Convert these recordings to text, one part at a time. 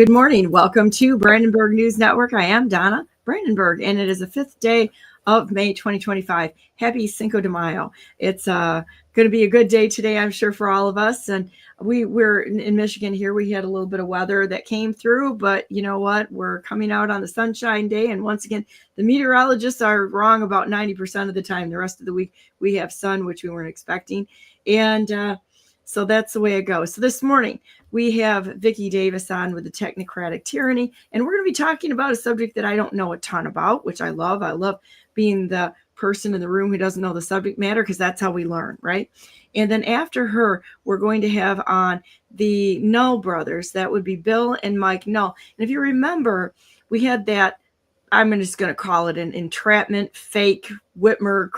Good morning. Welcome to Brandenburg News Network. I am Donna Brandenburg, and it is the 5th day of May 2025. Happy Cinco de Mayo. It's going to be a good day today, I'm sure, for all of us. And we're in Michigan here. We had a little bit of weather that came through, but you know what? We're coming out on the sunshine day. And once again, the meteorologists are wrong about 90% of the time. The rest of the week, we have sun, which we weren't expecting. And so that's the way it goes. So this morning, we have Vicky Davis on with the Technocratic Tyranny, and we're going to be talking about a subject that I don't know a ton about, which I love. I love being the person in the room who doesn't know the subject matter, because that's how we learn, right? And then after her, we're going to have on the Null brothers. That would be Bill and Mike Null. And if you remember, we had that, I'm just going to call it an entrapment, fake Whitmer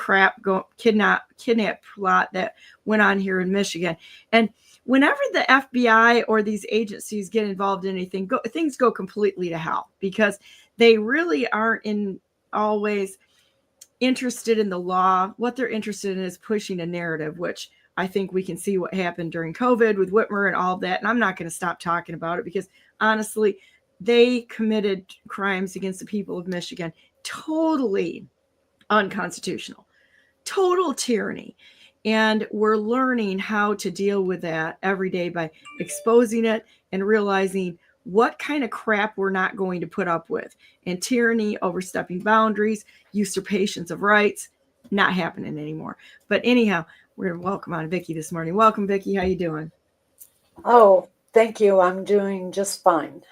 kidnap plot that went on here in Michigan. And whenever the FBI or these agencies get involved in anything, things go completely to hell, because they really aren't always interested in the law. What they're interested in is pushing a narrative, which I think we can see what happened during COVID with Whitmer and all that. And I'm not going to stop talking about it, because honestly, they committed crimes against the people of Michigan, totally unconstitutional, total tyranny. And we're learning how to deal with that every day by exposing it and realizing what kind of crap we're not going to put up with. And tyranny, overstepping boundaries, usurpations of rights, not happening anymore. But anyhow, we're going to welcome on Vicky this morning. Welcome, Vicky. How you doing? Oh, thank you. I'm doing just fine.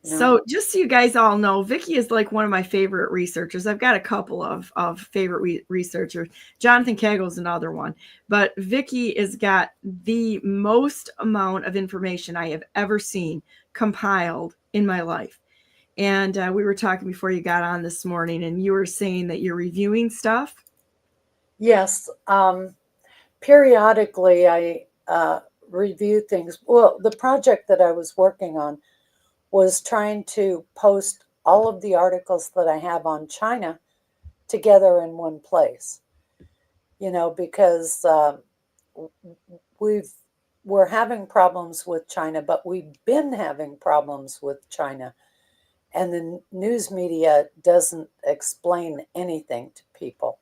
So just so you guys all know, Vicky is like one of my favorite researchers. I've got a couple of favorite researchers. Jonathan Kegel's another one. But Vicky has got the most amount of information I have ever seen compiled in my life. And we were talking before you got on this morning, and you were saying that you're reviewing stuff. Yes. Periodically, I review things. Well, the project that I was working on was trying to post all of the articles that I have on China together in one place, because we're having problems with China, but we've been having problems with China, and the news media doesn't explain anything to people.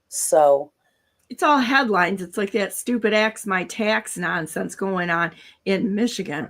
So it's all headlines. It's like that stupid axe my tax nonsense going on in Michigan.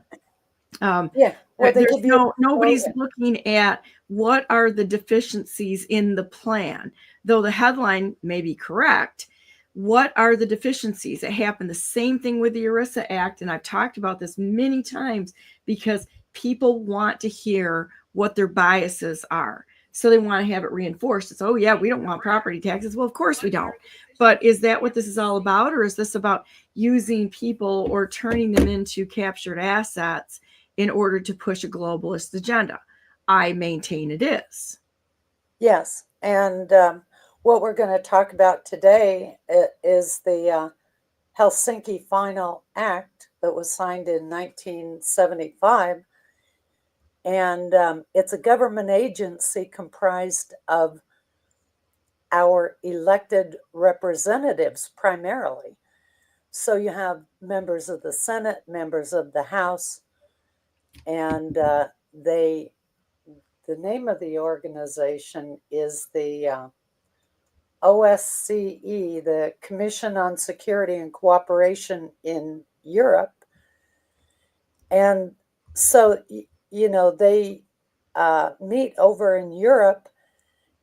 Nobody's looking at what are the deficiencies in the plan. Though the headline may be correct, what are the deficiencies? It happened the same thing with the ERISA Act, and I've talked about this many times, because people want to hear what their biases are. So they want to have it reinforced. It's, oh yeah, we don't want property taxes. Well, of course we don't. But is that what this is all about? Or is this about using people or turning them into captured assets in order to push a globalist agenda? I maintain it is. Yes. And what we're going to talk about today is the Helsinki Final Act that was signed in 1975. And it's a government agency comprised of our elected representatives primarily. So you have members of the Senate, members of the House, and the name of the organization is the OSCE, the Commission on Security and Cooperation in Europe. And so, they meet over in Europe,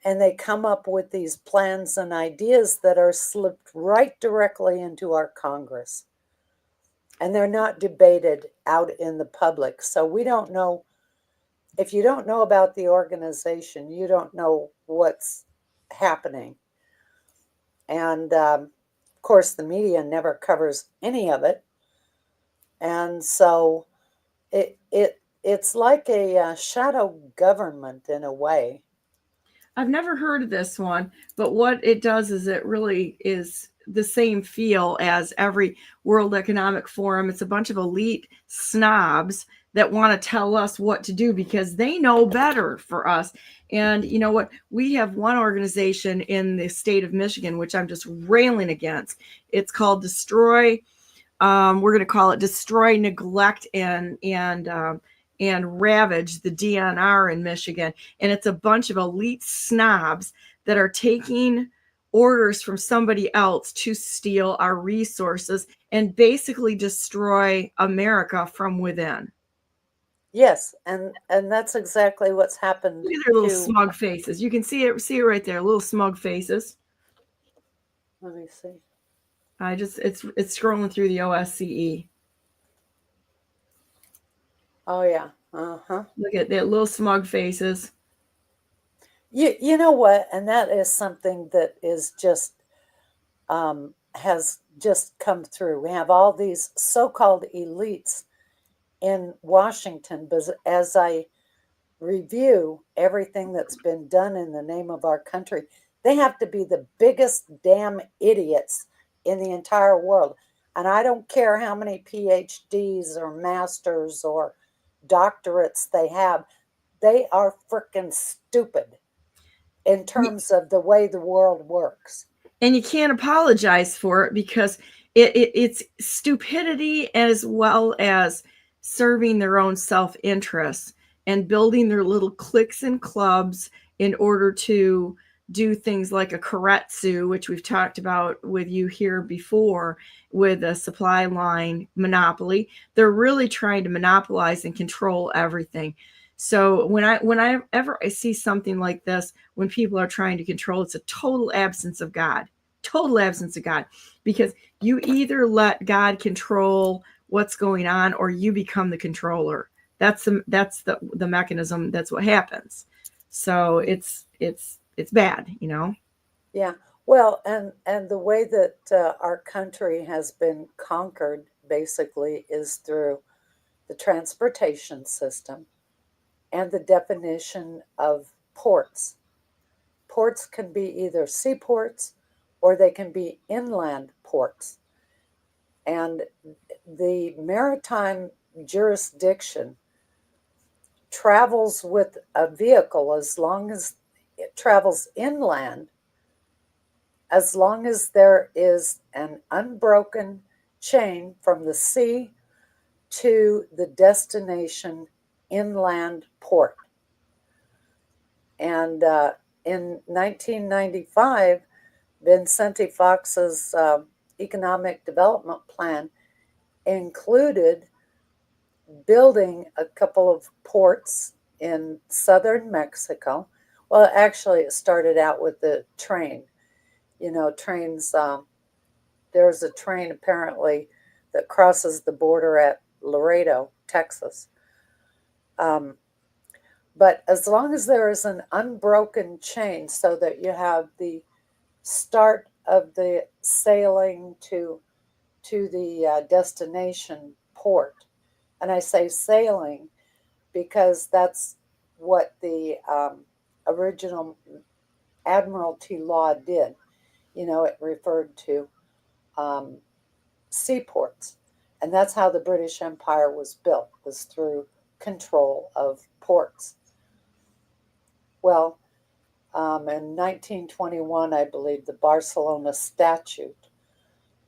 and they come up with these plans and ideas that are slipped right directly into our Congress. And they're not debated out in the public. So we don't know. If you don't know about the organization, you don't know what's happening. And of course, the media never covers any of it. And so it's like a shadow government in a way. I've never heard of this one, but what it does is it really is the same feel as every World Economic Forum. It's a bunch of elite snobs that want to tell us what to do because they know better for us. And you know what? We have one organization in the state of Michigan, which I'm just railing against. It's called Destroy. We're going to call it Destroy, Neglect, and and ravage the DNR in Michigan. And it's a bunch of elite snobs that are taking orders from somebody else to steal our resources and basically destroy America from within. Yes, and that's exactly what's happened. Look at their little to, smug faces. You can see it right there, little smug faces. let me see. It's scrolling through the OSCE. Oh yeah. Uh-huh. Look at their little smug faces. You know what? And that is something that is just has just come through. We have all these so-called elites in Washington, but as I review everything that's been done in the name of our country, they have to be the biggest damn idiots in the entire world. And I don't care how many PhDs or masters or doctorates they have, they are freaking stupid in terms of the way the world works. And you can't apologize for it because it's stupidity as well as serving their own self-interest and building their little cliques and clubs in order to do things like a karetsu, which we've talked about with you here before, with a supply line monopoly. They're really trying to monopolize and control everything. So when I see something like this, when people are trying to control, it's a total absence of God, because you either let God control what's going on or you become the controller. That's the mechanism. That's what happens. So it's bad, you know? Yeah. Well, and the way that our country has been conquered basically is through the transportation system and the definition of ports. Ports can be either seaports or they can be inland ports. And the maritime jurisdiction travels with a vehicle as long as it travels inland, as long as there is an unbroken chain from the sea to the destination inland port. And in 1995, Vincente Fox's economic development plan included building a couple of ports in southern Mexico. Well, actually, it started out with the train. You know, trains, there's a train apparently that crosses the border at Laredo, Texas. But as long as there is an unbroken chain so that you have the start of the sailing to the destination port, and I say sailing because that's what the original Admiralty law did. You know, it referred to seaports. And that's how the British Empire was built, was through control of ports. Well, in 1921, I believe, the Barcelona Statute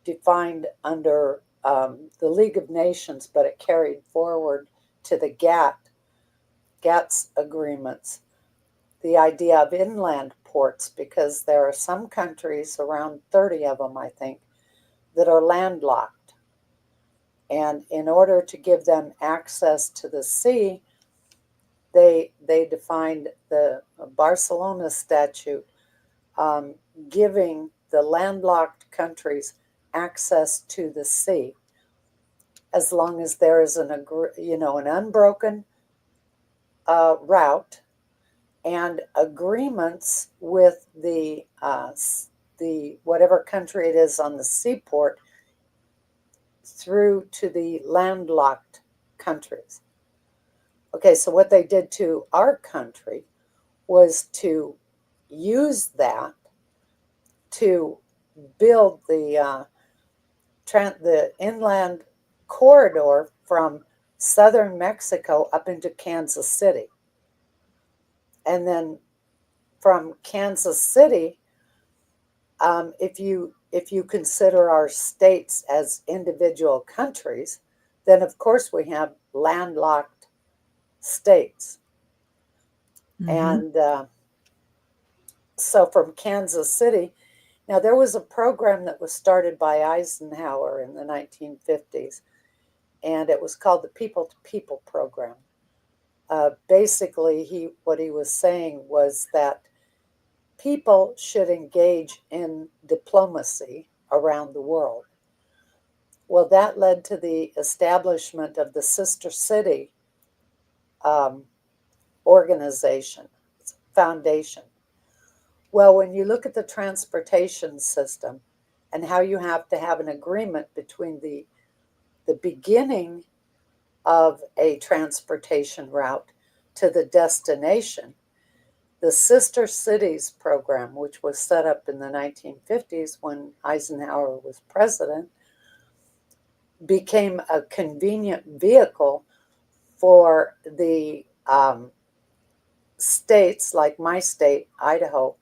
defined under the League of Nations, but it carried forward to the GATT's agreements, the idea of inland ports, because there are some countries, around 30 of them, I think, that are landlocked. And in order to give them access to the sea, they defined the Barcelona Statute giving the landlocked countries access to the sea, as long as there is an unbroken route and agreements with the whatever country it is on the seaport through to the landlocked countries. Okay, so what they did to our country was to use that to build the inland corridor from southern Mexico up into Kansas City. And then from Kansas City, if you consider our states as individual countries, then of course we have landlocked states. Mm-hmm. And so from Kansas City, now there was a program that was started by Eisenhower in the 1950s, and it was called the People to People program. Basically, what he was saying was that people should engage in diplomacy around the world. Well, that led to the establishment of the Sister City organization, foundation. Well, when you look at the transportation system and how you have to have an agreement between the beginning of a transportation route to the destination, the Sister Cities program, which was set up in the 1950s when Eisenhower was president, became a convenient vehicle for the states, like my state, Idaho,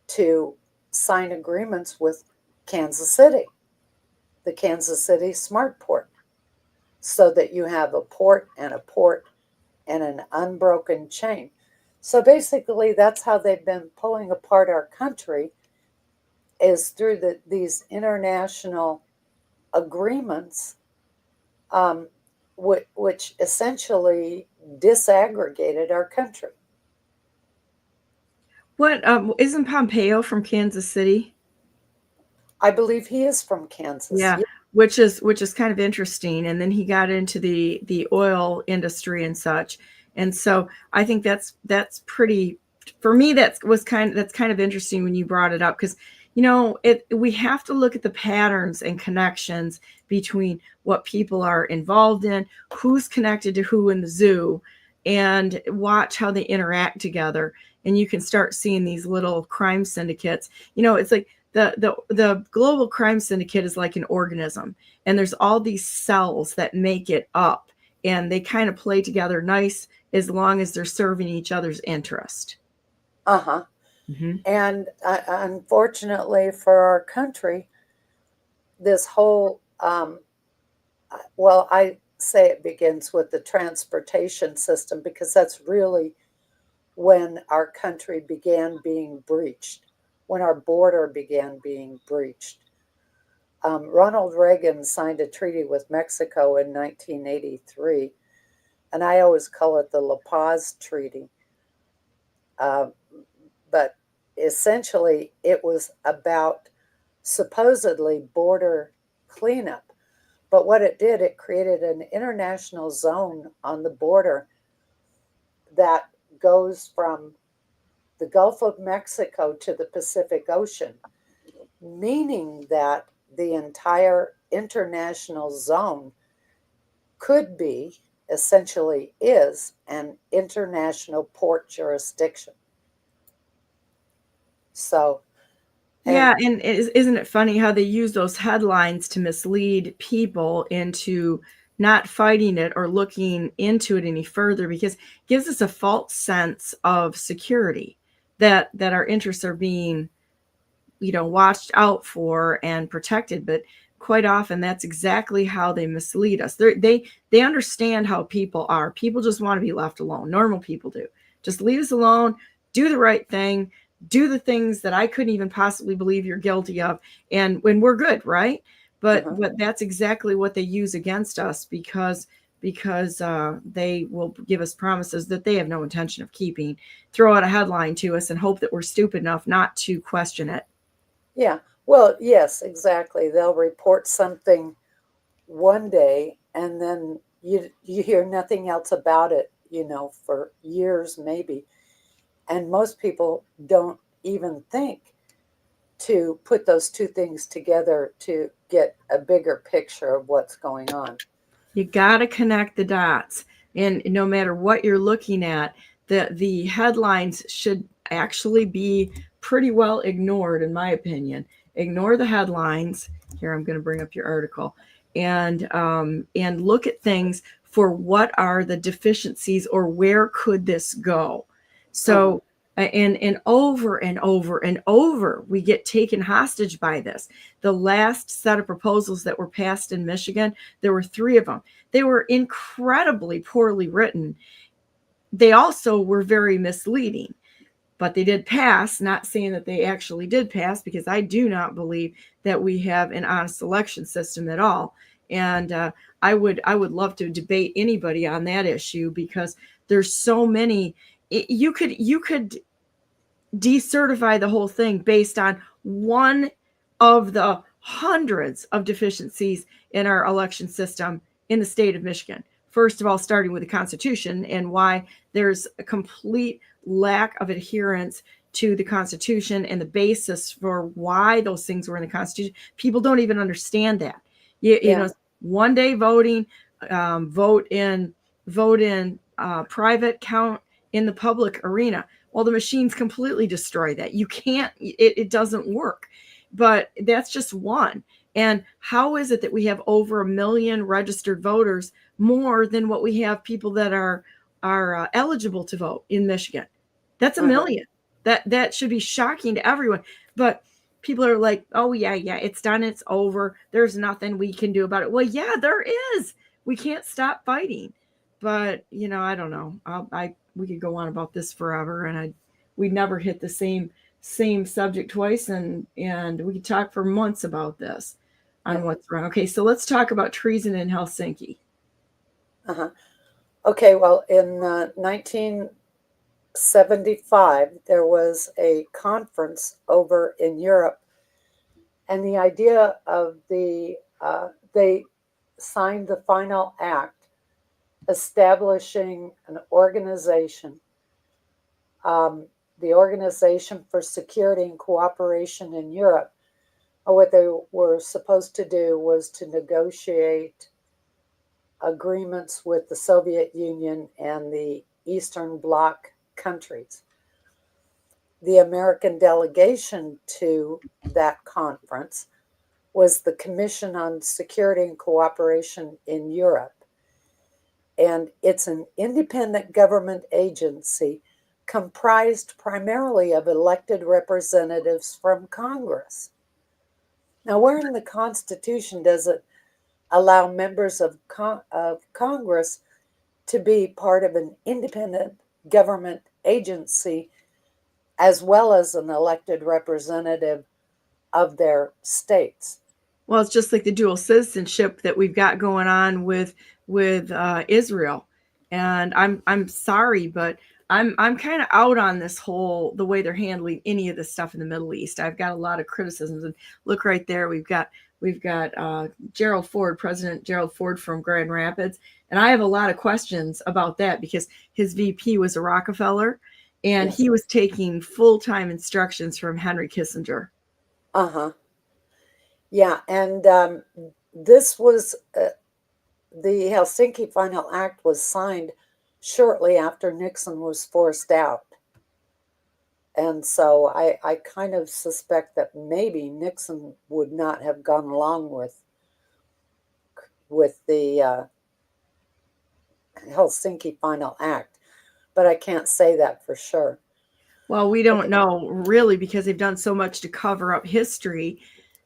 to sign agreements with Kansas City, the Kansas City Smart Port, so that you have a port and an unbroken chain. So basically, that's how they've been pulling apart our country, is through these international agreements, which essentially disaggregated our country. What isn't Pompeo from Kansas City? I believe he is from Kansas. Yeah, which is kind of interesting. And then he got into the oil industry and such. And so I think that's pretty, for me, that's kind of interesting when you brought it up, because we have to look at the patterns and connections between what people are involved in, who's connected to who in the zoo, and watch how they interact together. And you can start seeing these little crime syndicates. It's like the global crime syndicate is like an organism, and there's all these cells that make it up, and they kind of play together nice as long as they're serving each other's interest. Uh-huh. Mm-hmm. And unfortunately for our country, this whole, well, I say it begins with the transportation system, because that's really when our country began being breached, when our border began being breached. Ronald Reagan signed a treaty with Mexico in 1983, and I always call it the La Paz Treaty. But essentially, it was about supposedly border cleanup. But what it did, it created an international zone on the border that goes from the Gulf of Mexico to the Pacific Ocean, meaning that the entire international zone could be, essentially is, an international port jurisdiction. So, yeah, and isn't it funny how they use those headlines to mislead people into not fighting it or looking into it any further, because it gives us a false sense of security, that our interests are being, watched out for and protected. But quite often that's exactly how they mislead us. They understand how people are. People just want to be left alone. Normal people do. Just leave us alone, do the right thing, do the things that I couldn't even possibly believe you're guilty of, and when we're good, right? But that's exactly what they use against us, because they will give us promises that they have no intention of keeping, throw out a headline to us, and hope that we're stupid enough not to question it. Yeah, well, yes, exactly. They'll report something one day, and then you hear nothing else about it, for years maybe. And most people don't even think to put those two things together to get a bigger picture of what's going on. You got to connect the dots. And no matter what you're looking at, the headlines should actually be pretty well ignored, in my opinion. Ignore the headlines. Here, I'm going to bring up your article, and look at things for what are the deficiencies, or where could this go. So, and over and over and over, we get taken hostage by this. The last set of proposals that were passed in Michigan, there were 3 of them. They were incredibly poorly written. they also were very misleading. But they did pass, not saying that they actually did pass, because I do not believe that we have an honest election system at all. And I would love to debate anybody on that issue, because there's so many. You could decertify the whole thing based on one of the hundreds of deficiencies in our election system in the state of Michigan. First of all, starting with the Constitution, and why there's a complete lack of adherence to the Constitution and the basis for why those things were in the Constitution. People don't even understand that. You know, one day voting, vote in private, count in the public arena. Well, the machines completely destroy that. You can't, it doesn't work. But that's just one. And how is it that we have over 1 million registered voters, more than what we have people that are eligible to vote in Michigan? That's 1 million. That should be shocking to everyone. But people are like, oh, yeah, it's done. It's over. There's nothing we can do about it. Well, yeah, there is. We can't stop fighting. But, you know, I don't know. We could go on about this forever, and we'd never hit the same subject twice, and we could talk for months about this on what's wrong. Okay, so let's talk about treason in Helsinki. Okay, well, in 1975, there was a conference over in Europe, and the idea of they signed the final act establishing an organization, the Organization for Security and Cooperation in Europe. What they were supposed to do was to negotiate agreements with the Soviet Union and the Eastern Bloc countries. The American delegation to that conference was the Commission on Security and Cooperation in Europe. And it's an independent government agency comprised primarily of elected representatives from Congress. Now, where in the Constitution does it allow members of Congress to be part of an independent government agency as well as an elected representative of their states? Well, it's just like the dual citizenship that we've got going on with Israel. And I'm sorry, but I'm kind of out on this the way they're handling any of this stuff in the Middle East. I've got a lot of criticisms, and look right there. We've got Gerald Ford, President Gerald Ford from Grand Rapids. And I have a lot of questions about that, because his VP was a Rockefeller, and he was taking full-time instructions from Henry Kissinger. Yeah, and this was the Helsinki Final Act was signed shortly after Nixon was forced out. And so I kind of suspect that maybe Nixon would not have gone along with the Helsinki Final Act, but I can't say that for sure. Well, we don't know really, because they've done so much to cover up history.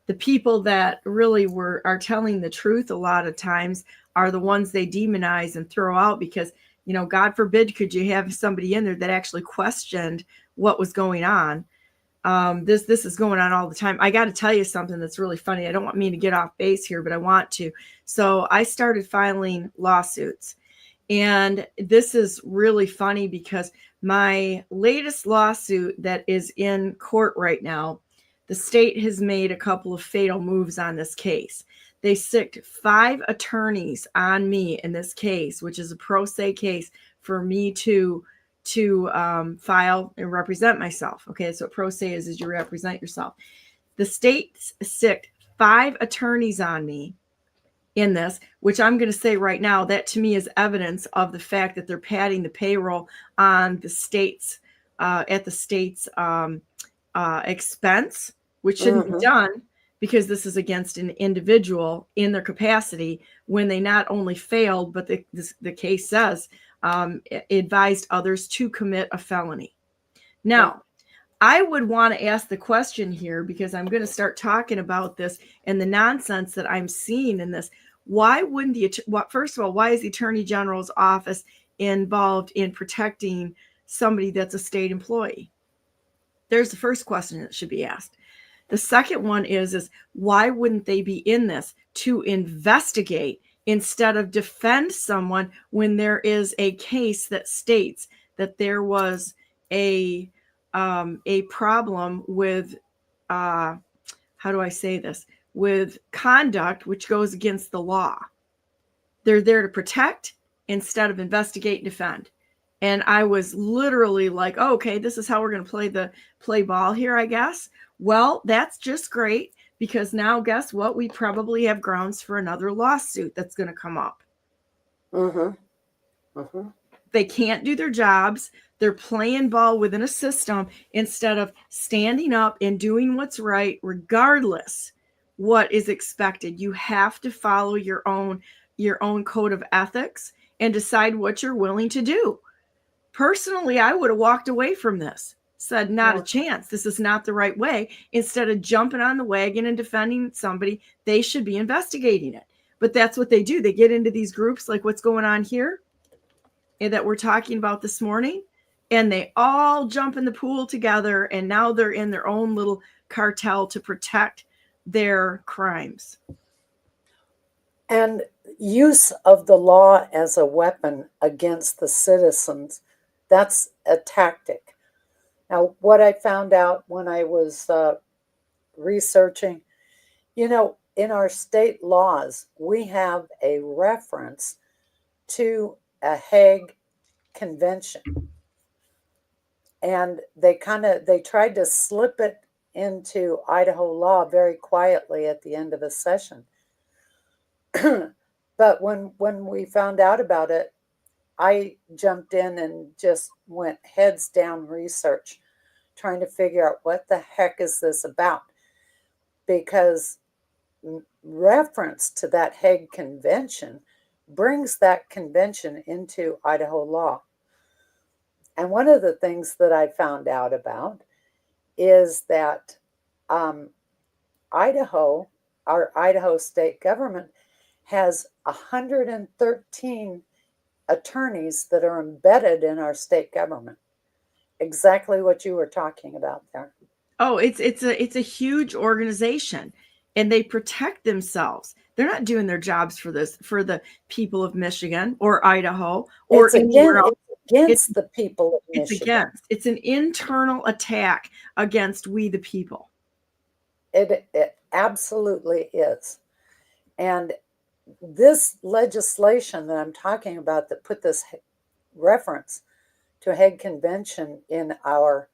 The people that really are telling the truth a lot of times are the ones they demonize and throw out, because, you know, God forbid, could you have somebody in there that actually questioned what was going on? This is going on all the time. I got to tell you something that's really funny. I don't want me to get off base here, but I want to. So I started filing lawsuits, and this is really funny because my latest lawsuit that is in court right now, the state has made a couple of fatal moves on this case. They sicked 5 attorneys on me in this case, which is a pro se case for me to file and represent myself. Okay, that's what pro se is you represent yourself. The state sicked 5 attorneys on me in this, which I'm going to say right now, that to me is evidence of the fact that they're padding the payroll on the state's at the state's expense, which shouldn't be done, because this is against an individual in their capacity, when they not only failed, but the case says advised others to commit a felony. Now, I would want to ask the question here, because I'm going to start talking about this and the nonsense that I'm seeing in this. Why wouldn't first of all, why is the Attorney General's office involved in protecting somebody that's a state employee? There's the first question that should be asked. The second one is why wouldn't they be in this to investigate instead of defend someone when there is a case that states that there was a problem with how do I say this, with conduct which goes against the law? They're there to protect instead of investigate and defend. And I was literally like, oh, okay, this is how we're going to play ball here, I guess. Well, that's just great, because now guess what? We probably have grounds for another lawsuit that's going to come up. They can't do their jobs. They're playing ball within a system instead of standing up and doing what's right, regardless what is expected. You have to follow your own code of ethics and decide what you're willing to do. Personally, I would have walked away from this, said, not a chance. This is not the right way. Instead of jumping on the wagon and defending somebody, they should be investigating it. But that's what they do. They get into these groups like what's going on here and that we're talking about this morning, and they all jump in the pool together, and now they're in their own little cartel to protect their crimes. And use of the law as a weapon against the citizens, that's a tactic. Now, what I found out when I was researching, in our state laws, we have a reference to a Hague Convention. And they tried to slip it into Idaho law very quietly at the end of a session. But when we found out about it, I jumped in and just went heads down research, trying to figure out what the heck is this about? Because reference to that Hague Convention brings that convention into Idaho law. And one of the things that I found out about is that Idaho, our Idaho state government, has 113 attorneys that are embedded in our state government. Exactly what you were talking about there. Oh, it's a huge organization, and they protect themselves. They're not doing their jobs for the people of Michigan or Idaho or anywhere else. Against the people of Michigan. It's an internal attack against we the people. It absolutely is. And this legislation that I'm talking about that put this reference to a Hague Convention in our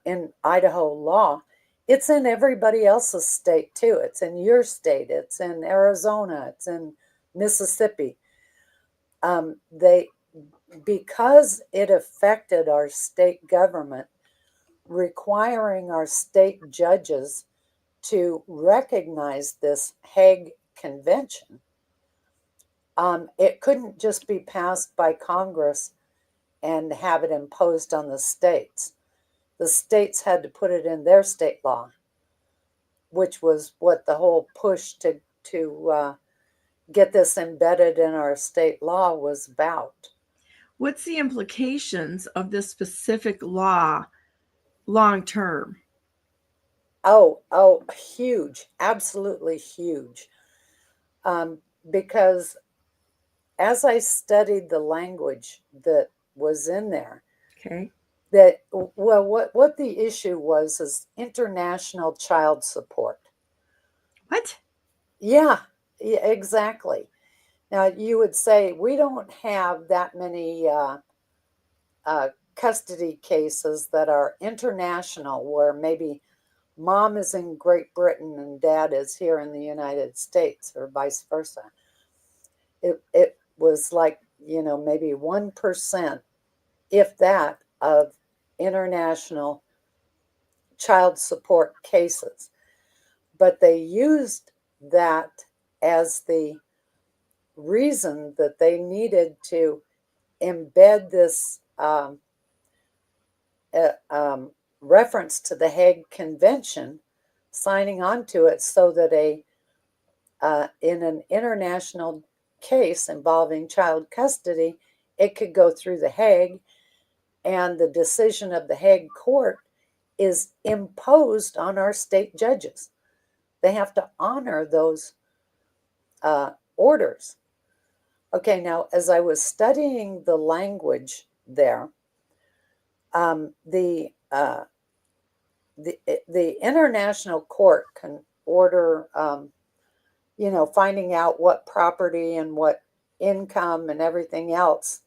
in Idaho law, it's in everybody else's state too. It's in your state. It's in Arizona. It's in Mississippi. Because it affected our state government, requiring our state judges to recognize this Hague Convention, it couldn't just be passed by Congress and have it imposed on the states. The states had to put it in their state law, which was what the whole push to get this embedded in our state law was about. What's the implications of this specific law long term? Oh, huge, absolutely huge. Because as I studied the language that was in there, okay, what the issue was is international child support. What? Yeah, exactly. Now, you would say we don't have that many custody cases that are international, where maybe mom is in Great Britain and dad is here in the United States, or vice versa. It was like, maybe 1%, if that, of international child support cases. But they used that as the reason that they needed to embed this reference to the Hague Convention, signing on to it, so that in an international case involving child custody, it could go through the Hague, and the decision of the Hague court is imposed on our state judges. They have to honor those orders. Okay, now as I was studying the language there, the international court can order, finding out what property and what income and everything else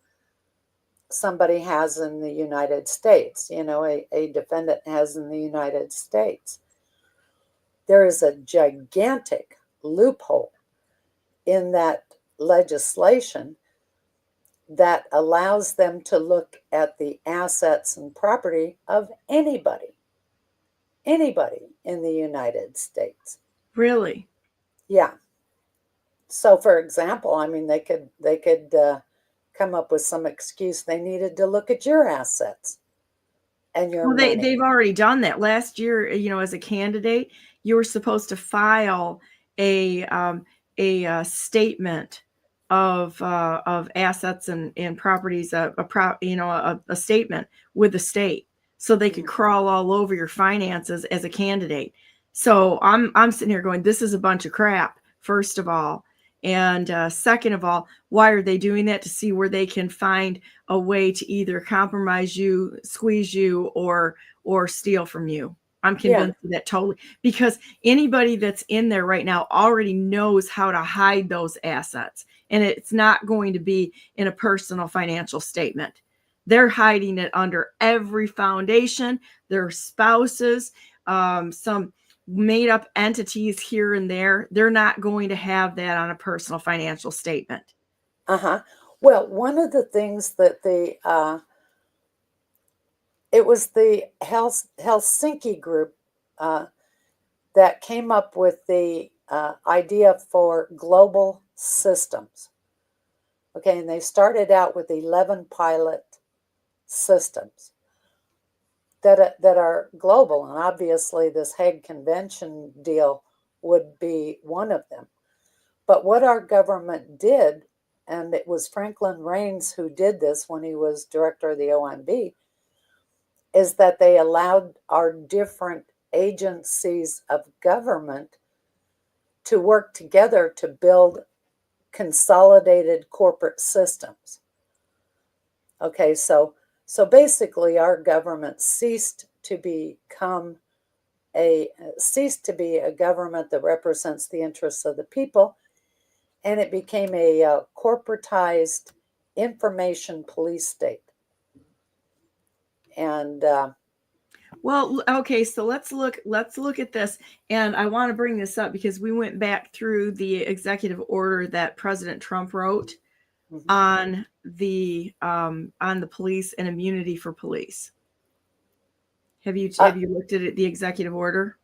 somebody has in the United States, a defendant has in the United States. There is a gigantic loophole in that legislation that allows them to look at the assets and property of anybody in the United States. Really? Yeah. So, for example, I mean, they could come up with some excuse they needed to look at your assets and your money. They've already done that. Last year, as a candidate, you were supposed to file a statement of assets and properties, a statement with the state, so they could crawl all over your finances as a candidate. So I'm sitting here going, this is a bunch of crap, first of all. And second of all, why are they doing that? To see where they can find a way to either compromise you, squeeze you, or steal from you. I'm convinced of that totally, because anybody that's in there right now already knows how to hide those assets, and it's not going to be in a personal financial statement. They're hiding it under every foundation, their spouses, some made up entities here and there. They're not going to have that on a personal financial statement. Well, one of the things that it was the Helsinki group that came up with the idea for global systems. Okay, and they started out with 11 pilot systems that are global, and obviously this Hague Convention deal would be one of them. But what our government did, and it was Franklin Raines who did this when he was director of the OMB, is that they allowed our different agencies of government to work together to build consolidated corporate systems. Okay, so basically our government ceased to be a government that represents the interests of the people, and it became a corporatized information police state. And well, okay, so let's look at this, and I want to bring this up because we went back through the executive order that President Trump wrote on the police and immunity for police. Have you looked at it, the executive order?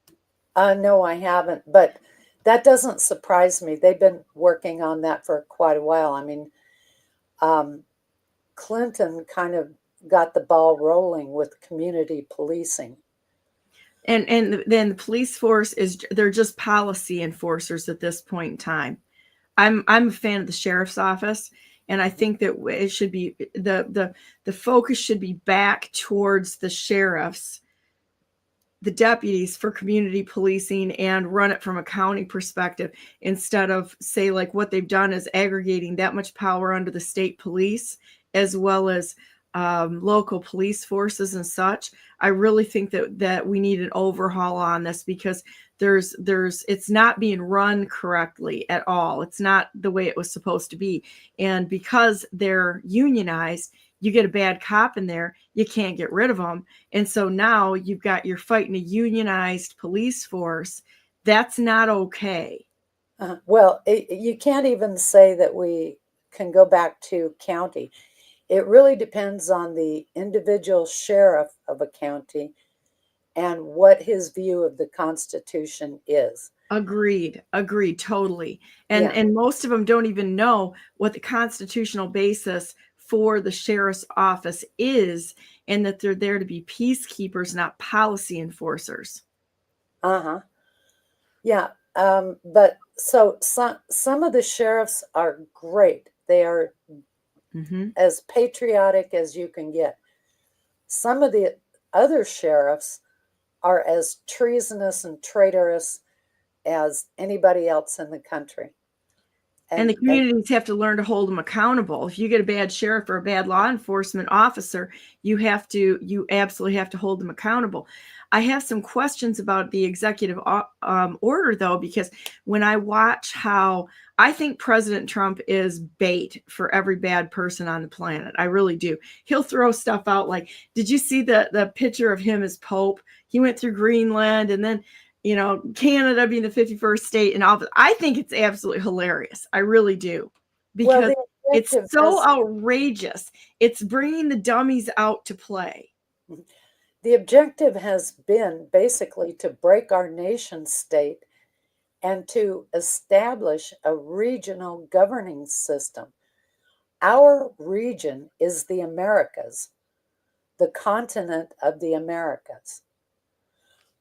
No, I haven't, but that doesn't surprise me. They've been working on that for quite a while. I mean, Clinton kind of got the ball rolling with community policing. And then the police force they're just policy enforcers at this point in time. I'm a fan of the sheriff's office, and I think that it should be the focus should be back towards the sheriffs, the deputies, for community policing, and run it from a county perspective, instead of, say, like what they've done is aggregating that much power under the state police as well as local police forces and such. I really think that we need an overhaul on this, because it's not being run correctly at all. It's not the way it was supposed to be. And because they're unionized, you get a bad cop in there, you can't get rid of them. And so now you're fighting a unionized police force. That's not okay. Well, you can't even say that we can go back to county. It really depends on the individual sheriff of a county and what his view of the Constitution is. Agreed, totally. And most of them don't even know what the constitutional basis for the sheriff's office is, and that they're there to be peacekeepers, not policy enforcers. Yeah, but so some of the sheriffs are great. They are as patriotic as you can get. Some of the other sheriffs are as treasonous and traitorous as anybody else in the country. And the communities have to learn to hold them accountable. If you get a bad sheriff or a bad law enforcement officer, you absolutely have to hold them accountable. I have some questions about the executive order, though, because when I watch how I think President Trump is bait for every bad person on the planet. I really do. He'll throw stuff out like, did you see the picture of him as Pope? He went through Greenland and then, Canada being the 51st state and all that. I think it's absolutely hilarious. I really do. Because it's so outrageous. It's bringing the dummies out to play. The objective has been basically to break our nation state and to establish a regional governing system. Our region is the Americas, the continent of the Americas.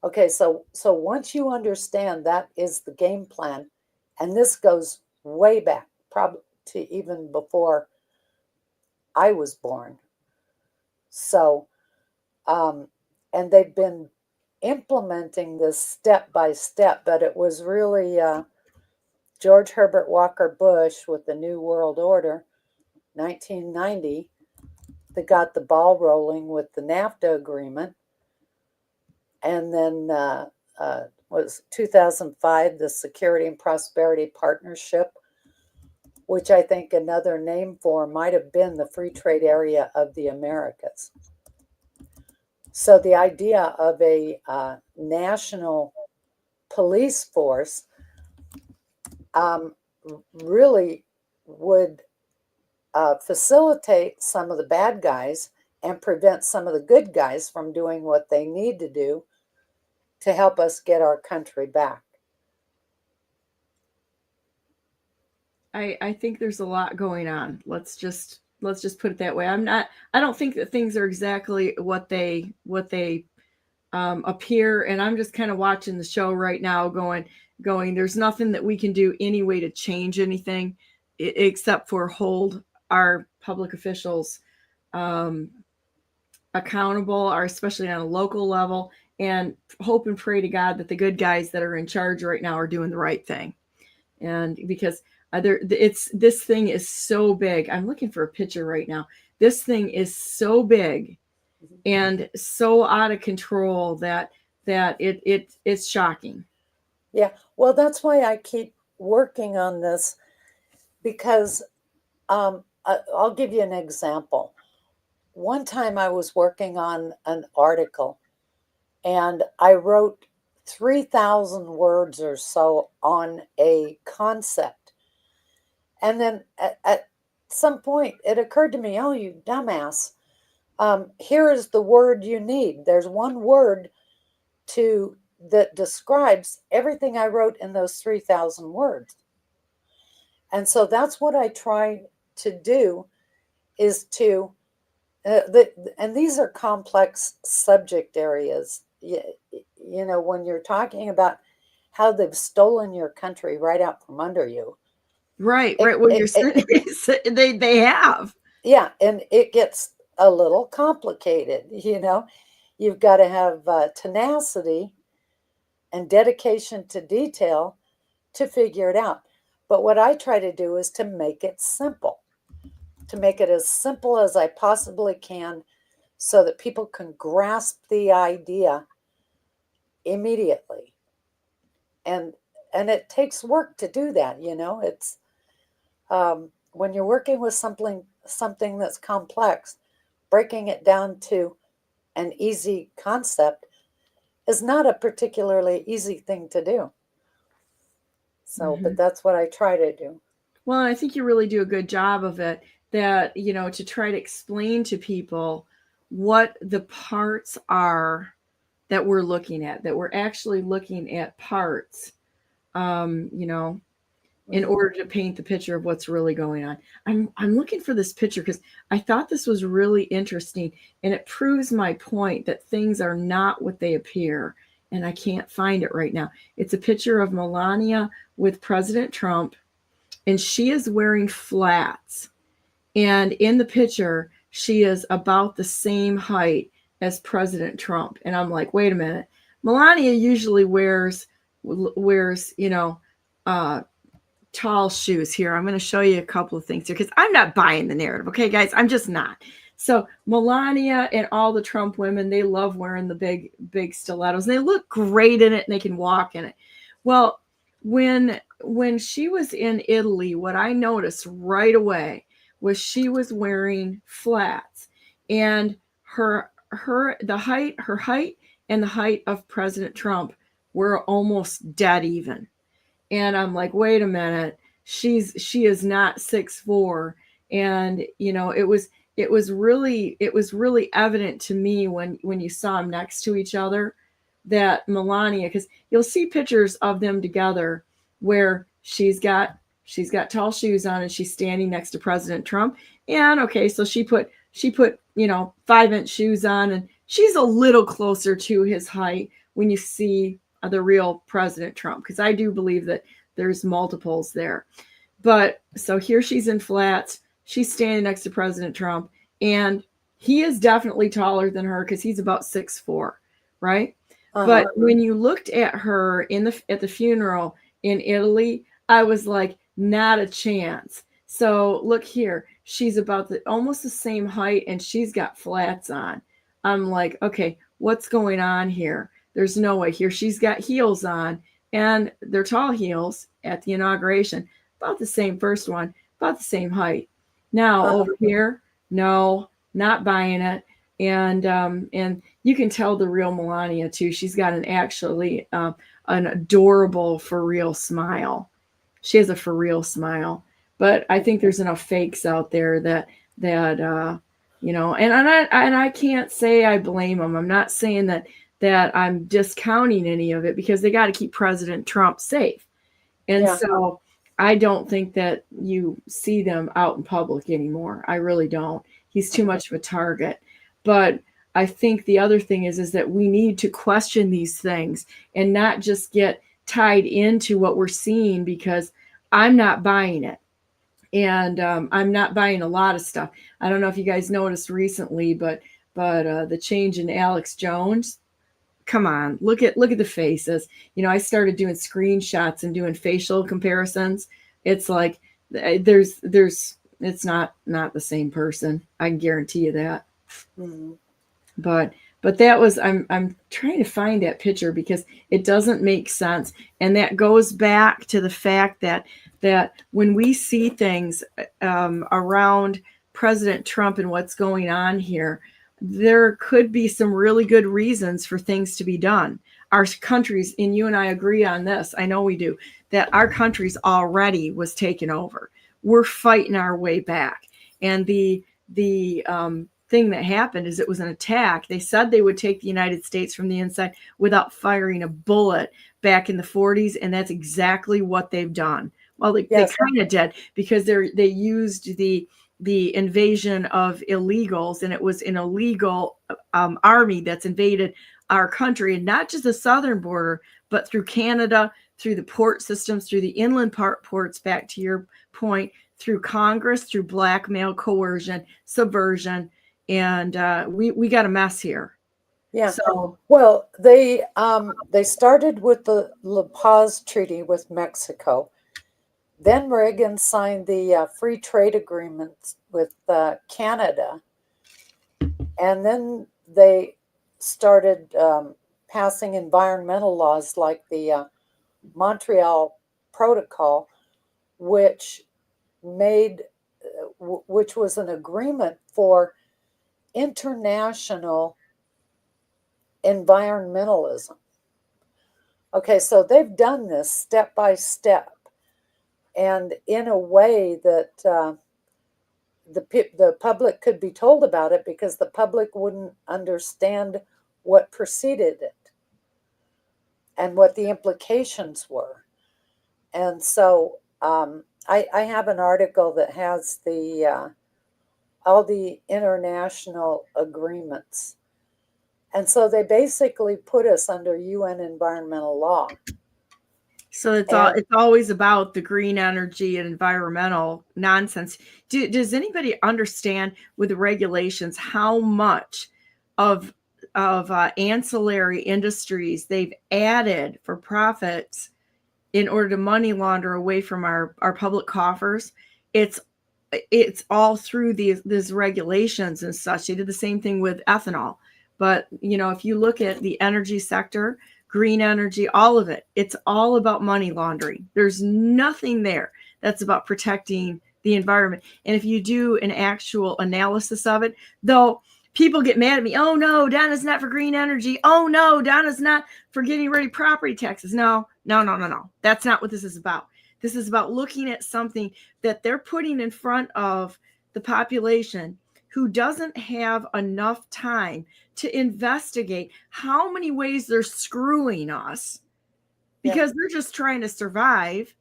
Okay, so once you understand that is the game plan, and this goes way back, probably to even before I was born. So, and they've been implementing this step by step, but it was really George Herbert Walker Bush with the New World Order, 1990, that got the ball rolling with the NAFTA agreement. And then was 2005, the Security and Prosperity Partnership, which I think another name for might have been the Free Trade Area of the Americas. So the idea of a national police force really would facilitate some of the bad guys and prevent some of the good guys from doing what they need to do to help us get our country back. I think there's a lot going on. Let's just put it that way. I don't think that things are exactly what they appear, and I'm just kind of watching the show right now going, there's nothing that we can do anyway to change anything except for hold our public officials accountable, or especially on a local level, and hope and pray to God that the good guys that are in charge right now are doing the right thing. And because this thing is so big. I'm looking for a picture right now. This thing is so big and so out of control that it's shocking. Yeah, well, that's why I keep working on this, because I'll give you an example. One time I was working on an article and I wrote 3,000 words or so on a concept. And then at some point it occurred to me, oh, you dumbass, here is the word you need. There's one word that describes everything I wrote in those 3,000 words. And so that's what I try to do, is to, and these are complex subject areas. You know, when you're talking about how they've stolen your country right out from under you. Right. When you're saying they have. Yeah, and it gets a little complicated. You know, you've got to have tenacity and dedication to detail to figure it out. But what I try to do is to make it simple, to make it as simple as I possibly can, so that people can grasp the idea immediately. And it takes work to do that. You know, it's when you're working with something that's complex, breaking it down to an easy concept is not a particularly easy thing to do. So, but that's what I try to do. Well, I think you really do a good job of it, that, you know, to try to explain to people what the parts are that we're looking at, that we're actually looking at parts, you know, in order to paint the picture of what's really going on. I'm looking for this picture because I thought this was really interesting, and it proves my point that things are not what they appear, and I can't find it right now. It's a picture of Melania with President Trump, and she is wearing flats, And in the picture, she is about the same height as President Trump. And I'm like, wait a minute. Melania usually wears, tall shoes. Here, I'm going to show you a couple of things here because I'm not buying the narrative. Okay, guys, I'm just not. So Melania and all the Trump women, they love wearing the big stilettos. They look great in it and they can walk in it. Well, when she was in Italy, what I noticed right away was she was wearing flats, and her height and the height of President Trump were almost dead even. And I'm like, wait a minute, she is not 6'4". And it was really evident to me when you saw them next to each other that Melania, because you'll see pictures of them together where she's got tall shoes on and she's standing next to President Trump. And okay, so she put 5-inch shoes on, and she's a little closer to his height when you see the real President Trump, because I do believe that there's multiples there. But so here she's in flats, she's standing next to President Trump, and he is definitely taller than her because he's about 6'4", right? But when you looked at her at the funeral in Italy, I was like, not a chance. So look here, she's about almost the same height, and she's got flats on. I'm like, okay, what's going on here? There's no way here. She's got heels on, and they're tall heels at the inauguration, about the same first one, about the same height. Now over here, no, not buying it. And you can tell the real Melania too. She's got an adorable for real smile. She has a for real smile. But I think there's enough fakes out there that and I can't say I blame them. I'm not saying that I'm discounting any of it, because they got to keep President Trump safe. And so I don't think that you see them out in public anymore. I really don't. He's too much of a target. But I think the other thing is that we need to question these things and not just get tied into what we're seeing, because I'm not buying it. And I'm not buying a lot of stuff. I don't know if you guys noticed recently, but the change in Alex Jones. Come on, look at the faces. I started doing screenshots and doing facial comparisons. It's like it's not the same person. I can guarantee you that. Mm-hmm. But that was, I'm trying to find that picture because it doesn't make sense. And that goes back to the fact that when we see things around President Trump and what's going on here, there could be some really good reasons for things to be done. Our countries, and you and I agree on this, I know we do, that our country's already was taken over. We're fighting our way back. And the thing that happened is it was an attack. They said they would take the United States from the inside without firing a bullet back in the 40s, and that's exactly what they've done. Well, they kind of did, because they used the invasion of illegals, and it was an illegal army that's invaded our country, and not just the southern border, but through Canada, through the port systems, through the inland ports, back to your point, through Congress, through blackmail, coercion, subversion, and we got a mess here. Yeah. So, well, they started with the La Paz Treaty with Mexico. Then Reagan signed the free trade agreements with Canada. And then they started passing environmental laws like the Montreal Protocol, which was an agreement for international environmentalism. Okay, so they've done this step by step, and in a way that the public could be told about it, because the public wouldn't understand what preceded it and what the implications were. And so I have an article that has all the international agreements. And so they basically put us under UN environmental law. So And it's always about the green energy and environmental nonsense. Does anybody understand with the regulations how much of ancillary industries they've added for profits in order to money launder away from our public coffers? It's all through these regulations and such. They did the same thing with ethanol. But, if you look at the energy sector, green energy, all of it, it's all about money laundering. There's nothing there that's about protecting the environment. And if you do an actual analysis of it, though, people get mad at me. Oh, no, Donna's not for green energy. Oh, no, Donna's not for getting rid of property taxes. No. That's not what this is about. This is about looking at something that they're putting in front of the population who doesn't have enough time to investigate how many ways they're screwing us, because they're just trying to survive,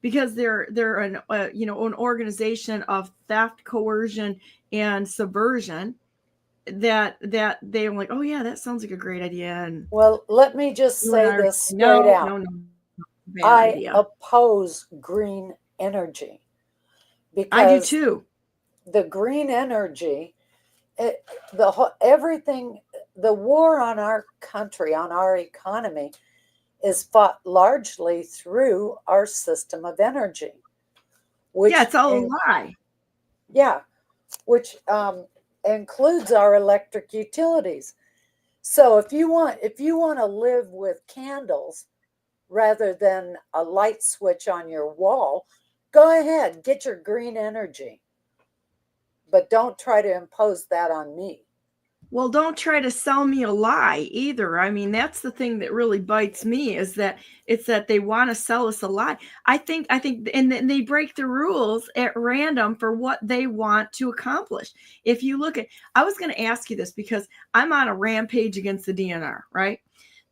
because they're an an organization of theft, coercion, and subversion, that they're like, oh yeah, that sounds like a great idea. And well, let me just you and say I are this saying, straight no, out. bad I idea. oppose green energy I do because too. the green energy, everything, the war on our country, on our economy, is fought largely through our system of energy. Which Yeah, it's all a lie. Yeah, which includes our electric utilities. So if you want to live with candles rather than a light switch on your wall, go ahead, get your green energy. But don't try to impose that on me. Well, don't try to sell me a lie either. I mean, that's the thing that really bites me, is that it's that they want to sell us a lie. I think, and then they break the rules at random for what they want to accomplish. If you look at, I was going to ask you this because I'm on a rampage against the DNR, right?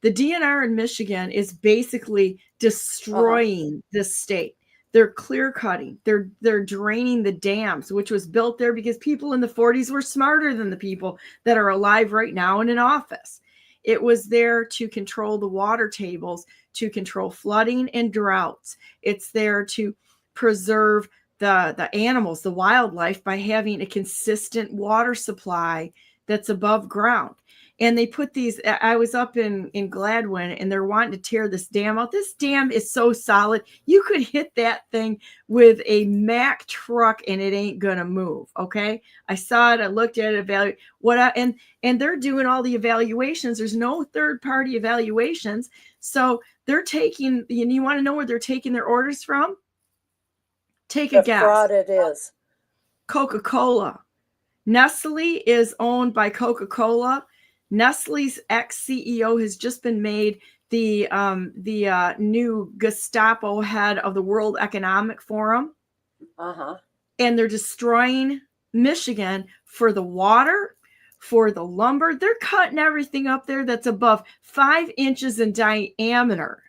The DNR in Michigan is basically destroying this state. They're clear cutting. They're draining the dams, which was built there because people in the 40s were smarter than the people that are alive right now and in office. It was there to control the water tables, to control flooding and droughts. It's there to preserve the animals, the wildlife, by having a consistent water supply that's above ground. And they put these, I was up in Gladwin, and they're wanting to tear this dam out. This dam is so solid, you could hit that thing with a Mack truck and it ain't gonna move. Okay, I saw it, I looked at it, and they're doing all the evaluations. There's no third party evaluations, so they're taking, you want to know where they're taking their orders from? Take a guess. Fraud it is. Coca-Cola. Nestle is owned by Coca-Cola. Nestle's ex-CEO has just been made the new Gestapo head of the World Economic Forum. And they're destroying Michigan for the water, for the lumber. They're cutting everything up there that's above 5 inches in diameter.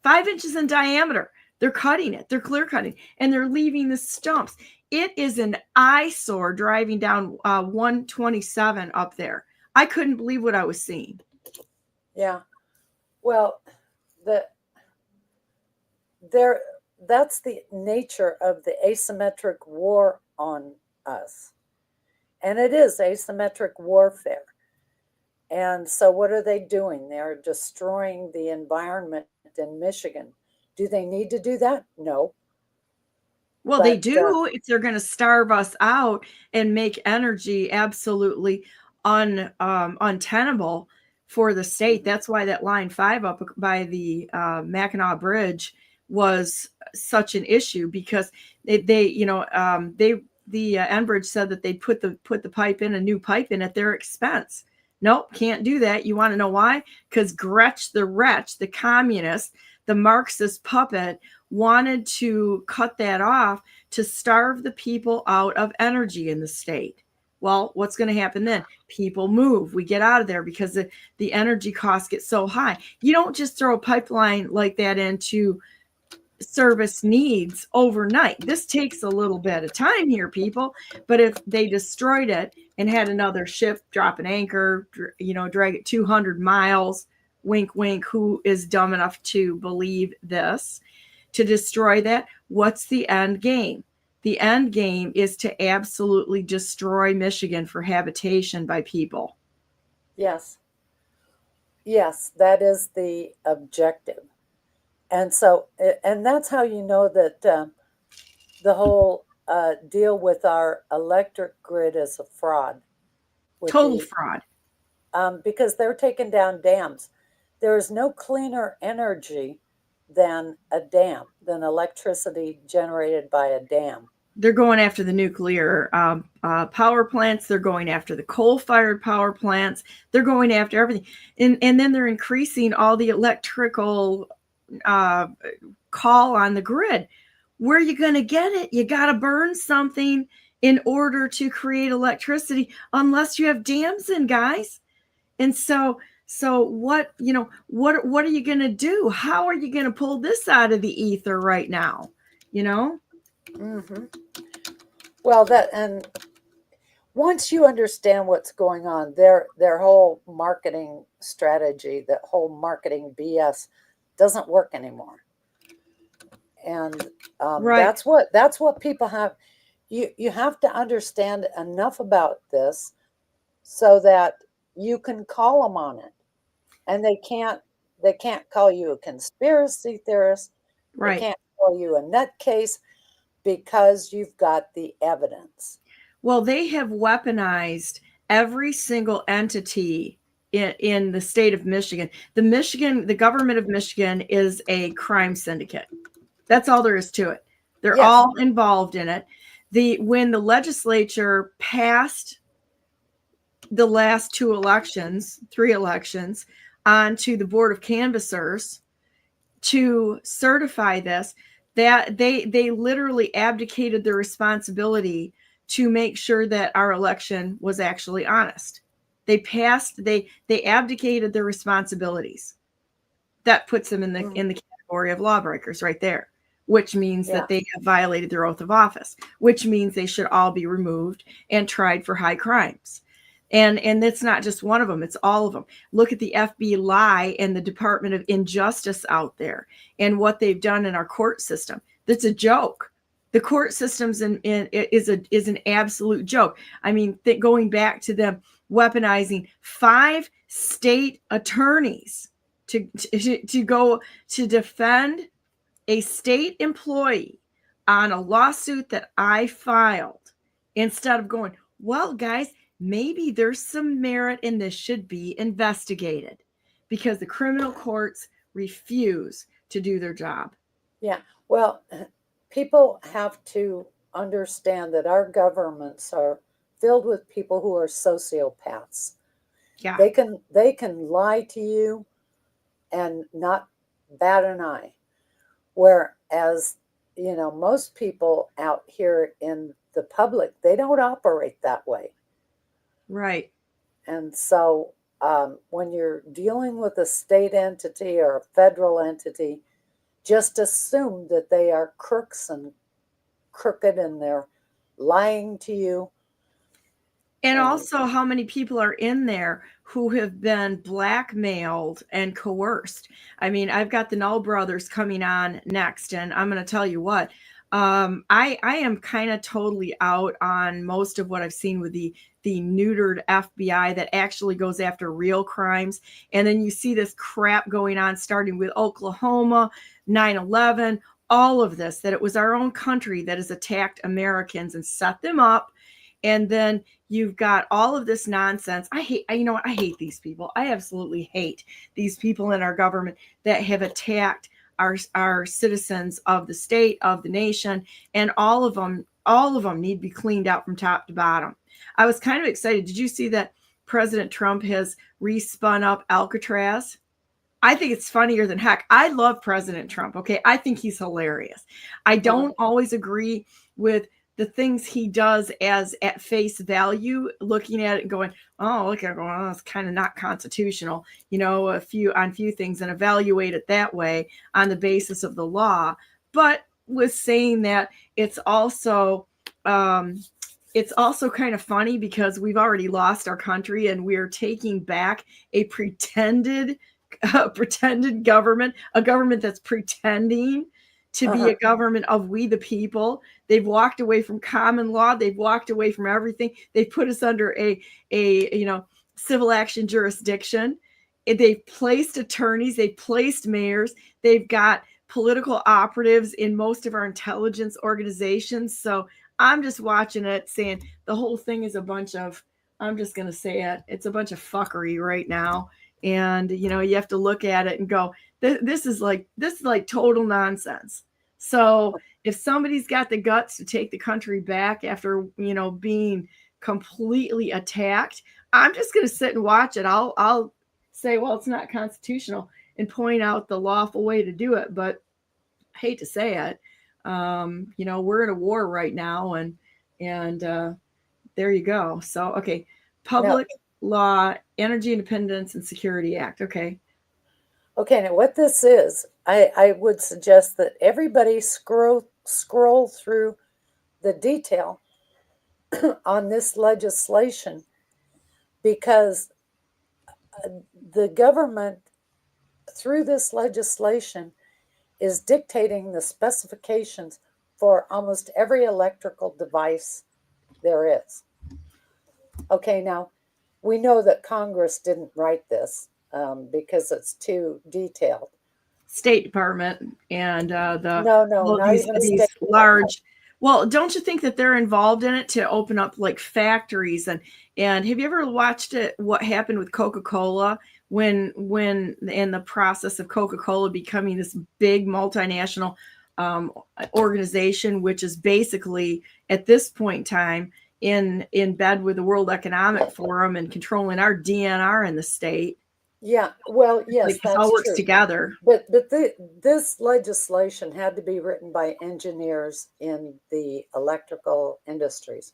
5 inches in diameter. They're cutting it. They're clear cutting, and they're leaving the stumps. It is an eyesore driving down 127 up there. I couldn't believe what I was seeing. Yeah. Well, that's the nature of the asymmetric war on us. And it is asymmetric warfare. And so what are they doing? They're destroying the environment in Michigan. Do they need to do that? No. Well, they do if they're going to starve us out and make energy absolutely untenable for the state. That's why that line 5 up by the Mackinac Bridge was such an issue, because the Enbridge said that they put the pipe in, a new pipe in, at their expense. Nope, can't do that. You want to know why? Because Gretsch the wretch, the communist, the Marxist puppet, wanted to cut that off to starve the people out of energy in the state. Well, what's going to happen then? People move. We get out of there because the energy costs get so high. You don't just throw a pipeline like that into service needs overnight. This takes a little bit of time here, people. But if they destroyed it and had another ship drop an anchor, drag it 200 miles, wink, wink, who is dumb enough to believe this, to destroy that. What's the end game? The end game is to absolutely destroy Michigan for habitation by people. Yes. Yes, that is the objective. And so, and that's how you know that the whole deal with our electric grid is a fraud. Total fraud. Because they're taking down dams. There is no cleaner energy than a dam, than electricity generated by a dam. They're going after the nuclear power plants. They're going after the coal-fired power plants. They're going after everything. And then they're increasing all the electrical call on the grid. Where are you going to get it? You got to burn something in order to create electricity, unless you have dams in, guys. And so what, what are you going to do? How are you going to pull this out of the ether right now? Mm-hmm. Well, and once you understand what's going on, their whole marketing strategy, that whole marketing BS doesn't work anymore. And right. that's what people have. You have to understand enough about this so that you can call them on it, and they can't call you a conspiracy theorist. Right. They can't call you a nutcase because you've got the evidence. Well, they have weaponized every single entity in the state of Michigan. The government of Michigan is a crime syndicate. That's all there is to it. They're all involved in it. When the legislature passed the last three elections, onto the Board of Canvassers to certify this, that they literally abdicated their responsibility to make sure that our election was actually honest. They abdicated their responsibilities. That puts them in the category of lawbreakers right there, which means that they have violated their oath of office, which means they should all be removed and tried for high crimes. And it's not just one of them, it's all of them. Look at the FBI and the Department of Injustice out there and what they've done in our court system. That's a joke. The court system's is an absolute joke. I mean, going back to them weaponizing 5 state attorneys to go to defend a state employee on a lawsuit that I filed, instead of going, well, guys, maybe there's some merit in this, should be investigated, because the criminal courts refuse to do their job. Yeah. Well, people have to understand that our governments are filled with people who are sociopaths. Yeah. They can lie to you and not bat an eye. Whereas, most people out here in the public, they don't operate that way. Right. And so when you're dealing with a state entity or a federal entity, just assume that they are crooks and crooked and they're lying to you. And also how many people are in there who have been blackmailed and coerced. I mean, I've got the Null brothers coming on next, and I'm going to tell you what, I am kind of totally out on most of what I've seen with the neutered FBI that actually goes after real crimes. And then you see this crap going on, starting with Oklahoma, 9/11, all of this, that it was our own country that has attacked Americans and set them up. And then you've got all of this nonsense. I hate these people. I absolutely hate these people in our government that have attacked our citizens of the state, of the nation, and all of them need to be cleaned out from top to bottom. I was kind of excited. Did you see that President Trump has respun up Alcatraz? I think it's funnier than heck. I love President Trump. Okay. I think he's hilarious. I don't always agree with the things he does as at face value, looking at it and going, oh, look at it going, oh, it's kind of not constitutional, a few things, and evaluate it that way on the basis of the law. But with saying that, it's also kind of funny because we've already lost our country and we're taking back a pretended pretended government, a government that's pretending to be a government of we the people. They've walked away from common law. They've walked away from everything. They've put us under a civil action jurisdiction. They've placed attorneys. They've placed mayors. They've got political operatives in most of our intelligence organizations. So I'm just watching it saying the whole thing is a bunch of, I'm just going to say it, it's a bunch of fuckery right now. And, you have to look at it and go, this is like total nonsense. So if somebody's got the guts to take the country back after, being completely attacked, I'm just going to sit and watch it. I'll say, well, it's not constitutional and point out the lawful way to do it. But I hate to say it, we're in a war right now, and there you go. So, okay. Public Law, Energy Independence and Security Act. Okay. Okay, now what this is, I would suggest that everybody scroll through the detail on this legislation, because the government, through this legislation, is dictating the specifications for almost every electrical device there is. Okay, now we know that Congress didn't write this because it's too detailed. State Department and these large. Well, don't you think that they're involved in it to open up like factories and have you ever watched it? What happened with Coca-Cola when in the process of Coca-Cola becoming this big multinational organization, which is basically at this point in time in bed with the World Economic Forum and controlling our DNR in the state. Yeah, well, yes, that's all works together. But this legislation had to be written by engineers in the electrical industries,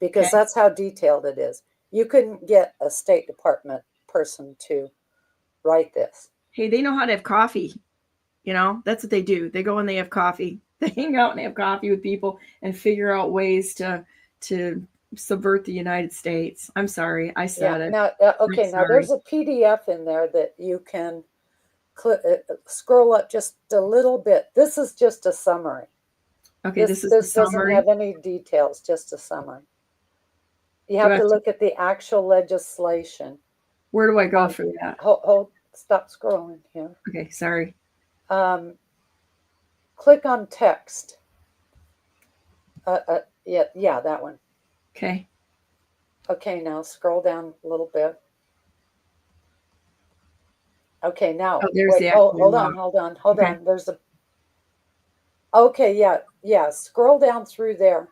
because that's how detailed it is. You couldn't get a State Department person to write this. Hey, they know how to have coffee. That's what they do. They go and they have coffee. They hang out and they have coffee with people and figure out ways to subvert the United States. I'm sorry, I said it. Now, now there's a PDF in there that you can scroll up just a little bit. This is just a summary. Okay, this doesn't have any details, just a summary. You have to look at the actual legislation. Where do I go for that? Hold, stop scrolling here. Okay, sorry. Click on text. Yeah, that one. Okay. Okay, now scroll down a little bit. Okay, now hold on. There's a. Okay, yeah. Scroll down through there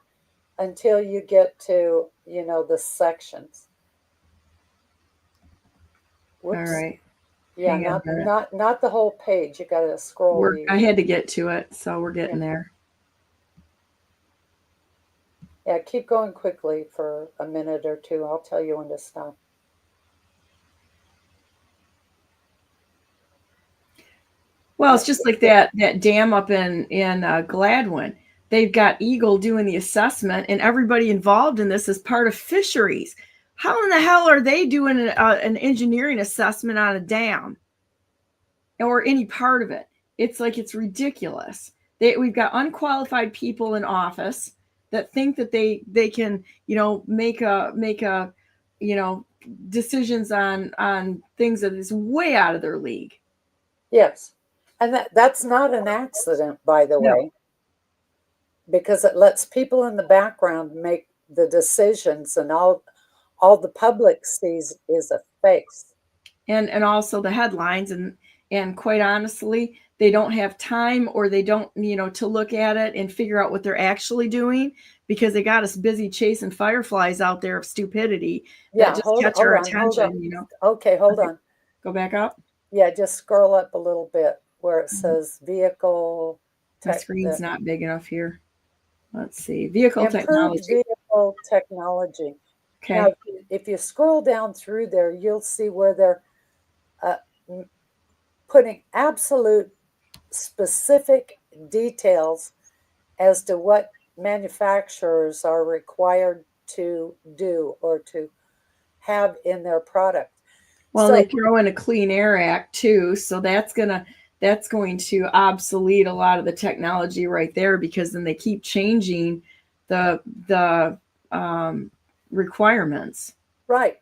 until you get to the sections. Whoops. All right. Yeah, not the whole page. You got to scroll. I had to get to it, so we're getting there. Yeah, keep going quickly for a minute or two. I'll tell you when to stop. Well, it's just like that dam up in Gladwin. They've got Eagle doing the assessment, and everybody involved in this is part of fisheries. How in the hell are they doing an engineering assessment on a dam or any part of it? It's like, it's ridiculous. We've got unqualified people in office that think that they can, make a decisions on things that is way out of their league. Yes. And that's not an accident, by the way, because it lets people in the background make the decisions, and all the public sees is a face. And also the headlines, and quite honestly, they don't have time, or they don't, to look at it and figure out what they're actually doing, because they got us busy chasing fireflies out there of stupidity that just catch our attention, Okay, hold on. Go back up. Yeah, just scroll up a little bit where it says vehicle. The screen's not big enough here. Let's see. Vehicle technology. Vehicle technology. Okay. Now, if you scroll down through there, you'll see where they're putting absolute specific details as to what manufacturers are required to do or to have in their product. Well, they throw in a Clean Air Act too, so that's going to obsolete a lot of the technology right there, because then they keep changing the requirements. Right.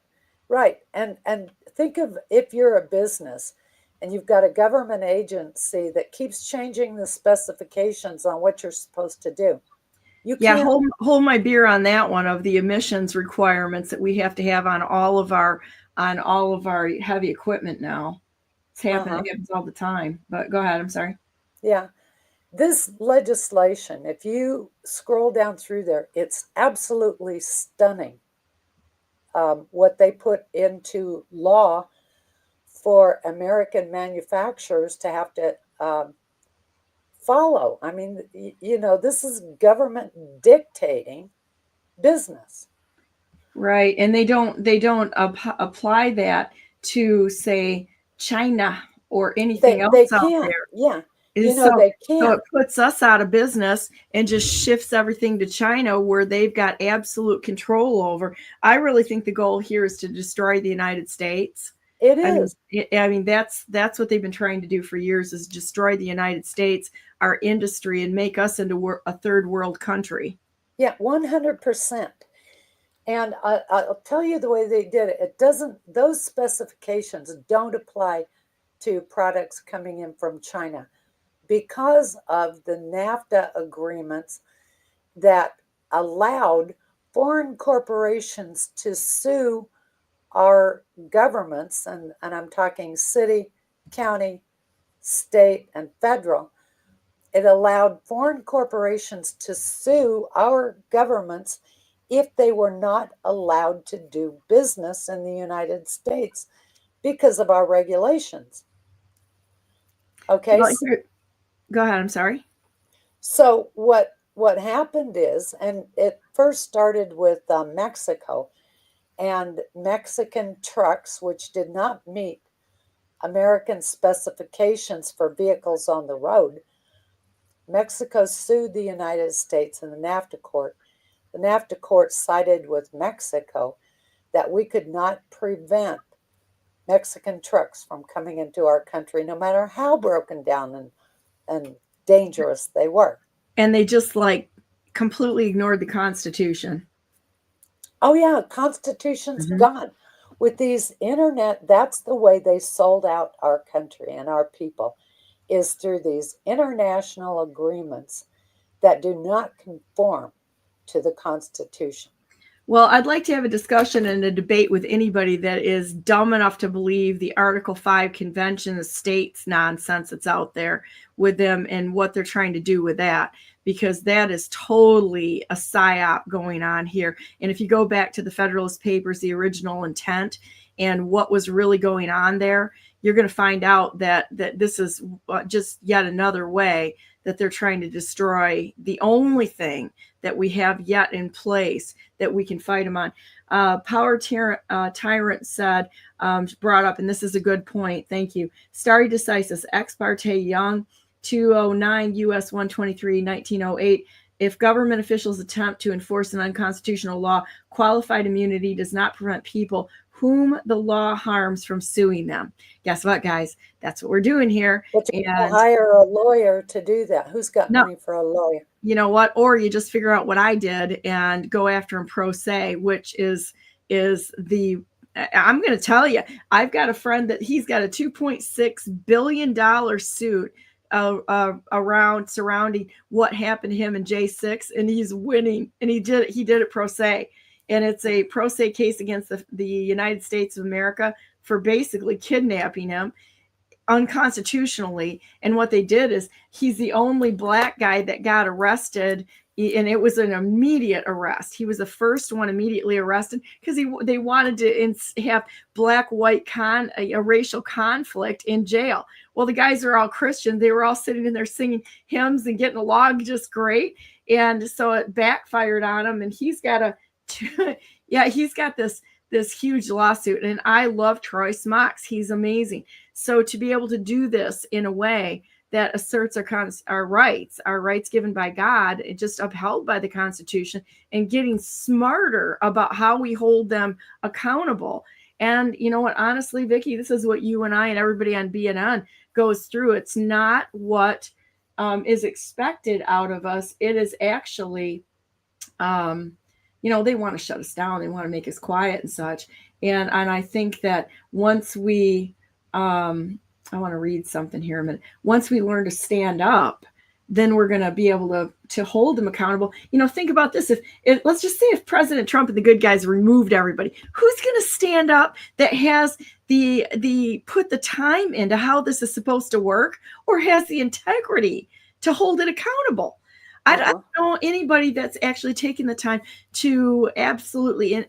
And think of, if you're a business and you've got a government agency that keeps changing the specifications on what you're supposed to do. You can't hold my beer on that one, of the emissions requirements that we have to have on all of our heavy equipment now. It's happening. It happens all the time. But go ahead. I'm sorry. Yeah. This legislation, if you scroll down through there, it's absolutely stunning what they put into law for American manufacturers to have to follow. I mean, this is government dictating business. Right. And they don't apply that to, say, China or anything else out there. Yeah. They can't. So it puts us out of business and just shifts everything to China, where they've got absolute control over. I really think the goal here is to destroy the United States. It is. I mean, that's what they've been trying to do for years, is destroy the United States, our industry, and make us into a third world country. Yeah, 100%. And I'll tell you the way they did it. It doesn't, those specifications don't apply to products coming in from China, because of the NAFTA agreements that allowed foreign corporations to sue our governments, and I'm talking city, county, state, and federal. It allowed foreign corporations to sue our governments if they were not allowed to do business in the United States because of our regulations. Okay. Well, go ahead. I'm sorry. So what happened is, and it first started with Mexico, and Mexican trucks, which did not meet American specifications for vehicles on the road. Mexico sued the United States in the NAFTA court. The NAFTA court sided with Mexico that we could not prevent Mexican trucks from coming into our country, no matter how broken down and dangerous they were. And they just completely ignored the Constitution. Oh yeah, Constitution's gone. With these internet, that's the way they sold out our country and our people, is through these international agreements that do not conform to the Constitution. Well, I'd like to have a discussion and a debate with anybody that is dumb enough to believe the Article 5 Convention, the states nonsense that's out there with them and what they're trying to do with that, because that is totally a psyop going on here. And if you go back to the Federalist Papers, the original intent and what was really going on there, you're going to find out that this is just yet another way that they're trying to destroy the only thing that we have yet in place that we can fight them on. Power Tyrant said, brought up, and this is a good point, thank you. Stare decisis, ex parte Young, 209 U.S. 123, 1908. If government officials attempt to enforce an unconstitutional law, qualified immunity does not prevent people whom the law harms from suing them. Guess what, guys? That's what we're doing here. But you hire a lawyer to do that. Who's got money for a lawyer? You know what? Or you just figure out what I did and go after him pro se, which is the, I'm going to tell you, I've got a friend that he's got a $2.6 billion suit around surrounding what happened to him in J6, and he's winning, and he did it pro se. And it's a pro se case against the United States of America for basically kidnapping him unconstitutionally. And what they did is, he's the only black guy that got arrested, and it was an immediate arrest. He was the first one immediately arrested because they wanted to have black-white a racial conflict in jail. Well, the guys are all Christian. They were all sitting in there singing hymns and getting along just great. And so it backfired on him, and he's got he's got this huge lawsuit. And I love Troy Smocks. He's amazing. So to be able to do this in a way that asserts our rights given by God, just upheld by the Constitution, and getting smarter about how we hold them accountable. And you know what, honestly, Vicky, this is what you and I and everybody on BNN goes through. It's not what is expected out of us. It is actually, they want to shut us down. They want to make us quiet and such. And I think that once we, I want to read something here a minute. Once we learn to stand up, then we're going to be able to hold them accountable. Think about this. If let's just say if President Trump and the good guys removed everybody, who's going to stand up that has the put the time into how this is supposed to work, or has the integrity to hold it accountable? I don't know anybody that's actually taken the time to absolutely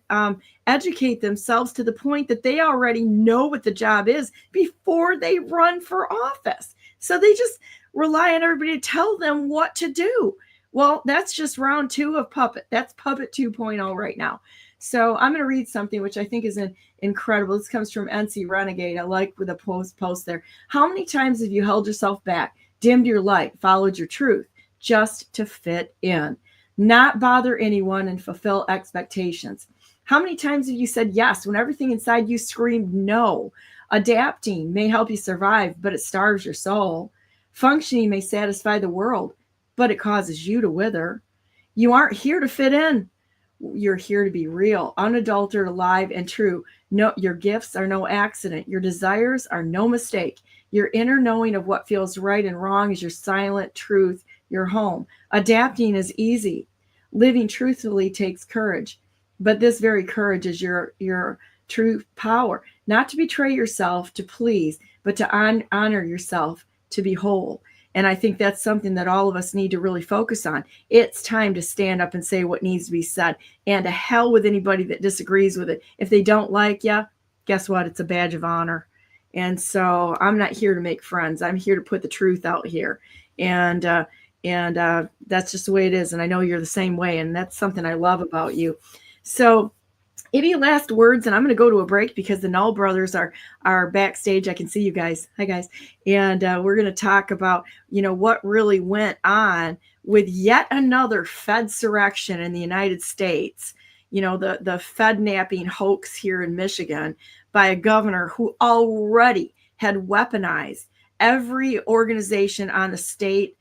educate themselves to the point that they already know what the job is before they run for office. So they just rely on everybody to tell them what to do. Well, that's just round 2 of Puppet. That's Puppet 2.0 right now. So I'm going to read something which I think is incredible. This comes from NC Renegade. I like with a post there. How many times have you held yourself back, dimmed your light, followed your truth, just to fit in, not bother anyone and fulfill expectations? How many times have you said yes when everything inside you screamed no? Adapting may help you survive, but it starves your soul. Functioning may satisfy the world, but it causes you to wither. You aren't here to fit in. You're here to be real, unadulterated, alive, and true. No, your gifts are no accident. Your desires are no mistake. Your inner knowing of what feels right and wrong is your silent truth, your home. Adapting is easy. Living truthfully takes courage. But this very courage is your true power. Not to betray yourself to please, but to honor yourself to be whole. And I think that's something that all of us need to really focus on. It's time to stand up and say what needs to be said. And to hell with anybody that disagrees with it. If they don't like you, guess what? It's a badge of honor. And so I'm not here to make friends. I'm here to put the truth out here. And that's just the way it is. And I know you're the same way. And that's something I love about you. So any last words? And I'm going to go to a break because the Null brothers are backstage. I can see you guys. Hi, guys. And we're going to talk about, what really went on with yet another Fedsurrection in the United States. The FEDnapping hoax here in Michigan by a governor who already had weaponized every organization on the state,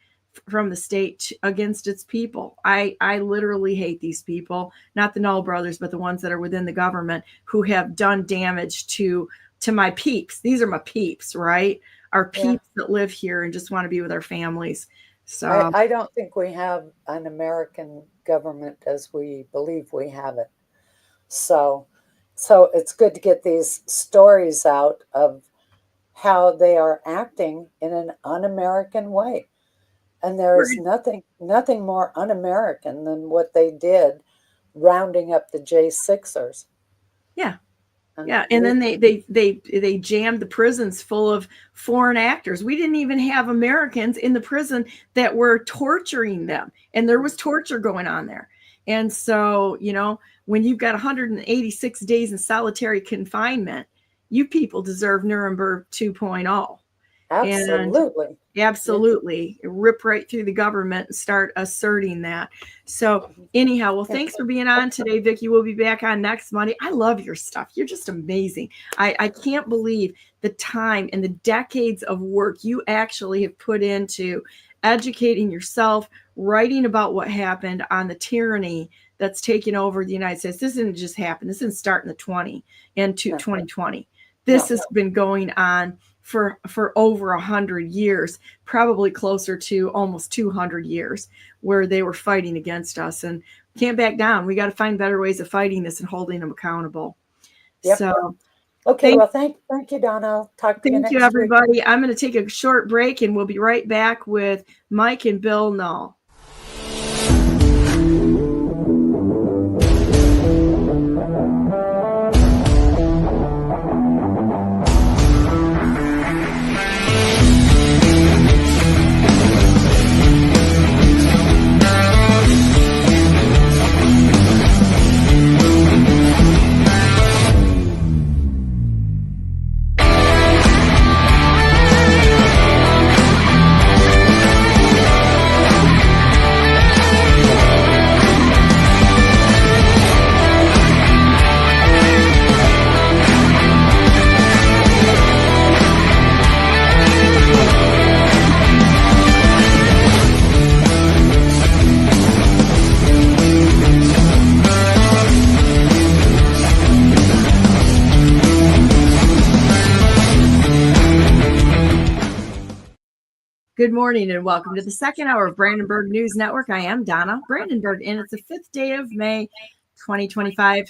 from the state against its people. I literally hate these people, not the Null brothers, but the ones that are within the government who have done damage to my peeps. These are my peeps, right? Our peeps that live here and just want to be with our families. So I don't think we have an American government as we believe we have it. So it's good to get these stories out of how they are acting in an un-American way. And there is nothing more un-American than what they did, rounding up the J6ers. Yeah. And then they jammed the prisons full of foreign actors. We didn't even have Americans in the prison that were torturing them. And there was torture going on there. And so, when you've got 186 days in solitary confinement, you people deserve Nuremberg 2.0. Absolutely. Absolutely. Rip right through the government and start asserting that. So anyhow, well, thanks for being on today, Vicky. We'll be back on next Monday. I love your stuff. You're just amazing. I can't believe the time and the decades of work you actually have put into educating yourself, writing about what happened on the tyranny that's taken over the United States. This didn't just happen. This didn't start in the 2020. This has been going on for over 100 years, probably closer to almost 200 years, where they were fighting against us, and can't back down. We got to find better ways of fighting this and holding them accountable. Yep. So, okay. Thank you, Donna. Talk to you next week. Thank you, everybody. I'm going to take a short break, and we'll be right back with Mike and Bill Null. Good morning and welcome to the second hour of Brandenburg News Network. I am Donna Brandenburg, and it's the 5th day of May, 2025.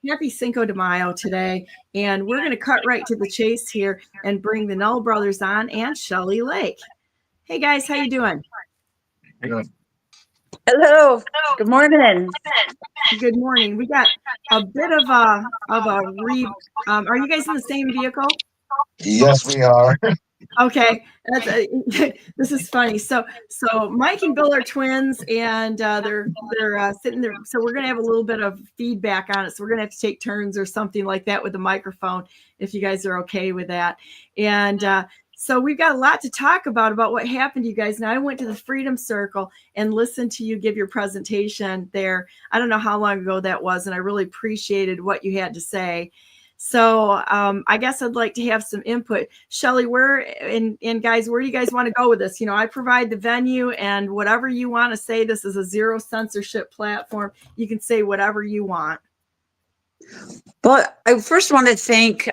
Happy Cinco de Mayo today, and we're going to cut right to the chase here and bring the Null brothers on and Shelley Lake. Hey guys, how you doing? Good. Hello. Good morning. Good morning. We got a bit of a are you guys in the same vehicle? Yes, we are. Okay, this is funny. So Mike and Bill are twins, and they're sitting there. So we're gonna have a little bit of feedback on it. So we're gonna have to take turns or something like that with the microphone, if you guys are okay with that. And so we've got a lot to talk about what happened to you guys. Now I went to the Freedom Circle and listened to you give your presentation there. I don't know how long ago that was, and I really appreciated what you had to say. So I guess I'd like to have some input. Shelley, and guys, where do you guys want to go with this? You know, I provide the venue, and whatever you want to say, this is a zero censorship platform. You can say whatever you want. Well, I first want to thank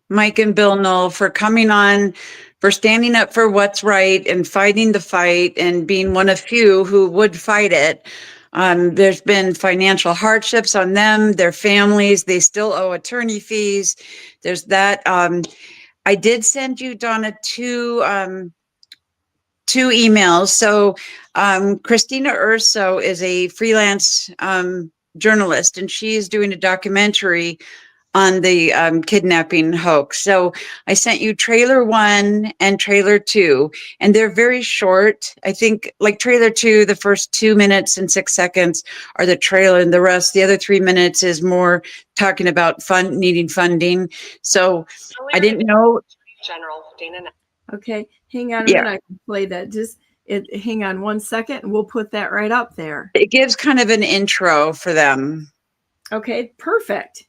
Mike and Bill Null for coming on, for standing up for what's right and fighting the fight and being one of few who would fight it. There's been financial hardships on them, their families. They still owe attorney fees. There's that. I did send you, Donna, two emails. So Christina Urso is a freelance journalist, and she's doing a documentary on the kidnapping hoax. So I sent you trailer 1 and trailer 2, and they're very short. I think like trailer 2, the first 2 minutes and 6 seconds are the trailer, and the rest, the other 3 minutes is more talking about needing funding. So I didn't know. General Dana. Okay, hang on a minute. I can play that. Hang on 1 second, and we'll put that right up there. It gives kind of an intro for them. Okay, perfect.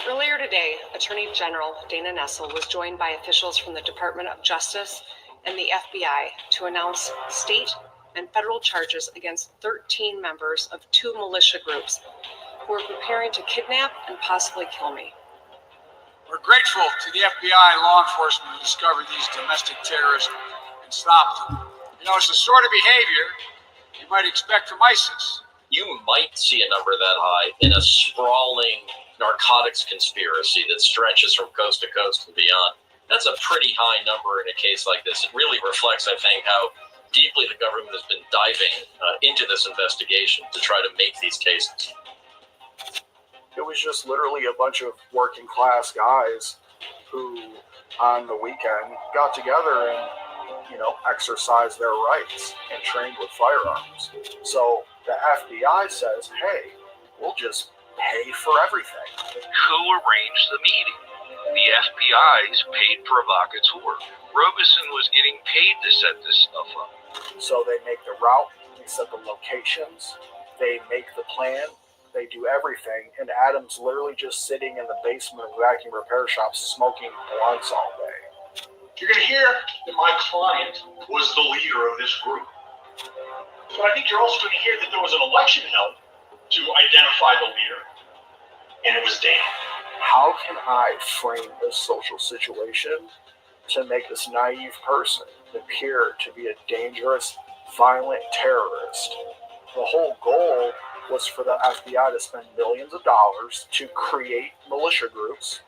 Earlier today, Attorney General Dana Nessel was joined by officials from the Department of Justice and the FBI to announce state and federal charges against 13 members of 2 militia groups who are preparing to kidnap and possibly kill me. We're grateful to the FBI law enforcement who discovered these domestic terrorists and stopped them. You know, it's the sort of behavior you might expect from ISIS. You might see a number that high in a sprawling narcotics conspiracy that stretches from coast to coast and beyond. That's a pretty high number in a case like this. It really reflects, I think, how deeply the government has been diving into this investigation to try to make these cases. It was just literally a bunch of working class guys who on the weekend got together and, exercised their rights and trained with firearms. So the FBI says, hey, we'll just pay for everything. Who arranged the meeting? The FBI's paid provocateur. Robeson was getting paid to set this stuff up. So they make the route, they set the locations, they make the plan, they do everything, and Adam's literally just sitting in the basement of vacuum repair shops smoking blunts all day. You're going to hear that my client was the leader of this group. But I think you're also going to hear that there was an election held to identify the leader, and it was Dan. How can I frame this social situation to make this naive person appear to be a dangerous, violent terrorist? The whole goal was for the FBI to spend millions of dollars to create militia groups,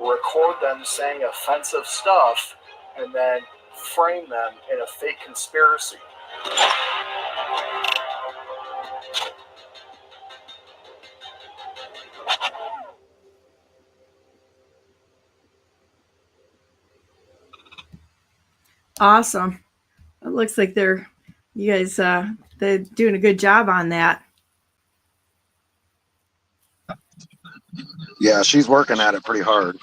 record them saying offensive stuff, and then frame them in a fake conspiracy. Awesome. It looks like they're doing a good job on that. Yeah, she's working at it pretty hard.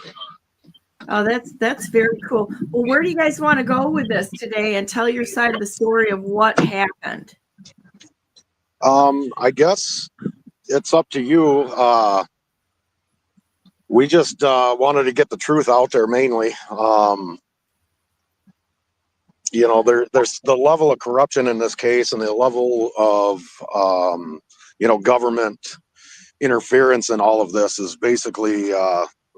Oh, that's very cool. Well, where do you guys want to go with this today and tell your side of the story of what happened? I guess it's up to you. We just wanted to get the truth out there mainly. There's the level of corruption in this case and the level of, government interference in all of this is basically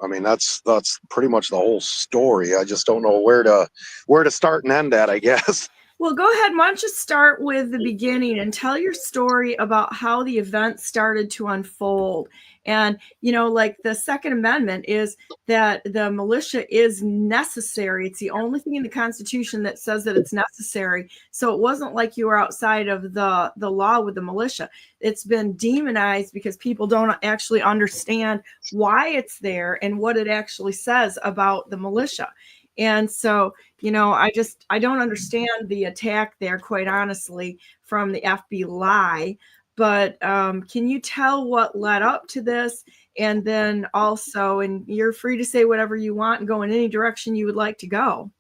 I mean, that's pretty much the whole story. I just don't know where to start and end at, I guess. Well, go ahead. Why don't you start with the beginning and tell your story about how the event started to unfold. And, you know, like the Second Amendment is that the militia is necessary. It's the only thing in the Constitution that says that it's necessary. So it wasn't like you were outside of the law with the militia. It's been demonized because people don't actually understand why it's there and what it actually says about the militia. And so, you know, I don't understand the attack there, quite honestly, from the FBI. But can you tell what led up to this? And then also, and you're free to say whatever you want and go in any direction you would like to go.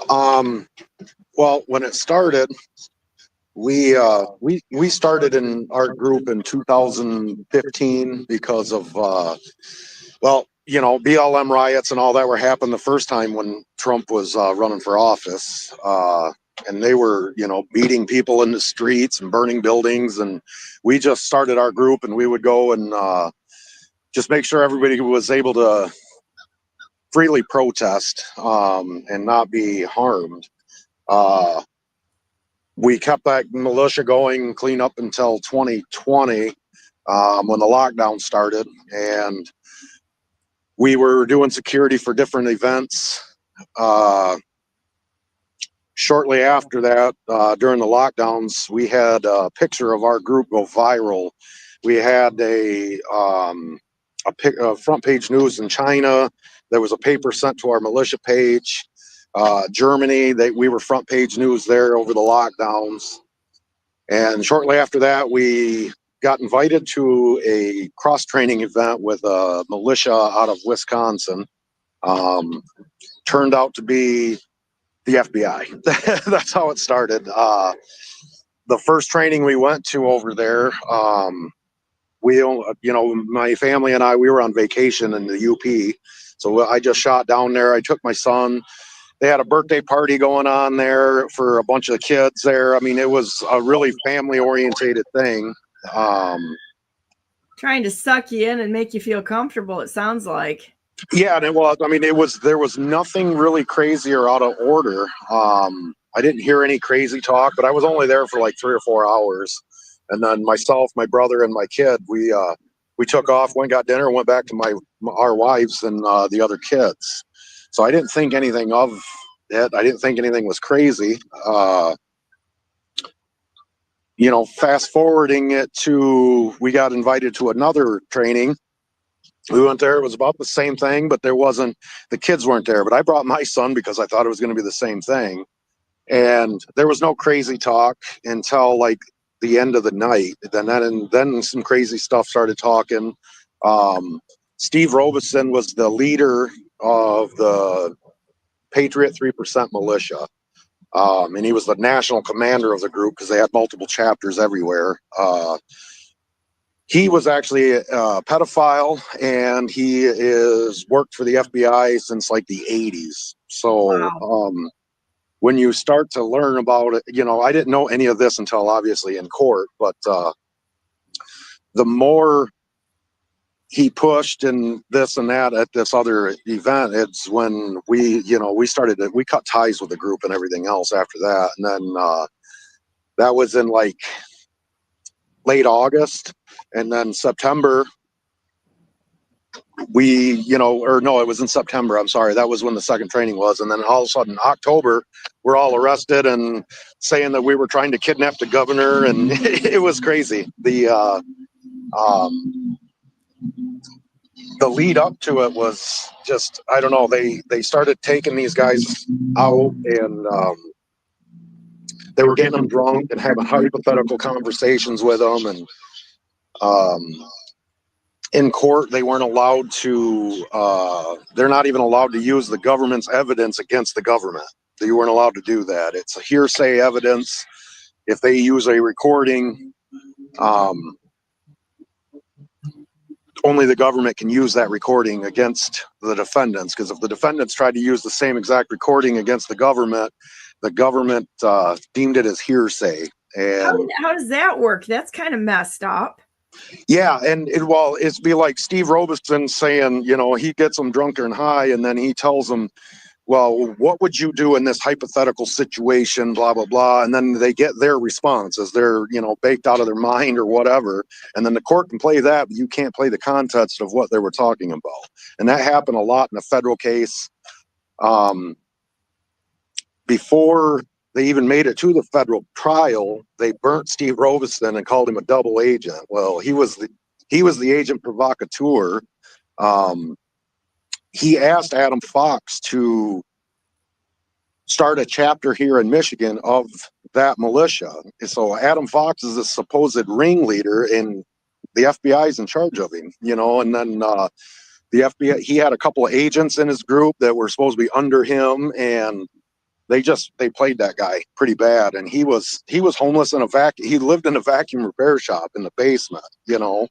Well, when it started, we started in our group in 2015 because of well, you know, BLM riots and all that were happening the first time when Trump was running for office. And they were, you know, beating people in the streets and burning buildings. And we just started our group, and we would go and just make sure everybody was able to freely protest and not be harmed. We kept that militia going clean up until 2020 when the lockdown started. And we were doing security for different events. Shortly after that, during the lockdowns, we had a picture of our group go viral. We had a front page news in China. There was a paper sent to our militia page. Germany, we were front page news there over the lockdowns. And shortly after that, we got invited to a cross-training event with a militia out of Wisconsin. Turned out to be the FBI. That's how it started. The first training we went to over there, my family and I, we were on vacation in the UP. So I just shot down there. I took my son. They had a birthday party going on there for a bunch of kids there. I mean, it was a really family-orientated thing. Trying to suck you in and make you feel comfortable, it sounds like. Yeah, and it was. I mean, there was nothing really crazy or out of order. I didn't hear any crazy talk, but I was only there for like 3 or 4 hours. And then myself, my brother, and my kid, we took off, went, got dinner, went back to our wives and the other kids. So I didn't think anything of it. I didn't think anything was crazy. You know, fast forwarding it to, we got invited to another training. We went there. It was about the same thing, but the kids weren't there. But I brought my son because I thought it was going to be the same thing. And there was no crazy talk until like the end of the night. Then some crazy stuff started talking. Steve Robeson was the leader of the Patriot 3% militia. And he was the national commander of the group because they had multiple chapters everywhere. He was actually a pedophile, and he is worked for the FBI since like the 80s. So wow. When you start to learn about it, you know, I didn't know any of this until obviously in court, but the more he pushed and this and that at this other event, it's when we cut ties with the group and everything else after that. And then that was in like late August, and then September it was in September, I'm sorry, that was when the second training was. And then all of a sudden October, we're all arrested and saying that we were trying to kidnap the governor, and it was crazy. The lead up to it was just, I don't know, they started taking these guys out, and they were getting them drunk and having hypothetical conversations with them. And in court, they weren't allowed to, they're not even allowed to use the government's evidence against the government. They weren't allowed to do that. It's a hearsay evidence. If they use a recording, only the government can use that recording against the defendants, because if the defendants tried to use the same exact recording against the government deemed it as hearsay. And how does that work? That's kind of messed up. Yeah, and it's be like Steve Robeson saying, you know, he gets them drunk and high, and then he tells them, well, what would you do in this hypothetical situation, blah, blah, blah. And then they get their response as they're, you know, baked out of their mind or whatever. And then the court can play that, but you can't play the context of what they were talking about. And that happened a lot in a federal case. Before they even made it to the federal trial, they burnt Steve Robeson and called him a double agent. Well, he was the agent provocateur. He asked Adam Fox to start a chapter here in Michigan of that militia. So Adam Fox is a supposed ringleader, and the FBI is in charge of him, you know, and then the FBI, he had a couple of agents in his group that were supposed to be under him, and they played that guy pretty bad. And he was homeless in he lived in a vacuum repair shop in the basement, you know.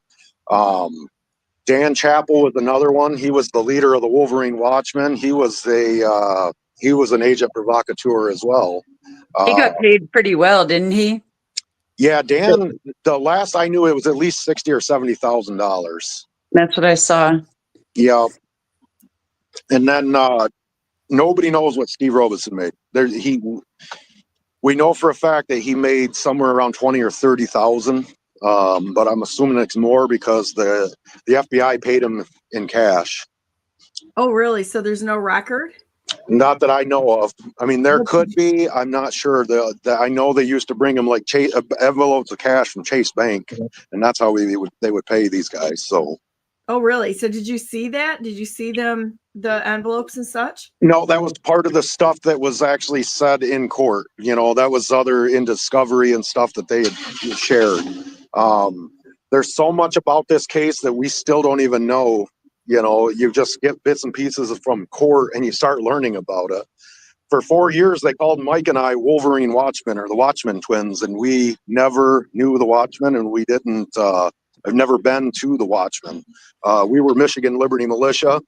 Dan Chappell was another one. He was the leader of the Wolverine Watchmen. He was an agent provocateur as well. He got paid pretty well, didn't he? Yeah, Dan. The last I knew, it was at least $60,000 or $70,000. That's what I saw. Yeah, and then nobody knows what Steve Robeson made. We know for a fact that he made somewhere around 20 or 30,000. But I'm assuming it's more because the FBI paid him in cash. Oh, really? So there's no record? Not that I know of. I mean, there could be. I'm not sure. I know they used to bring him like envelopes of cash from Chase Bank, and that's how they would pay these guys. So. Oh, really? So did you see that? Did you see the envelopes and such? No, that was part of the stuff that was actually said in court. You know, that was in discovery and stuff that they had shared. There's so much about this case that we still don't even know. You know, you just get bits and pieces from court and you start learning about it. For 4 years, they called Mike and I Wolverine Watchmen, or the Watchmen twins, and we never knew the Watchmen, and we didn't. I've never been to the Watchmen. We were Michigan Liberty Militia,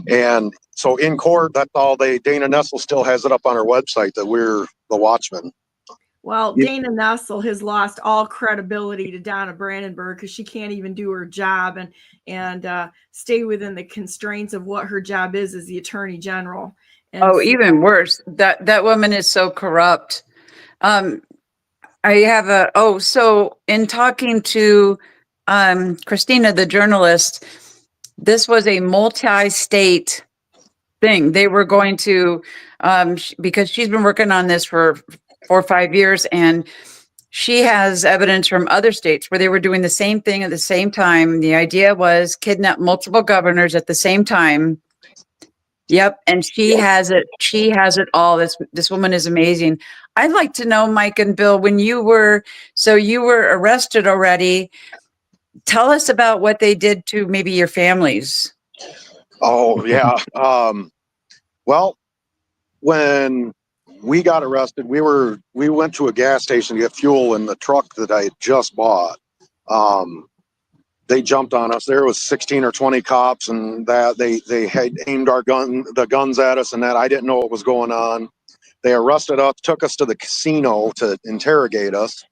and so in court, that's all Dana Nessel still has it up on her website that we're the Watchmen. Well, Dana Nessel has lost all credibility to Donna Brandenburg because she can't even do her job and stay within the constraints of what her job is as the Attorney General. And even worse, that woman is so corrupt. So in talking to Christina, the journalist, this was a multi-state thing. They were going to, because she's been working on this for 4 or 5 years, and she has evidence from other states where they were doing the same thing at the same time. The idea was kidnap multiple governors at the same time. Yep, and she has it. She has it all. This woman is amazing. I'd like to know, Mike and Bill, when you were arrested already. Tell us about what they did to maybe your families. Oh yeah. Well, when we got arrested, we went to a gas station to get fuel in the truck that I had just bought. They jumped on us. There was 16 or 20 cops, and that they had aimed the guns at us, and that I didn't know what was going on. They arrested us, took us to the casino to interrogate us.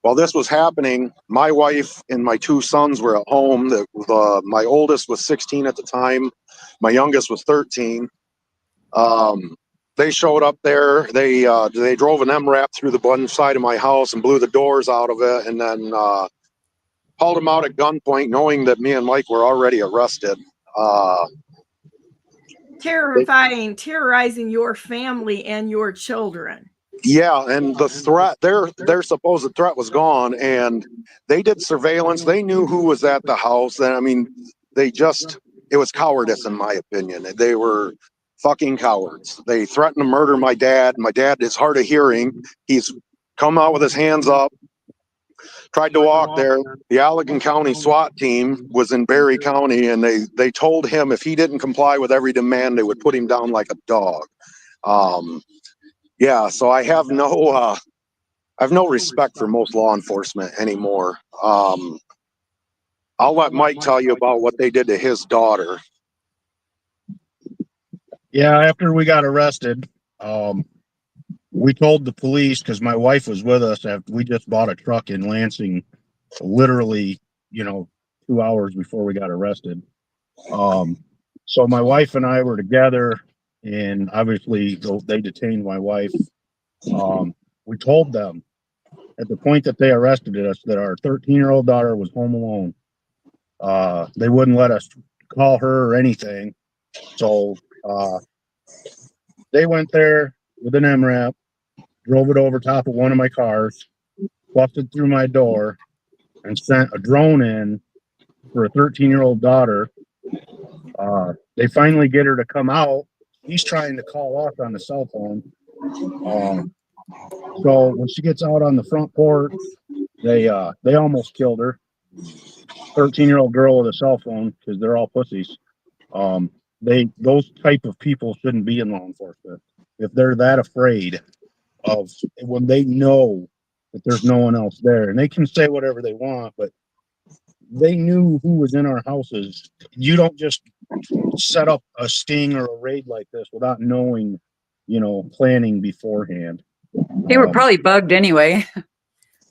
While this was happening, my wife and my 2 sons were at home. My oldest was 16 at the time. My youngest was 13. They showed up there. They drove an MRAP through the one side of my house and blew the doors out of it, and then hauled them out at gunpoint, knowing that me and Mike were already arrested. Terrorizing your family and your children. Yeah, and the threat, their supposed threat was gone, and they did surveillance. They knew who was at the house. And I mean, it was cowardice, in my opinion. They were fucking cowards. They threatened to murder my dad. My dad is hard of hearing. He's come out with his hands up, tried to walk there. The Allegan County SWAT team was in Berry County, and they told him if he didn't comply with every demand, they would put him down like a dog. Yeah, so I have no respect for most law enforcement anymore. I'll let Mike tell you about what they did to his daughter. Yeah, after we got arrested, we told the police, because my wife was with us. After we just bought a truck in Lansing literally, 2 hours before we got arrested. So my wife and I were together, and obviously they detained my wife. We told them at the point that they arrested us that our 13-year-old daughter was home alone. They wouldn't let us call her or anything. So they went there with an MRAP, drove it over top of one of my cars, busted through my door, and sent a drone in for a 13-year-old daughter. They finally get her to come out. He's trying to call us on the cell phone. So when she gets out on the front porch, they almost killed her. 13-year-old girl with a cell phone, because they're all pussies. Those type of people shouldn't be in law enforcement. If they're that afraid of when they know that there's no one else there, and they can say whatever they want, but they knew who was in our houses. You don't just set up a sting or a raid like this without knowing, planning beforehand. They were probably bugged anyway.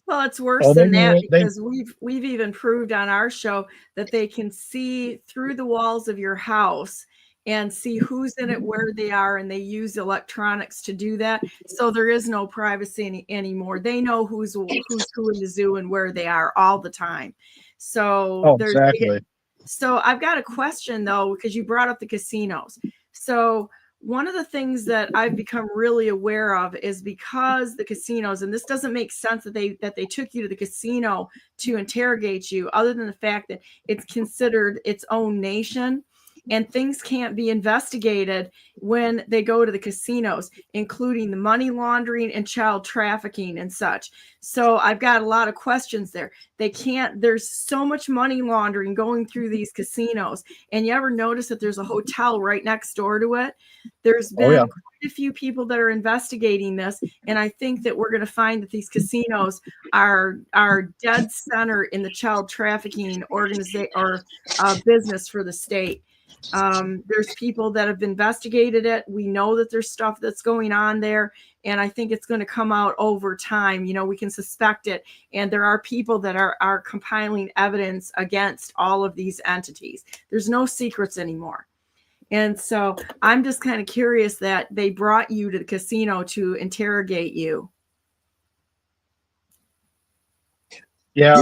Well, it's worse than that, because we've even proved on our show that they can see through the walls of your house and see who's in it, where they are, and they use electronics to do that. So there is no privacy anymore. They know who's who in the zoo and where they are all the time. So exactly. So I've got a question though, because you brought up the casinos. So one of the things that I've become really aware of is because the casinos, and this doesn't make sense that they took you to the casino to interrogate you, other than the fact that it's considered its own nation, and things can't be investigated when they go to the casinos, including the money laundering and child trafficking and such. So I've got a lot of questions there. There's so much money laundering going through these casinos. And you ever notice that there's a hotel right next door to it? There's been quite a few people that are investigating this. And I think that we're going to find that these casinos are dead center in the child trafficking organization or business for the state. There's people that have investigated it. We know that there's stuff that's going on there, and I think it's going to come out over time. We can suspect it, and there are people that are compiling evidence against all of these entities. There's no secrets anymore. And so I'm just kind of curious that they brought you to the casino to interrogate you. Yeah.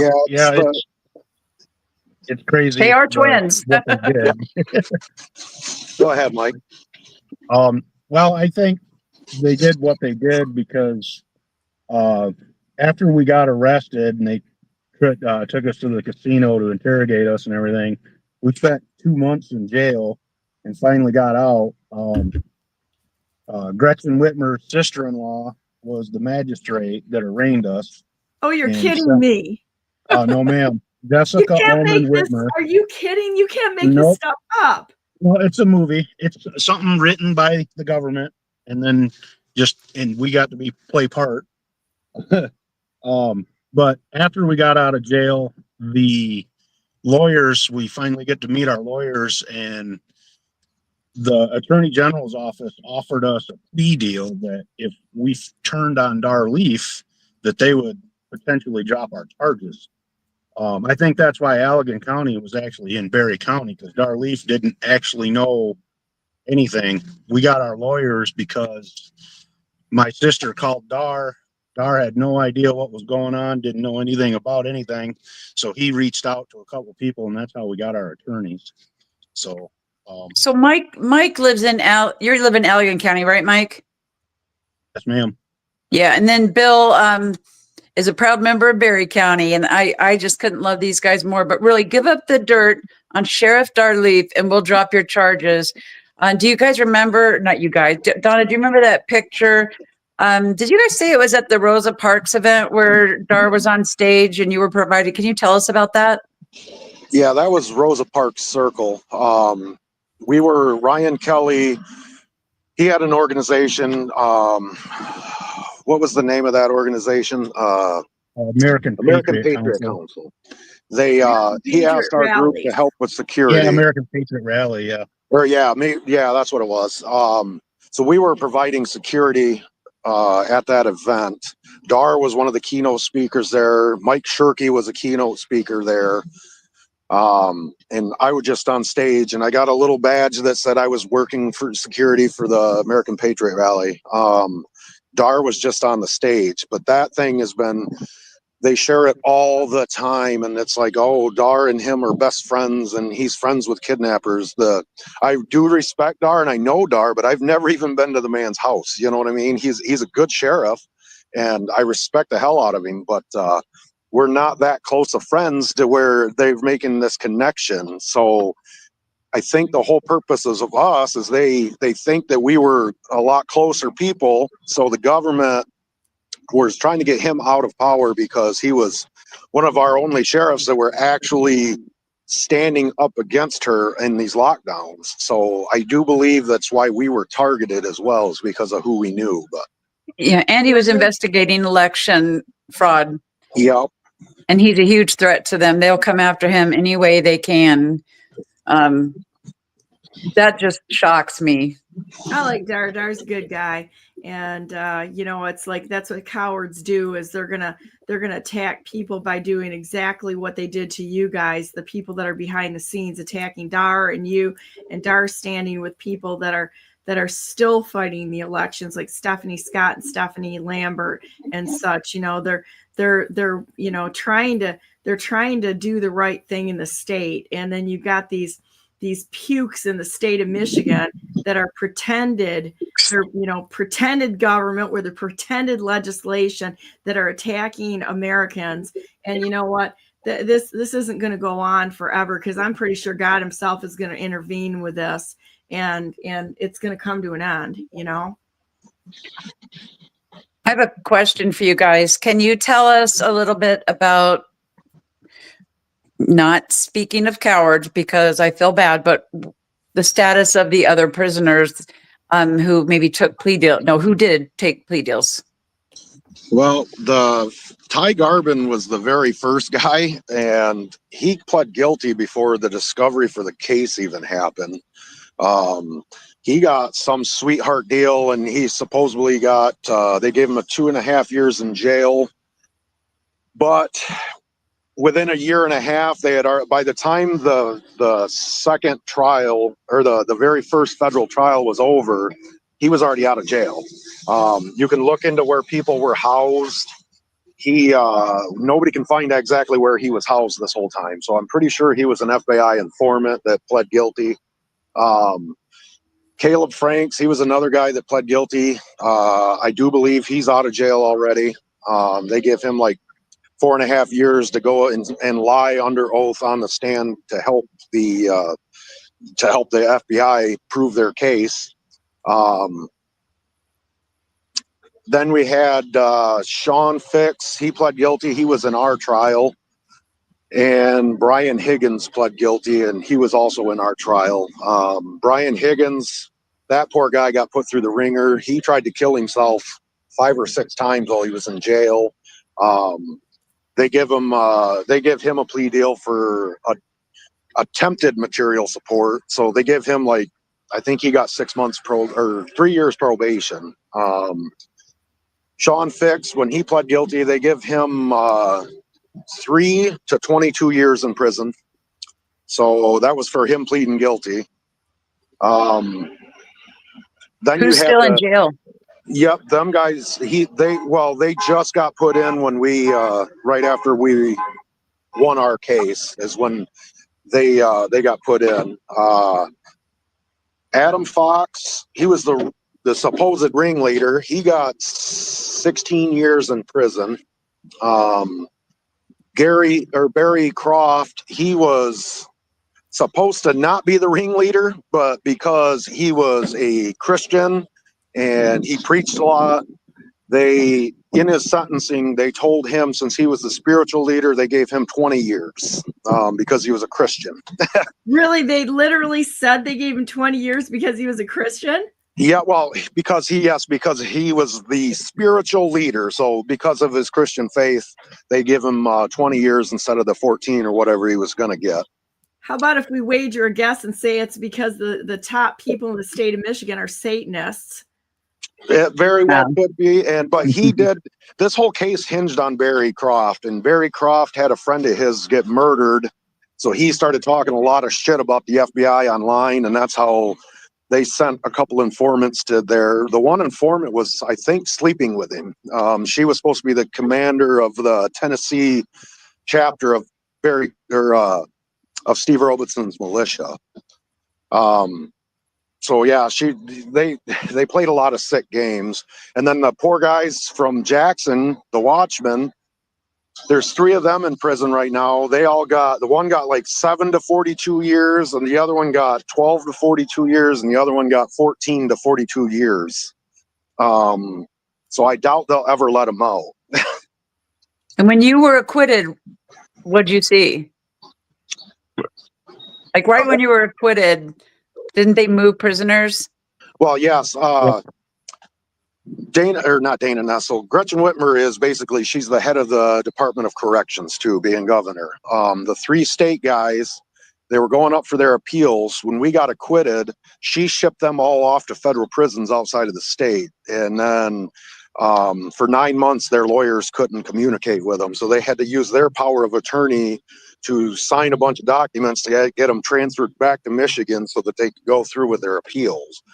It's crazy. They are twins. What they did. Go ahead, Mike. Well, I think they did what they did because after we got arrested and they took us to the casino to interrogate us and everything, we spent 2 months in jail and finally got out. Gretchen Whitmer's sister-in-law was the magistrate that arraigned us. Oh, you're kidding me. No, ma'am. Jessica Allman Whitmer. Are you kidding? You can't make this stuff up. Well, it's a movie. It's something written by the government, and then and we got to play part. But after we got out of jail, the lawyers, we finally get to meet our lawyers, and the Attorney General's office offered us a plea deal that if we turned on Darleaf, that they would potentially drop our charges. I think that's why Allegan County was actually in Berry County, because Darleaf didn't actually know anything. We got our lawyers because my sister called Dar. Dar had no idea what was going on, didn't know anything about anything. So he reached out to a couple of people, and that's how we got our attorneys. So Mike lives in you live in Allegan County, right, Mike? Yes, ma'am. Yeah, and then Bill is a proud member of Berry County, and I just couldn't love these guys more. But really, give up the dirt on Sheriff Darleaf, and we'll drop your charges. Do you guys remember? Not you guys, Donna. Do you remember that picture? Did you guys say it was at the Rosa Parks event where Dar was on stage and you were provided? Can you tell us about that? Yeah, that was Rosa Parks Circle. We were Ryan Kelly. He had an organization. What was the name of that organization? American Patriot Council. They he asked our group to help with security. Yeah, American Patriot Rally. Yeah. Or yeah, that's what it was. So we were providing security at that event. Dar was one of the keynote speakers there. Mike Shirkey was a keynote speaker there. And I was just on stage, and I got a little badge that said I was working for security for the American Patriot Rally. Dar was just on the stage, but that thing has been, they share it all the time, and it's like, oh, Dar and him are best friends, and he's friends with kidnappers. I do respect Dar, and I know Dar, but I've never even been to the man's house. You know what I mean? He's a good sheriff, and I respect the hell out of him, but we're not that close of friends to where they're making this connection. So I think the whole purposes of us is they think that we were a lot closer people. So the government was trying to get him out of power because he was one of our only sheriffs that were actually standing up against her in these lockdowns. So I do believe that's why we were targeted as well, is because of who we knew. But Yeah, and he was investigating election fraud. Yep. And he's a huge threat to them. They'll come after him any way they can. That just shocks me. I like Dar. Dar's a good guy, and it's like that's what cowards do. Is they're gonna attack people by doing exactly what they did to you guys, the people that are behind the scenes, attacking Dar and you, and Dar standing with people that are still fighting the elections, like Stephanie Scott and Stephanie Lambert and such. They're trying to do the right thing in the state, and then you've got these pukes in the state of Michigan that are pretended government with the pretended legislation that are attacking Americans. And you know what? This isn't going to go on forever, because I'm pretty sure God himself is going to intervene with this, and it's going to come to an end, I have a question for you guys. Can you tell us a little bit about, not speaking of cowards because I feel bad, but the status of the other prisoners who maybe took who did take plea deals? Well, the Ty Garbin was the very first guy, and he pled guilty before the discovery for the case even happened. He got some sweetheart deal, and he supposedly got, they gave him 2.5 years in jail. But within a year and a half, they had, by the time the second trial, or the very first federal trial was over, he was already out of jail. You can look into where people were housed. Nobody can find exactly where he was housed this whole time. So I'm pretty sure he was an FBI informant that pled guilty. Caleb Franks, he was another guy that pled guilty. I do believe he's out of jail already. They give him like 4.5 years to go and lie under oath on the stand to help the FBI prove their case. Then we had Sean Fix. He pled guilty. He was in our trial. And Brian Higgins pled guilty, and he was also in our trial. Brian Higgins, that poor guy got put through the ringer. He tried to kill himself 5 or 6 times while he was in jail. They give him a plea deal for attempted material support. So they give him, like, I think he got 6 months or 3 years probation. Sean Fix, when he pled guilty, they give him 3 to 22 years in prison. So that was for him pleading guilty. Then Who's still in jail? Yep, them guys. They just got put in when we right after we won our case is when they got put in. Adam Fox, he was the supposed ringleader. He got 16 years in prison. Barry Croft, he was supposed to not be the ringleader, but because he was a Christian and he preached a lot, in his sentencing, they told him, since he was the spiritual leader, they gave him 20 years because he was a Christian. Really? They literally said they gave him 20 years because he was a Christian? Yeah, well, because he was the spiritual leader. So because of his Christian faith, they give him 20 years instead of the 14 or whatever he was going to get. How about if we wager a guess and say it's because the top people in the state of Michigan are Satanists? It very well could be, but he did. This whole case hinged on Barry Croft, and Barry Croft had a friend of his get murdered, so he started talking a lot of shit about the FBI online, and that's how they sent a couple informants to there. The one informant was, I think, sleeping with him. She was supposed to be the commander of the Tennessee chapter of Steve Robinson's militia. So yeah, they played a lot of sick games, and then the poor guys from Jackson, the Watchmen. There's 3 of them in prison right now. They all got, the one got like 7 to 42 years, and the other one got 12 to 42 years, and the other one got 14 to 42 years. So I doubt they'll ever let them out. And when you were acquitted, what'd you see? Like right when you were acquitted, didn't they move prisoners? Well, yes. Gretchen Whitmer is basically, she's the head of the Department of Corrections too, being governor. The 3 state guys, they were going up for their appeals. When we got acquitted, she shipped them all off to federal prisons outside of the state. And then for 9 months, their lawyers couldn't communicate with them. So they had to use their power of attorney to sign a bunch of documents to get them transferred back to Michigan so that they could go through with their appeals.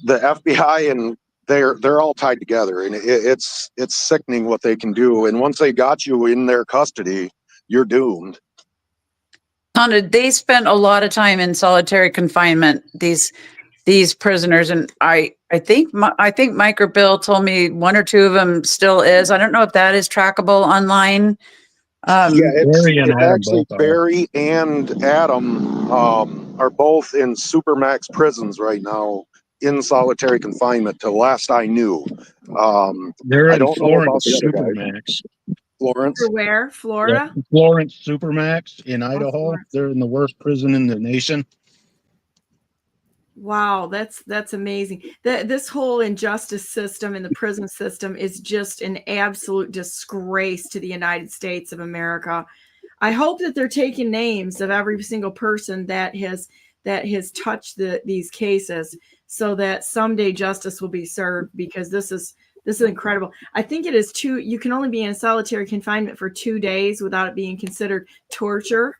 The FBI and they're all tied together, and it's sickening what they can do. And once they got you in their custody, you're doomed. Donna, they spent a lot of time in solitary confinement, these prisoners, and I think Mike or Bill told me 1 or 2 of them still is. I don't know if that is trackable online. It's actually Barry and Adam are both in supermax prisons right now in solitary confinement till last I knew. They're I in don't know about Florence the other guys. Supermax. Florence? Where? Florida? Yeah, Florence Supermax in Idaho. They're in the worst prison in the nation. Wow, that's amazing. This whole injustice system and the prison system is just an absolute disgrace to the United States of America. I hope that they're taking names of every single person that has touched these cases, so that someday justice will be served, because this is incredible. I think it is you can only be in solitary confinement for 2 days without it being considered torture.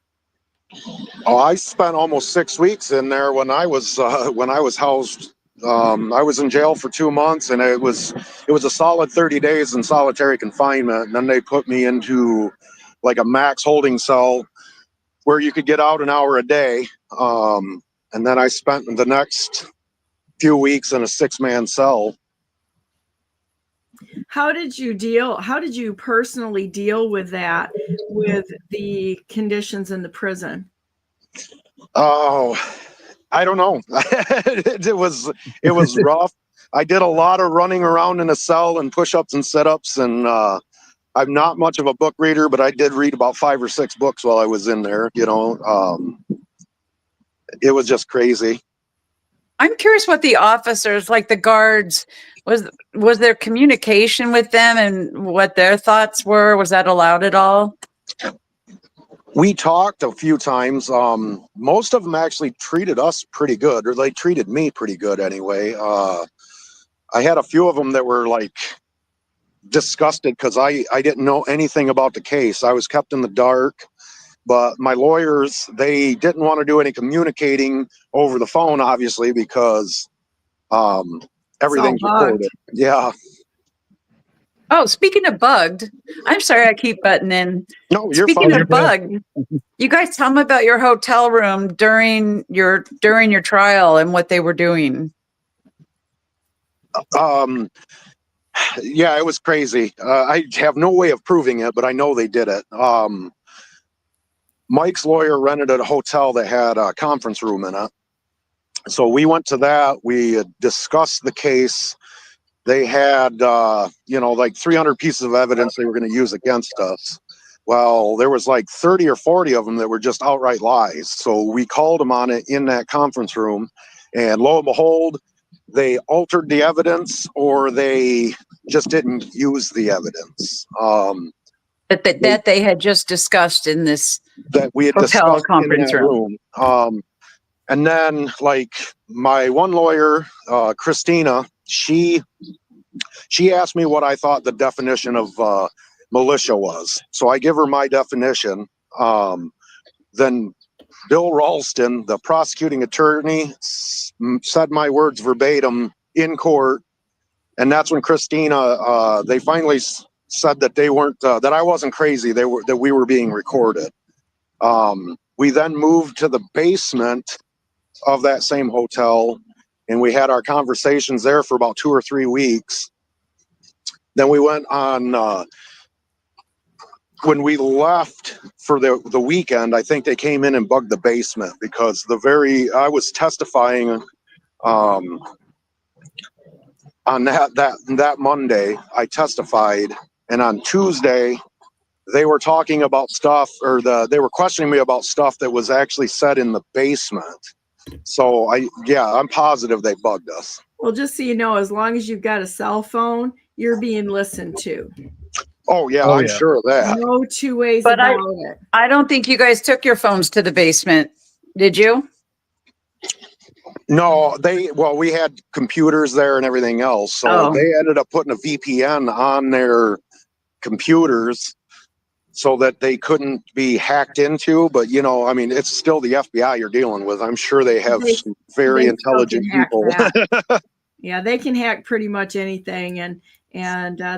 Oh, I spent almost 6 weeks in there when I was housed. I was in jail for 2 months, and it was a solid 30 days in solitary confinement. And then they put me into like a max holding cell where you could get out an hour a day. And then I spent the next few weeks in a 6-man cell. How did you personally deal with that, with the conditions in the prison? Oh, I don't know. It was rough. I did a lot of running around in a cell and push-ups and sit-ups, and I'm not much of a book reader, but I did read about 5 or 6 books while I was in there. It was just crazy. I'm curious what the officers, like the guards, was there communication with them and what their thoughts were? Was that allowed at all? We talked a few times. Most of them actually treated us pretty good, or they treated me pretty good anyway. I had a few of them that were like disgusted because I didn't know anything about the case. I was kept in the dark, but my lawyers, they didn't want to do any communicating over the phone, obviously, because everything's recorded. Yeah. Oh, speaking of bugged, I'm sorry I keep butting in. No, you're Speaking fine. of bugged, you guys tell me about your hotel room during your trial and what they were doing. Yeah, it was crazy. I have no way of proving it, but I know they did it. Mike's lawyer rented a hotel that had a conference room in it. So we went to that. We discussed the case. They had, like 300 pieces of evidence they were going to use against us. Well, there was like 30 or 40 of them that were just outright lies. So we called them on it in that conference room, and lo and behold, they altered the evidence, or they just didn't use the evidence. That they had just discussed in this that we had hotel discussed conference in that room. And then, like, my one lawyer, Christina, she asked me what I thought the definition of militia was. So I give her my definition. Then Bill Ralston, the prosecuting attorney, said my words verbatim in court. And that's when Christina, they finally said that they weren't, that I wasn't crazy. That we were being recorded. We then moved to the basement of that same hotel, and we had our conversations there for about 2 or 3 weeks. Then we went on, when we left for the weekend, I think they came in and bugged the basement because I was testifying on that Monday. I testified, and on Tuesday they were talking about stuff, or they were questioning me about stuff that was actually said in the basement. So I'm positive they bugged us. Well, just so you know, as long as you've got a cell phone, you're being listened to. Oh yeah, I'm sure of that. No two ways But about it. I don't think you guys took your phones to the basement, did you? No, we had computers there and everything else. So they ended up putting a VPN on their computers so that they couldn't be hacked into. But, I mean, it's still the FBI you're dealing with. I'm sure they have very intelligent people. Yeah, they can hack pretty much anything. And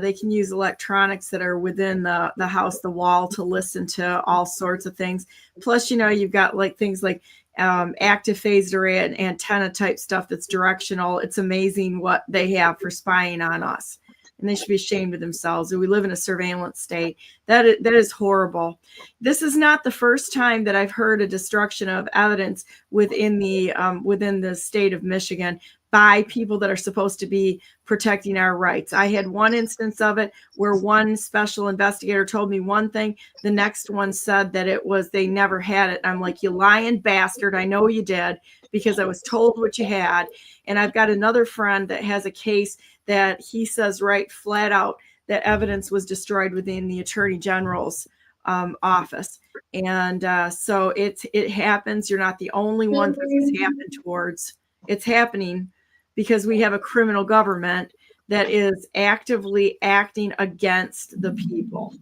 they can use electronics that are within the house, the wall, to listen to all sorts of things. Plus, you've got like things like active phased array and antenna type stuff that's directional. It's amazing what they have for spying on us. And they should be ashamed of themselves. We live in a surveillance state. That is horrible. This is not the first time that I've heard a destruction of evidence within the state of Michigan by people that are supposed to be protecting our rights. I had one instance of it where one special investigator told me one thing. The next one said that they never had it. I'm like, you lying bastard. I know you did, because I was told what you had. And I've got another friend that has a case that he says right flat out that evidence was destroyed within the Attorney General's office. And so it happens. You're not the only one that this has happened towards. It's happening because we have a criminal government that is actively acting against the people.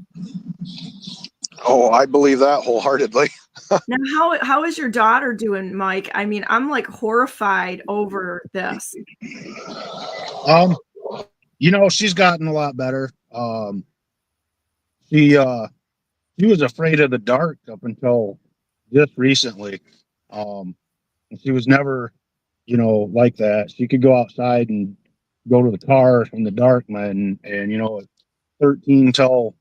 Oh, I believe that wholeheartedly. Now, how is your daughter doing, Mike? I mean, I'm like horrified over this. She's gotten a lot better. She was afraid of the dark up until just recently. She was never, like that. She could go outside and go to the car in the dark, and at 13 till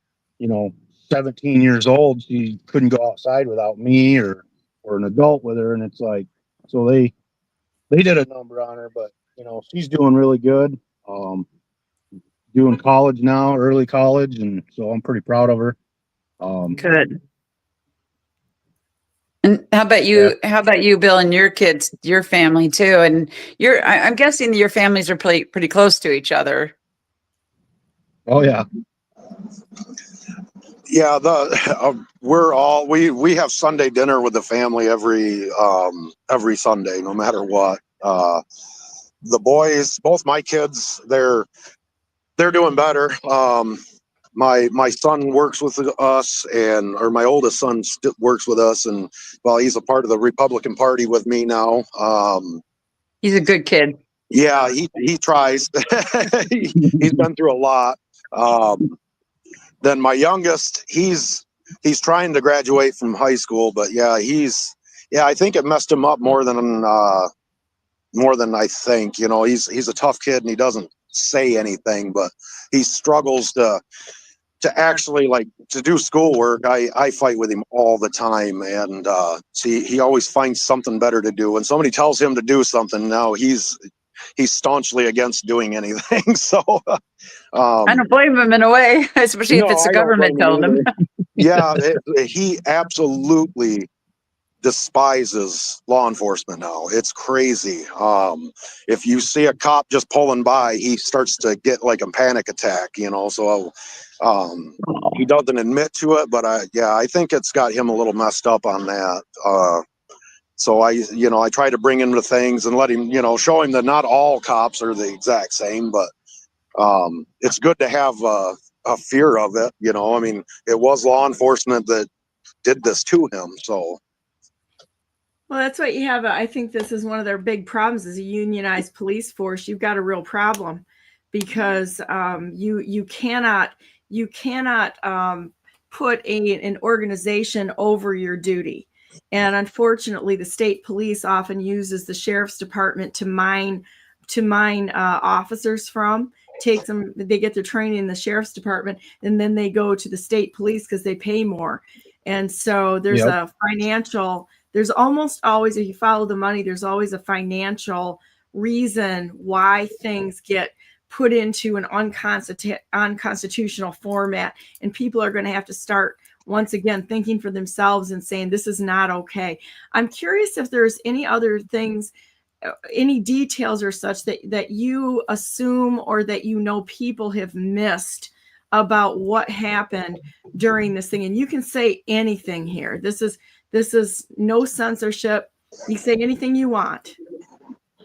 17 years old, she couldn't go outside without me or an adult with her. And it's like, so they did a number on her, but she's doing really good. Doing college now, early college, and so I'm pretty proud of her. Good. And how about you? Yeah. How about you, Bill, and your kids, your family too? And I'm guessing your families are pretty close to each other. Oh yeah. Yeah, we have Sunday dinner with the family every Sunday, no matter what. The boys, both my kids, they're doing better. My son works with us, or my oldest son works with us, and he's a part of the Republican Party with me now. He's a good kid. Yeah, he tries. He's been through a lot. Then my youngest, he's trying to graduate from high school, but I think it messed him up more than I think. He's a tough kid and he doesn't say anything, but he struggles to actually to do schoolwork. I fight with him all the time, and he always finds something better to do. When somebody tells him to do something, now he's staunchly against doing anything. So I don't blame him in a way, especially if it's the government telling him. Yeah, he absolutely despises law enforcement now. It's crazy. If you see a cop just pulling by, he starts to get like a panic attack, so he doesn't admit to it, but I think it's got him a little messed up on that. So I try to bring him to things and let him, show him that not all cops are the exact same, but it's good to have a fear of it. I mean, it was law enforcement that did this to him. So. Well, that's what you have. I think this is one of their big problems is a unionized police force. You've got a real problem because you cannot put an organization over your duty. And unfortunately, the state police often uses the sheriff's department to mine officers from. Takes them, they get their training in the sheriff's department, and then they go to the state police because they pay more. And so there's a financial. There's almost always, if you follow the money, there's always a financial reason why things get put into an unconstitutional format. And people are going to have to start, once again, thinking for themselves and saying, this is not okay. I'm curious if there's any other things, any details or such that you assume or that people have missed about what happened during this thing. And you can say anything here. This is no censorship. You say anything you want.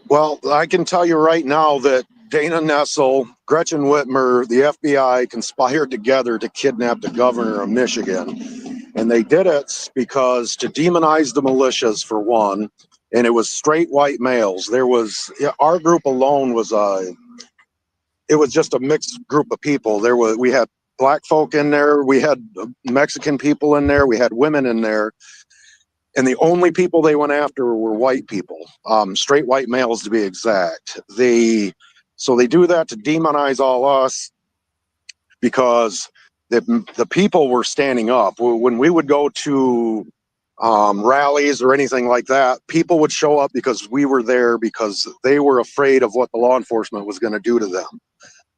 Well, I can tell you right now that Dana Nessel, Gretchen Whitmer, the FBI conspired together to kidnap the governor of Michigan. And they did it because to demonize the militias, for one, and it was straight white males. There was, our group alone was it was just a mixed group of people. We had black folk in there, we had Mexican people in there, we had women in there. And the only people they went after were white people, straight white males to be exact. So they do that to demonize all us because the people were standing up. When we would go to rallies or anything like that, people would show up because we were there because they were afraid of what the law enforcement was going to do to them.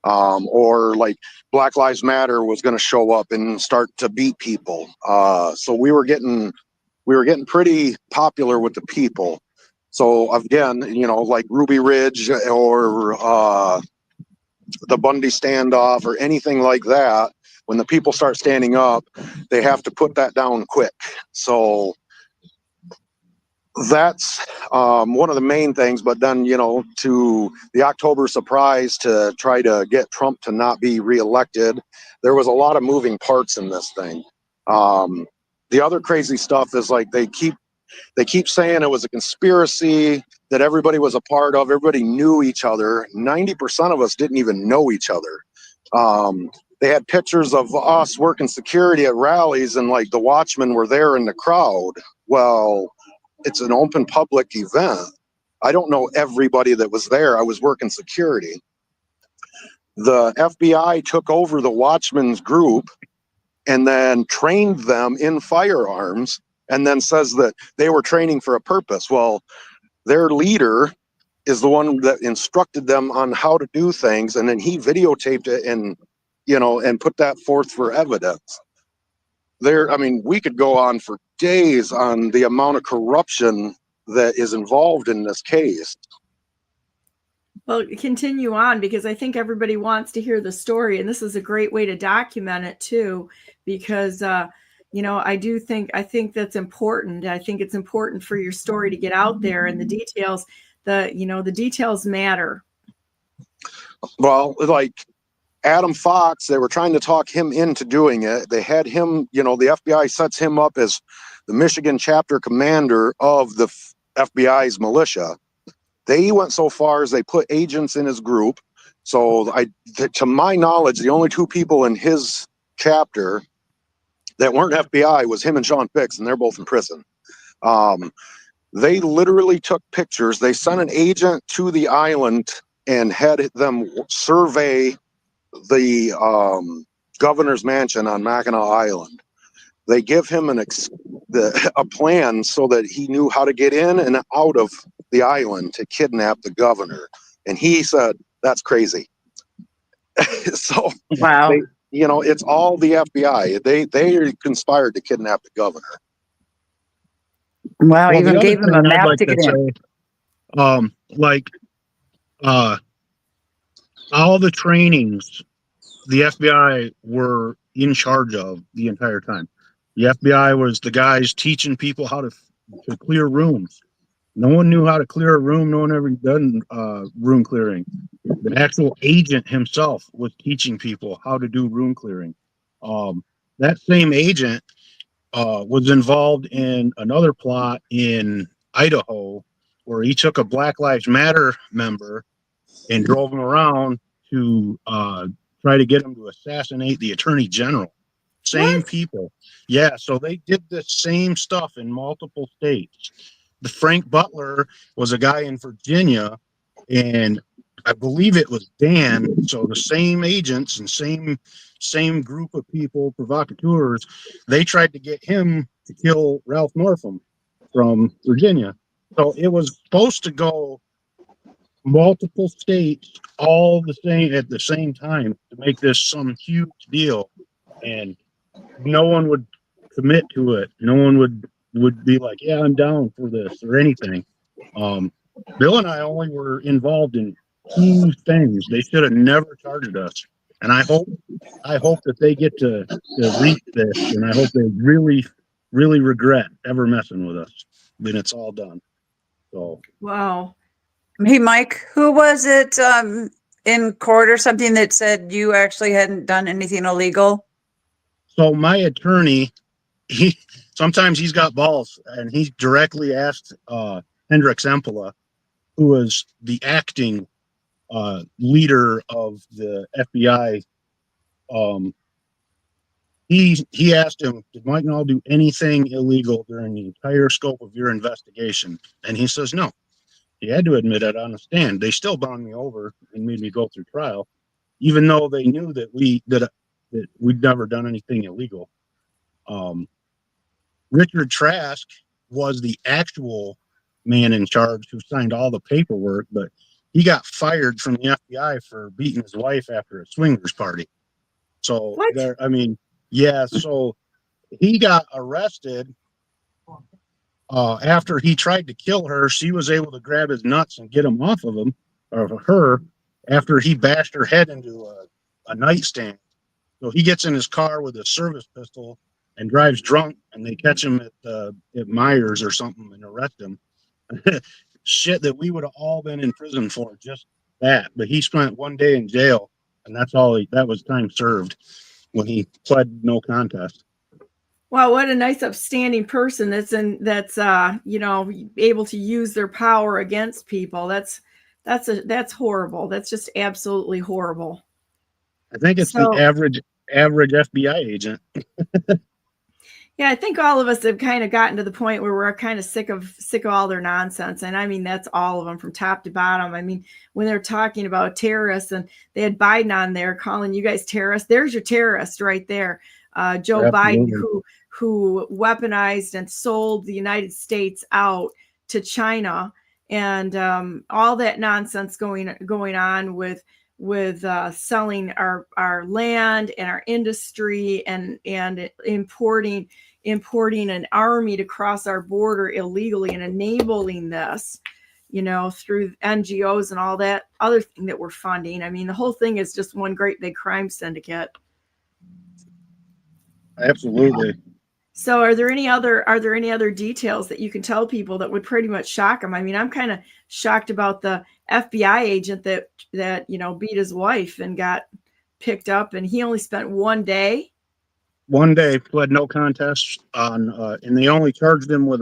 Or like Black Lives Matter was going to show up and start to beat people. So we were getting pretty popular with the people. So again, like Ruby Ridge or the Bundy standoff or anything like that, when the people start standing up, they have to put that down quick. So that's one of the main things. But then, to the October surprise to try to get Trump to not be reelected, there was a lot of moving parts in this thing. The other crazy stuff is like they keep saying it was a conspiracy that everybody was a part of. Everybody knew each other. 90% of us didn't even know each other. They had pictures of us working security at rallies and like the watchmen were there in the crowd. Well, it's an open public event. I don't know everybody that was there. I was working security. The FBI took over the watchmen's group and then trained them in firearms, and then says that they were training for a purpose. Well, their leader is the one that instructed them on how to do things, and then he videotaped it and put that forth for evidence. We could go on for days on the amount of corruption that is involved in this case. Well, continue on, because I think everybody wants to hear the story, and this is a great way to document it too, because I think that's important. I think it's important for your story to get out there, and the details, the details matter. Well, like Adam Fox, they were trying to talk him into doing it. They had him, the FBI sets him up as the Michigan chapter commander of the FBI's militia. They went so far as they put agents in his group. So to my knowledge, the only two people in his chapter that weren't FBI was him and Sean Fix, and they're both in prison. They literally took pictures. They sent an agent to the island and had them survey the governor's mansion on Mackinac Island. They give him a plan so that he knew how to get in and out of the island to kidnap the governor. And he said, that's crazy. So, wow. It's all the FBI. They conspired to kidnap the governor. Wow, even gave him a map to get in. All the trainings the FBI were in charge of the entire time. The FBI was the guys teaching people how to clear rooms. No one knew how to clear a room. No one ever done room clearing. The actual agent himself was teaching people how to do room clearing. That same agent was involved in another plot in Idaho where he took a Black Lives Matter member and drove him around to try to get him to assassinate the attorney general. Same What? people. Yeah, so they did the same stuff in multiple states. The Frank Butler was a guy in Virginia, and I believe it was Dan. So the same agents and same group of people, provocateurs, they tried to get him to kill Ralph Northam from Virginia. So it was supposed to go multiple states all the same at the same time to make this some huge deal, and no one would commit to it. No one would be like, yeah, I'm down for this or anything. Bill and I only were involved in 2 things. They should have never charged us, and I hope that they get to reap this, and I hope they really regret ever messing with us when it's all done. So Wow. Hey, Mike, who was it in court or something that said you actually hadn't done anything illegal? So my attorney, sometimes he's got balls, and he directly asked Hendrix Empola, who was the acting leader of the FBI. He asked him, did Mike Null do anything illegal during the entire scope of your investigation? And he says no. He had to admit it on the stand. They still bound me over and made me go through trial, even though they knew that we'd never done anything illegal. Richard Trask was the actual man in charge who signed all the paperwork, but he got fired from the FBI for beating his wife after a swingers party. So What? so he got arrested after he tried to kill her. She was able to grab his nuts and get him off of him, or her, after he bashed her head into a nightstand. So he gets in his car with a service pistol and drives drunk, and they catch him at Myers or something and arrest him. Shit that we would have all been in prison for, just that. But he spent 1 day in jail, and that's all. That was time served when he pled no contest. Wow, what a nice upstanding person that's able to use their power against people. That's horrible. That's just absolutely horrible. I think it's the average FBI agent. Yeah, I think all of us have kind of gotten to the point where we're kind of sick of all their nonsense. And I mean, that's all of them from top to bottom. I mean, when they're talking about terrorists and they had Biden on there calling you guys terrorists, there's your terrorist right there. Joe Biden, who weaponized and sold the United States out to China, and all that nonsense going on with selling our land and our industry and importing an army to cross our border illegally and enabling this, through NGOs and all that other thing that we're funding. I mean, the whole thing is just one great big crime syndicate. Absolutely. So are there any other details that you can tell people that would pretty much shock them? I mean, I'm kind of shocked about the FBI agent that beat his wife and got picked up, and he only spent 1 day. 1 day, pled no contest on, and they only charged him with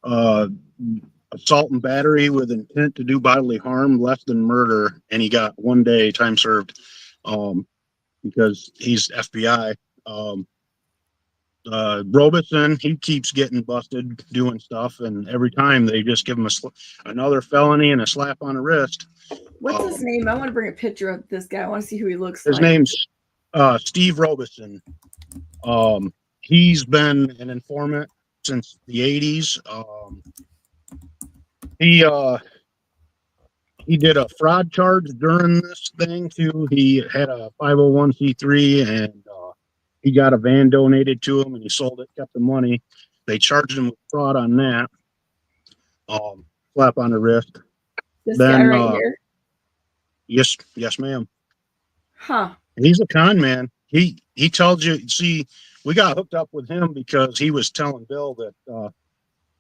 assault and battery with intent to do bodily harm, less than murder, and he got 1 day time served, because he's FBI. Robeson, he keeps getting busted doing stuff, and every time they just give him another felony and a slap on the wrist. What's his name? I want to bring a picture of this guy. I want to see who he looks like. His name's Steve Robeson. He's been an informant since the 80s. He did a fraud charge during this thing too. He had a 501c3, and he got a van donated to him, and he sold it, kept the money. They charged him with fraud on that. Slap on the wrist. This guy right here? Yes, ma'am. Huh. He's a con man. He tells you, see, we got hooked up with him because he was telling Bill that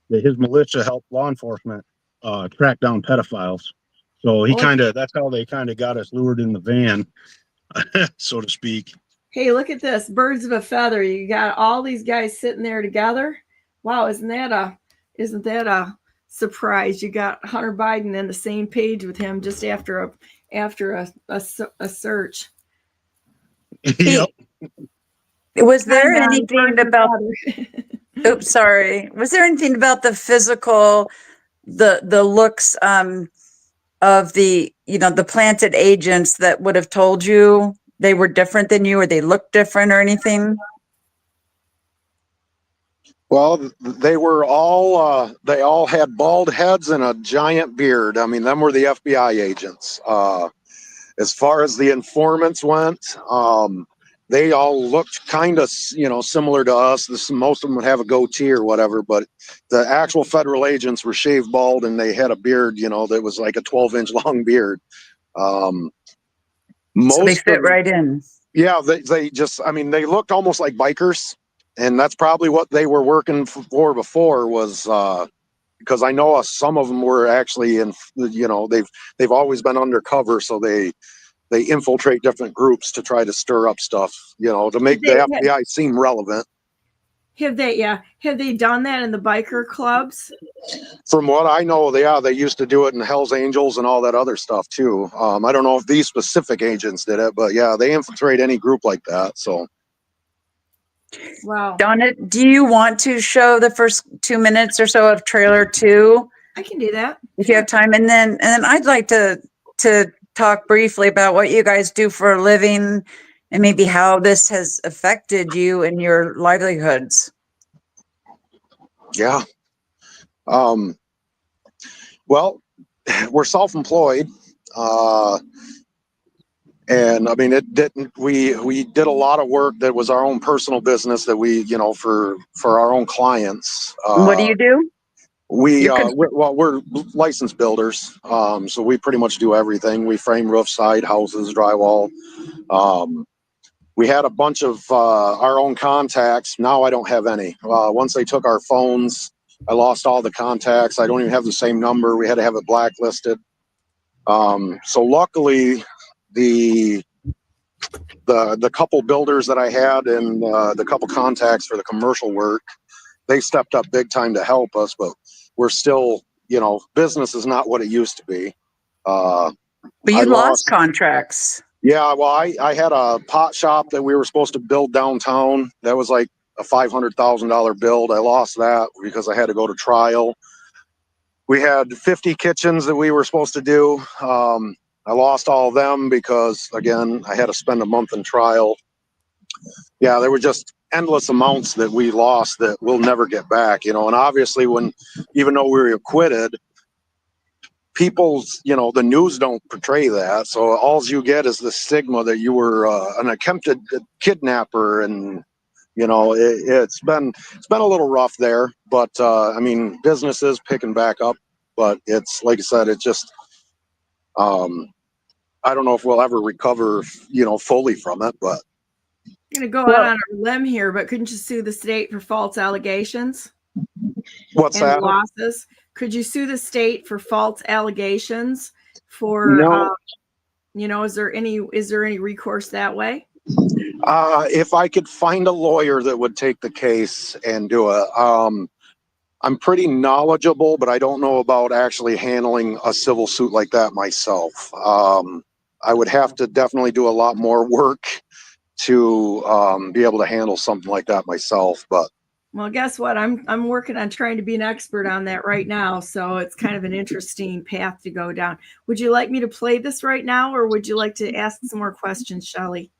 that his militia helped law enforcement track down pedophiles. So that's how they kind of got us lured in the van, so to speak. Hey, look at this. Birds of a feather. You got all these guys sitting there together. Wow, isn't that a surprise? You got Hunter Biden on the same page with him just after a search. Yep. Was there anything about oops, sorry. Was there anything about the physical, the looks of the, the planted agents that would have told you they were different than you, or they looked different or anything? Well, they all had bald heads and a giant beard. I mean, them were the FBI agents. As far as the informants went, they all looked kind of, similar to us. Most of them would have a goatee or whatever, but the actual federal agents were shaved bald and they had a beard, that was like a 12-inch long beard. So they fit right in. Yeah, they looked almost like bikers, and that's probably what they were working for before was because I know some of them were actually in, they've always been undercover, so they infiltrate different groups to try to stir up stuff, to make the FBI seem relevant. Have they done that in the biker clubs? From what I know, they used to do it in Hell's Angels and all that other stuff too. I don't know if these specific agents did it, but yeah, they infiltrate any group like that. So, wow. Donna, do you want to show the first 2 minutes or so of trailer 2? I can do that if you have time, and then I'd like to talk briefly about what you guys do for a living and maybe how this has affected you and your livelihoods. Yeah. Well, we're self-employed. And I mean, we did a lot of work that was our own personal business that we, for our own clients. What do you do? We're licensed builders. So we pretty much do everything. We frame roof, side, houses, drywall. We had a bunch of our own contacts. Now I don't have any. Once they took our phones, I lost all the contacts. I don't even have the same number. We had to have it blacklisted. So luckily, the couple builders that I had and the couple contacts for the commercial work, they stepped up big time to help us. But we're still, business is not what it used to be. But you lost contracts. Yeah, well, I had a pot shop that we were supposed to build downtown. That was like a $500,000 build. I lost that because I had to go to trial. We had 50 kitchens that we were supposed to do. I lost all of them because, again, I had to spend a month in trial. Yeah, there were just endless amounts that we lost that we'll never get back, and obviously even though we were acquitted, people's, the news don't portray that. So all you get is the stigma that you were an attempted kidnapper. And, it's been a little rough there, but I mean, business is picking back up, but it's, like I said, it's just, I don't know if we'll ever recover, fully from it, but. I'm going to go out on a limb here, but couldn't you sue the state for false allegations? What's that? Losses? Could you sue the state for false allegations for, No. Is there any recourse that way? If I could find a lawyer that would take the case and do it. I'm pretty knowledgeable, but I don't know about actually handling a civil suit like that myself. I would have to definitely do a lot more work to be able to handle something like that myself. But well, guess what? I'm working on trying to be an expert on that right now. So it's kind of an interesting path to go down. Would you like me to play this right now, or would you like to ask some more questions, Shelley?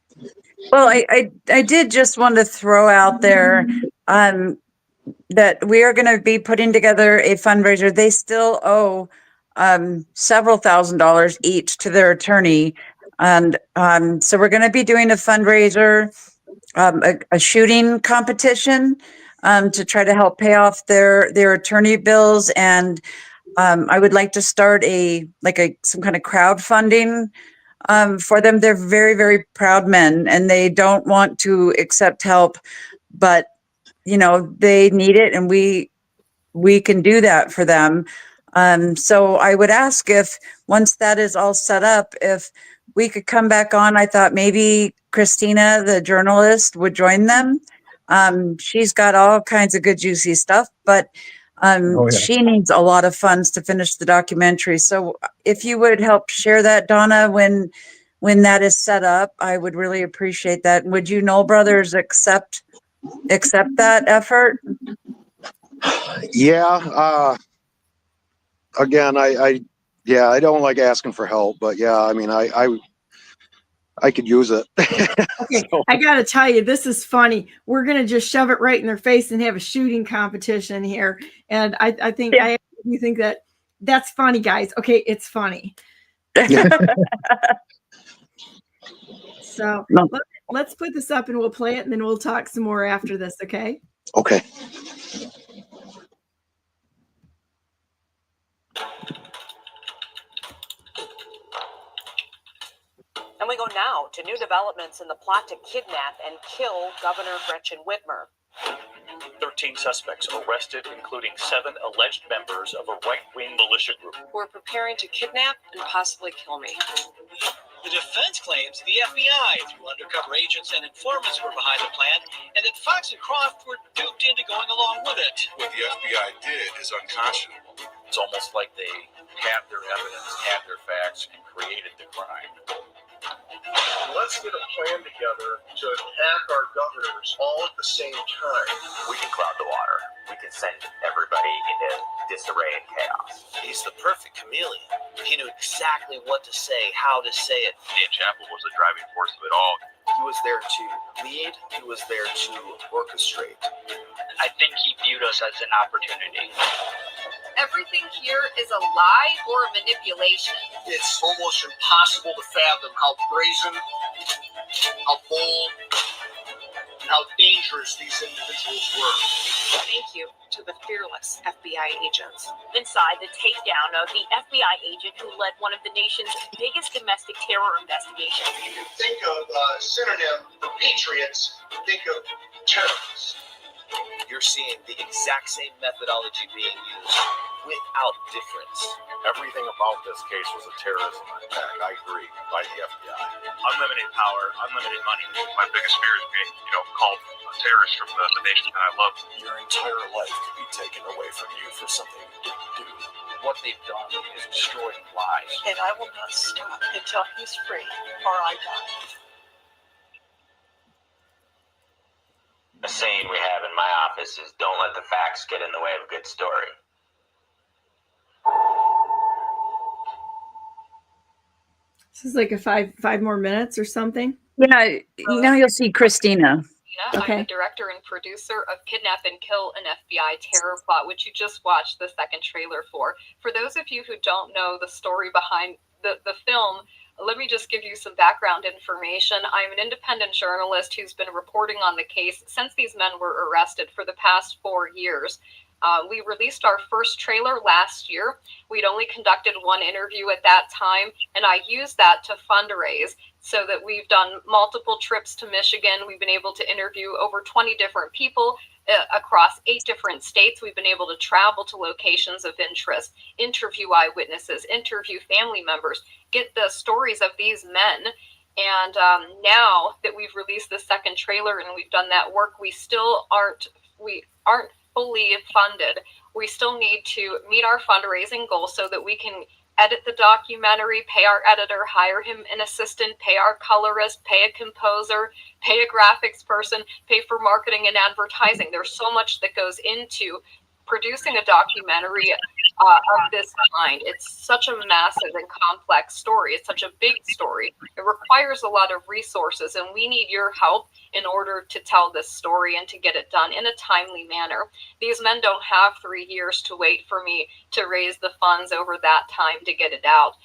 Well, I did just want to throw out there that we are going to be putting together a fundraiser. They still owe several $1,000s each to their attorney. And so we're going to be doing a fundraiser, a shooting competition to try to help pay off their attorney bills. And I would like to start some kind of crowdfunding for them. They're very, very proud men, and they don't want to accept help, but they need it. And we we can do that for them. So I would ask if, once that is all set up, if we could come back on. I thought maybe Christina, the journalist, would join them. She's got all kinds of good, juicy stuff, but she needs a lot of funds to finish the documentary. So if you would help share that, Donna, when that is set up, I would really appreciate that. Would you, Null Brothers, accept that effort? Yeah. Again, I don't like asking for help, but yeah, I mean, I could use it. Okay, so. I got to tell you, this is funny. We're going to just shove it right in their face and have a shooting competition here. And I think you think that's funny, guys. Okay, it's funny. So let's put this up and we'll play it, and then we'll talk some more after this, okay? Okay. And we go now to new developments in the plot to kidnap and kill Governor Gretchen Whitmer. 13 suspects arrested, including 7 alleged members of a right-wing militia group who are preparing to kidnap and possibly kill me. The defense claims the FBI, through undercover agents and informants, were behind the plan, and that Fox and Croft were duped into going along with it. What the FBI did is unconscionable. It's almost like they had their evidence, had their facts, and created the crime. Let's get a plan together to attack our governors all at the same time. We can cloud the water. We can send everybody into disarray and chaos. He's the perfect chameleon. He knew exactly what to say, how to say it. Dan Chappell was the driving force of it all. He was there to lead. He was there to orchestrate. I think he viewed us as an opportunity. Everything here is a lie or a manipulation. It's almost impossible to fathom how brazen, how bold, and how dangerous these individuals were. Thank you to the fearless FBI agents. Inside the takedown of the FBI agent who led one of the nation's biggest domestic terror investigations. If you think of a synonym for patriots, think of terrorists. You're seeing the exact same methodology being used without difference. Everything about this case was a terrorism attack, I agree, by the FBI. Unlimited power, unlimited money. My biggest fear is being, called a terrorist from the nation that I love. Your entire life could be taken away from you for something you didn't do. What they've done is destroyed lives. And I will not stop until he's free or I die. The saying we have in my office is, don't let the facts get in the way of a good story. This is like a five more minutes or something. Yeah, now you'll see Christina. Okay. I'm the director and producer of Kidnap and Kill, an FBI terror plot, which you just watched the second trailer for. For those of you who don't know the story behind the film, let me just give you some background information. I'm an independent journalist who's been reporting on the case since these men were arrested for the past 4 years. We released our first trailer last year. We'd only conducted one interview at that time, and I used that to fundraise so that we've done multiple trips to Michigan. We've been able to interview over 20 different people across 8 different states. We've been able to travel to locations of interest, interview eyewitnesses, interview family members, get the stories of these men. And now that we've released the second trailer and we've done that work, we aren't fully funded. We still need to meet our fundraising goal so that we can edit the documentary, pay our editor, hire him an assistant, pay our colorist, pay a composer, pay a graphics person, pay for marketing and advertising. There's so much that goes into producing a documentary of this kind. It's such a massive and complex story. It's such a big story. It requires a lot of resources, and we need your help in order to tell this story and to get it done in a timely manner. These men don't have 3 years to wait for me to raise the funds over that time to get it out.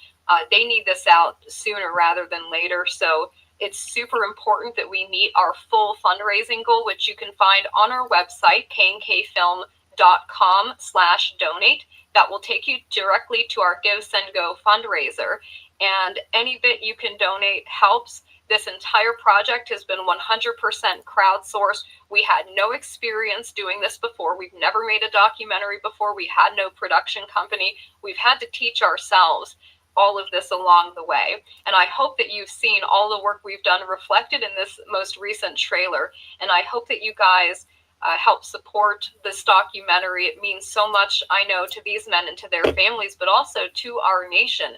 They need this out sooner rather than later. So it's super important that we meet our full fundraising goal, which you can find on our website, knkfilm.com/donate, that will take you directly to our Give, Send, Go fundraiser. And any bit you can donate helps. This entire project has been 100% crowdsourced. We had no experience doing this before. We've never made a documentary before. We had no production company. We've had to teach ourselves all of this along the way. And I hope that you've seen all the work we've done reflected in this most recent trailer. And I hope that you guys help support this documentary. It means so much, I know, to these men and to their families, but also to our nation.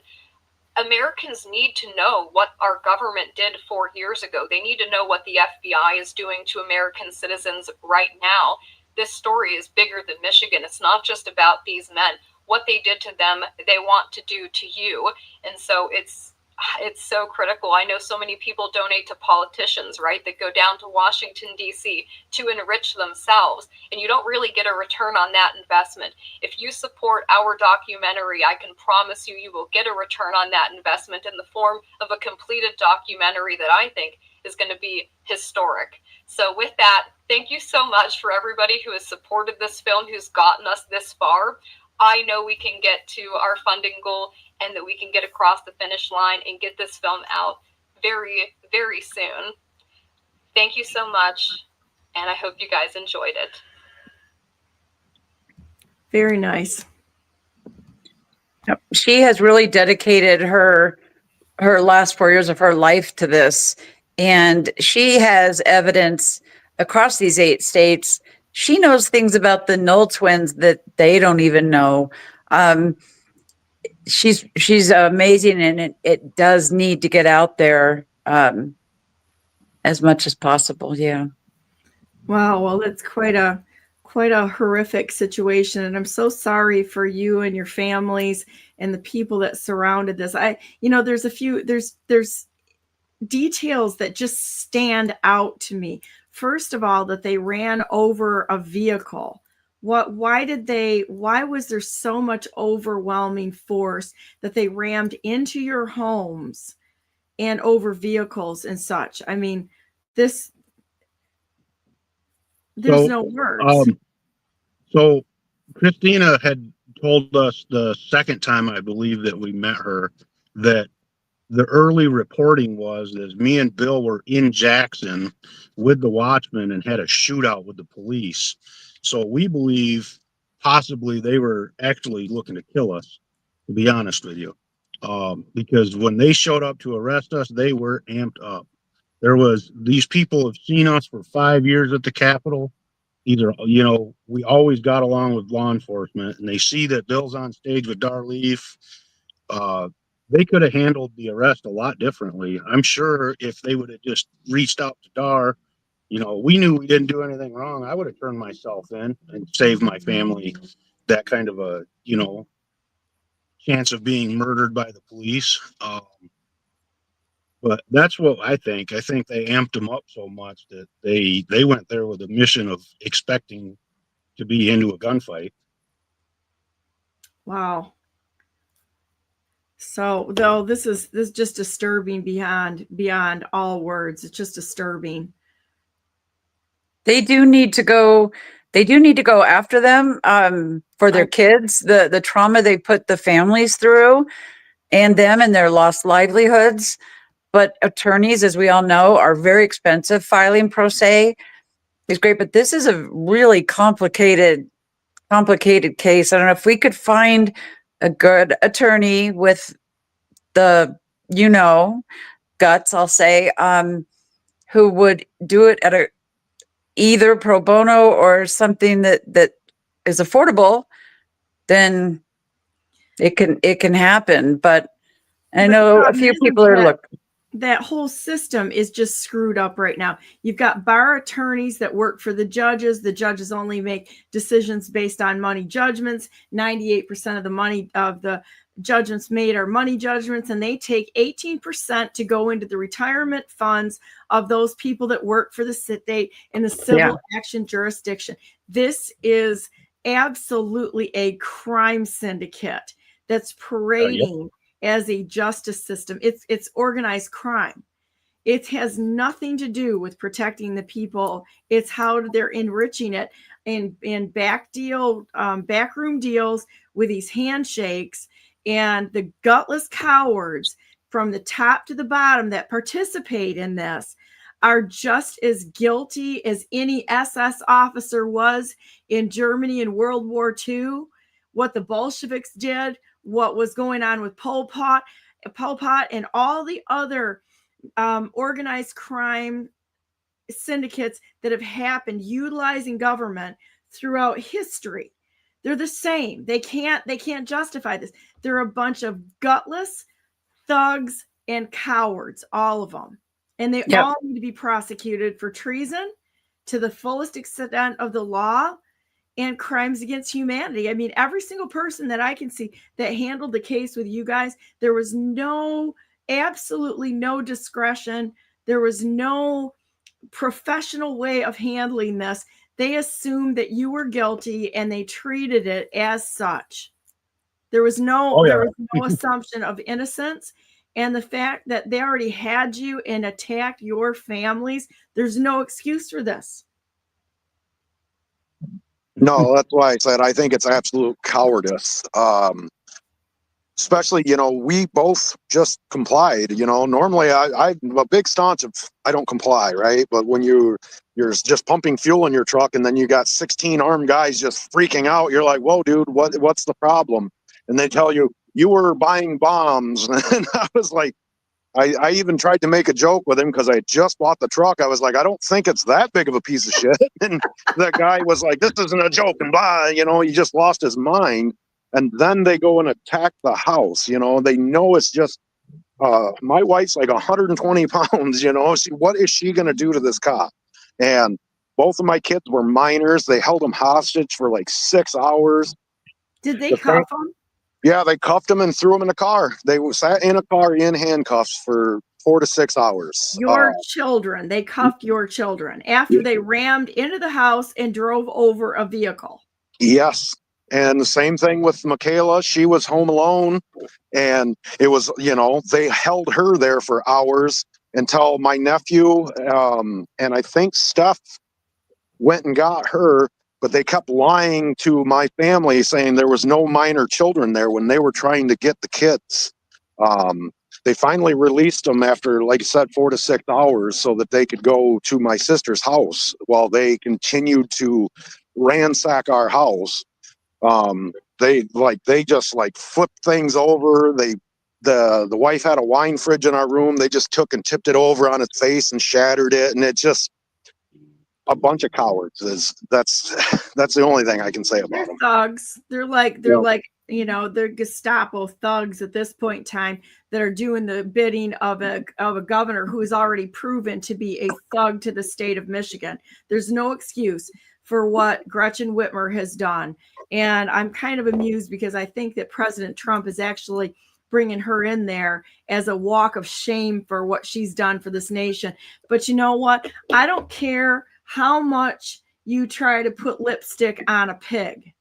Americans need to know what our government did 4 years ago. They need to know what the FBI is doing to American citizens right now. This story is bigger than Michigan. It's not just about these men. What they did to them, they want to do to you. And so it's so critical. I know so many people donate to politicians, right, that go down to Washington, D.C. to enrich themselves, and you don't really get a return on that investment. If you support our documentary, I can promise you, you will get a return on that investment in the form of a completed documentary that I think is going to be historic. So with that, thank you so much for everybody who has supported this film, who's gotten us this far. I know we can get to our funding goal and that we can get across the finish line and get this film out very, very soon. Thank you so much, and I hope you guys enjoyed it. Very nice. She has really dedicated her last 4 years of her life to this, and she has evidence across these 8 states. She knows things about the Null twins that they don't even know. She's amazing, and it does need to get out there as much as possible. Yeah. Wow. Well, it's quite a horrific situation, and I'm so sorry for you and your families and the people that surrounded this. There's details that just stand out to me. First of all, that they ran over a vehicle. Why was there so much overwhelming force that they rammed into your homes and over vehicles and such? I mean, there's no words. So Christina had told us the second time, I believe, that we met her, that the early reporting was that me and Bill were in Jackson with the Watchmen and had a shootout with the police. So we believe possibly they were actually looking to kill us, to be honest with you. Because when they showed up to arrest us, they were amped up. These people have seen us for 5 years at the Capitol. We always got along with law enforcement, and they see that Bill's on stage with Darleaf. They could have handled the arrest a lot differently. I'm sure if they would have just reached out to Dar, we knew we didn't do anything wrong. I would have turned myself in and saved my family that kind of a, chance of being murdered by the police. But that's what I think. I think they amped them up so much that they went there with a mission of expecting to be into a gunfight. Wow. So though this is just disturbing beyond all words. It's just disturbing. They do need to go after them for their kids, the trauma they put the families through and them and their lost livelihoods. But attorneys, as we all know, are very expensive. Filing pro se is great, but this is a really complicated case. I don't know if we could find a good attorney with the, guts, I'll say, who would do it at either pro bono or something that is affordable, then it can happen. But I know a few people are looking. That whole system is just screwed up right now. You've got bar attorneys that work for the judges. The judges only make decisions based on money judgments. 98% of the money of the judgments made are money judgments, and they take 18% to go into the retirement funds of those people that work for the state in the civil action jurisdiction. This is absolutely a crime syndicate that's parading as a justice system. It's organized crime. It has nothing to do with protecting the people. It's how they're enriching it. in backroom deals with these handshakes, and the gutless cowards from the top to the bottom that participate in this are just as guilty as any SS officer was in Germany in World War II. What the Bolsheviks did, what was going on with Pol Pot, and all the other organized crime syndicates that have happened utilizing government throughout history. They're the same. They can't justify this. They're a bunch of gutless thugs and cowards, all of them. And they all need to be prosecuted for treason to the fullest extent of the law and crimes against humanity. I mean, every single person that I can see that handled the case with you guys, there was absolutely no discretion. There was no professional way of handling this. They assumed that you were guilty and they treated it as such. There was no assumption of innocence. And the fact that they already had you and attacked your families, there's no excuse for this. No, that's why I said I think it's absolute cowardice. Especially, we both just complied. Normally I'm a big staunch of I don't comply, right? But when you're just pumping fuel in your truck and then you got 16 armed guys just freaking out, you're like, whoa, dude, what's the problem? And they tell you were buying bombs. And I was like, I even tried to make a joke with him because I just bought the truck. I was like, I don't think it's that big of a piece of shit. And the guy was like, this isn't a joke. And blah, he just lost his mind. And then they go and attack the house. They know it's just, my wife's like 120 pounds, what is she going to do to this cop? And both of my kids were minors. They held them hostage for like 6 hours. Did they cuff them? Yeah, they cuffed them and threw them in a car. They sat in a car in handcuffs for 4 to 6 hours. Your children, they cuffed your children after they rammed into the house and drove over a vehicle. Yes. And the same thing with Michaela. She was home alone. And it was, they held her there for hours until my nephew and I think Steph went and got her. But they kept lying to my family, saying there was no minor children there when they were trying to get the kids. They finally released them after, like I said, 4 to 6 hours so that they could go to my sister's house while they continued to ransack our house. They just flipped things over. The wife had a wine fridge in our room. They just took and tipped it over on its face and shattered it. And it just, a bunch of cowards. That's the only thing I can say about them. Thugs. They're they're Gestapo thugs at this point in time that are doing the bidding of a governor who is already proven to be a thug to the state of Michigan. There's no excuse for what Gretchen Whitmer has done. And I'm kind of amused because I think that President Trump is actually bringing her in there as a walk of shame for what she's done for this nation. But you know what? I don't care how much you try to put lipstick on a pig.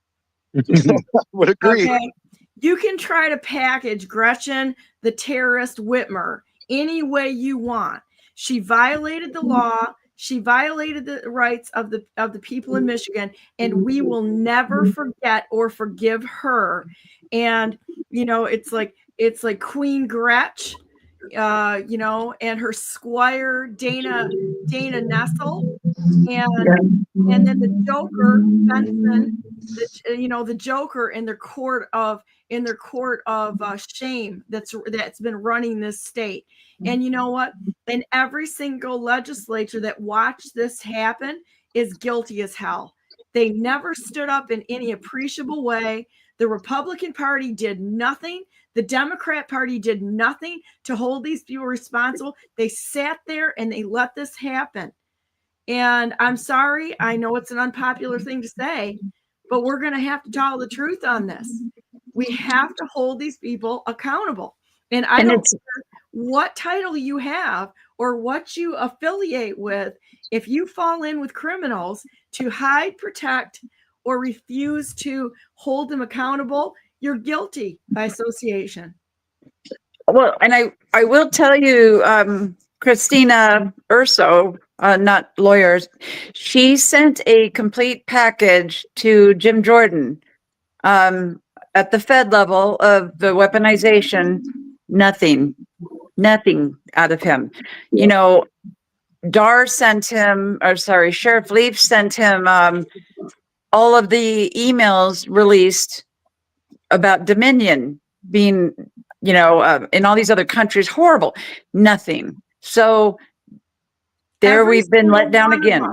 Would agree. Okay? You can try to package Gretchen, the terrorist Whitmer, any way you want. She violated the law. She violated the rights of the people in Michigan, and we will never forget or forgive her. And it's like Queen Gretch, and her squire Dana Nessel, and then the Joker Benson, the Joker in their court of shame that's been running this state. And you know what? And every single legislature that watched this happen is guilty as hell. They never stood up in any appreciable way. The Republican Party did nothing. The Democrat Party did nothing to hold these people responsible. They sat there and they let this happen. And I'm sorry, I know it's an unpopular thing to say, but we're going to have to tell the truth on this. We have to hold these people accountable. And I don't care what title you have or what you affiliate with. If you fall in with criminals to hide, protect, or refuse to hold them accountable, you're guilty by association. Well, and I will tell you, Christina Urso, not lawyers. She sent a complete package to Jim Jordan at the Fed level of the weaponization. Nothing out of him. You know, Dar sent him, or sorry, Sheriff Leaf sent him all of the emails released about Dominion being, you know, in all these other countries, horrible. Nothing. So there we've been let down again.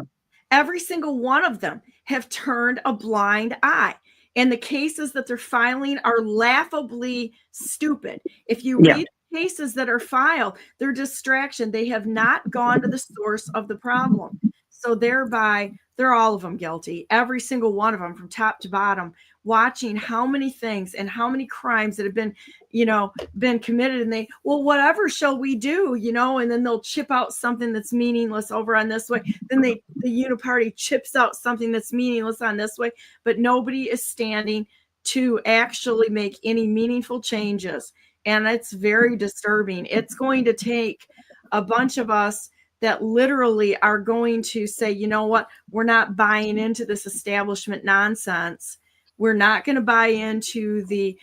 Every single one of them have turned a blind eye. And the cases that they're filing are laughably stupid. If you read cases that are filed, they're distraction. They have not gone to the source of the problem. So thereby, they're all of them guilty. Every single one of them from top to bottom, watching how many things and how many crimes that have been, you know, been committed. And they, well, whatever shall we do, you know, and then they'll chip out something that's meaningless over on this way. Then the uniparty chips out something that's meaningless on this way, but nobody is standing to actually make any meaningful changes. And it's very disturbing. It's going to take a bunch of us that literally are going to say, you know what, we're not buying into this establishment nonsense. We're not going to buy into the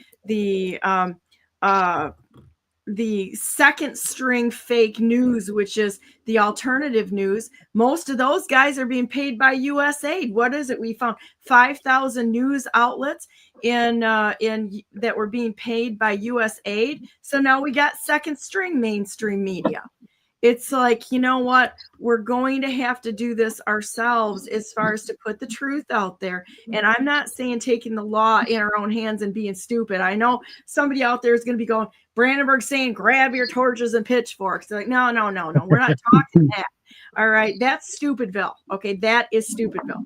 second string fake news, which is the alternative news. Most of those guys are being paid by USAID. What is it? We found 5,000 news outlets in that were being paid by USAID. So now we got second string mainstream media. It's like, you know what, we're going to have to do this ourselves as far as to put the truth out there. And I'm not saying taking the law in our own hands and being stupid. I know somebody out there is going to be going, Brandenburg saying, grab your torches and pitchforks. They're like, no, we're not talking that. All right, that's Stupidville. Okay, that is Stupidville.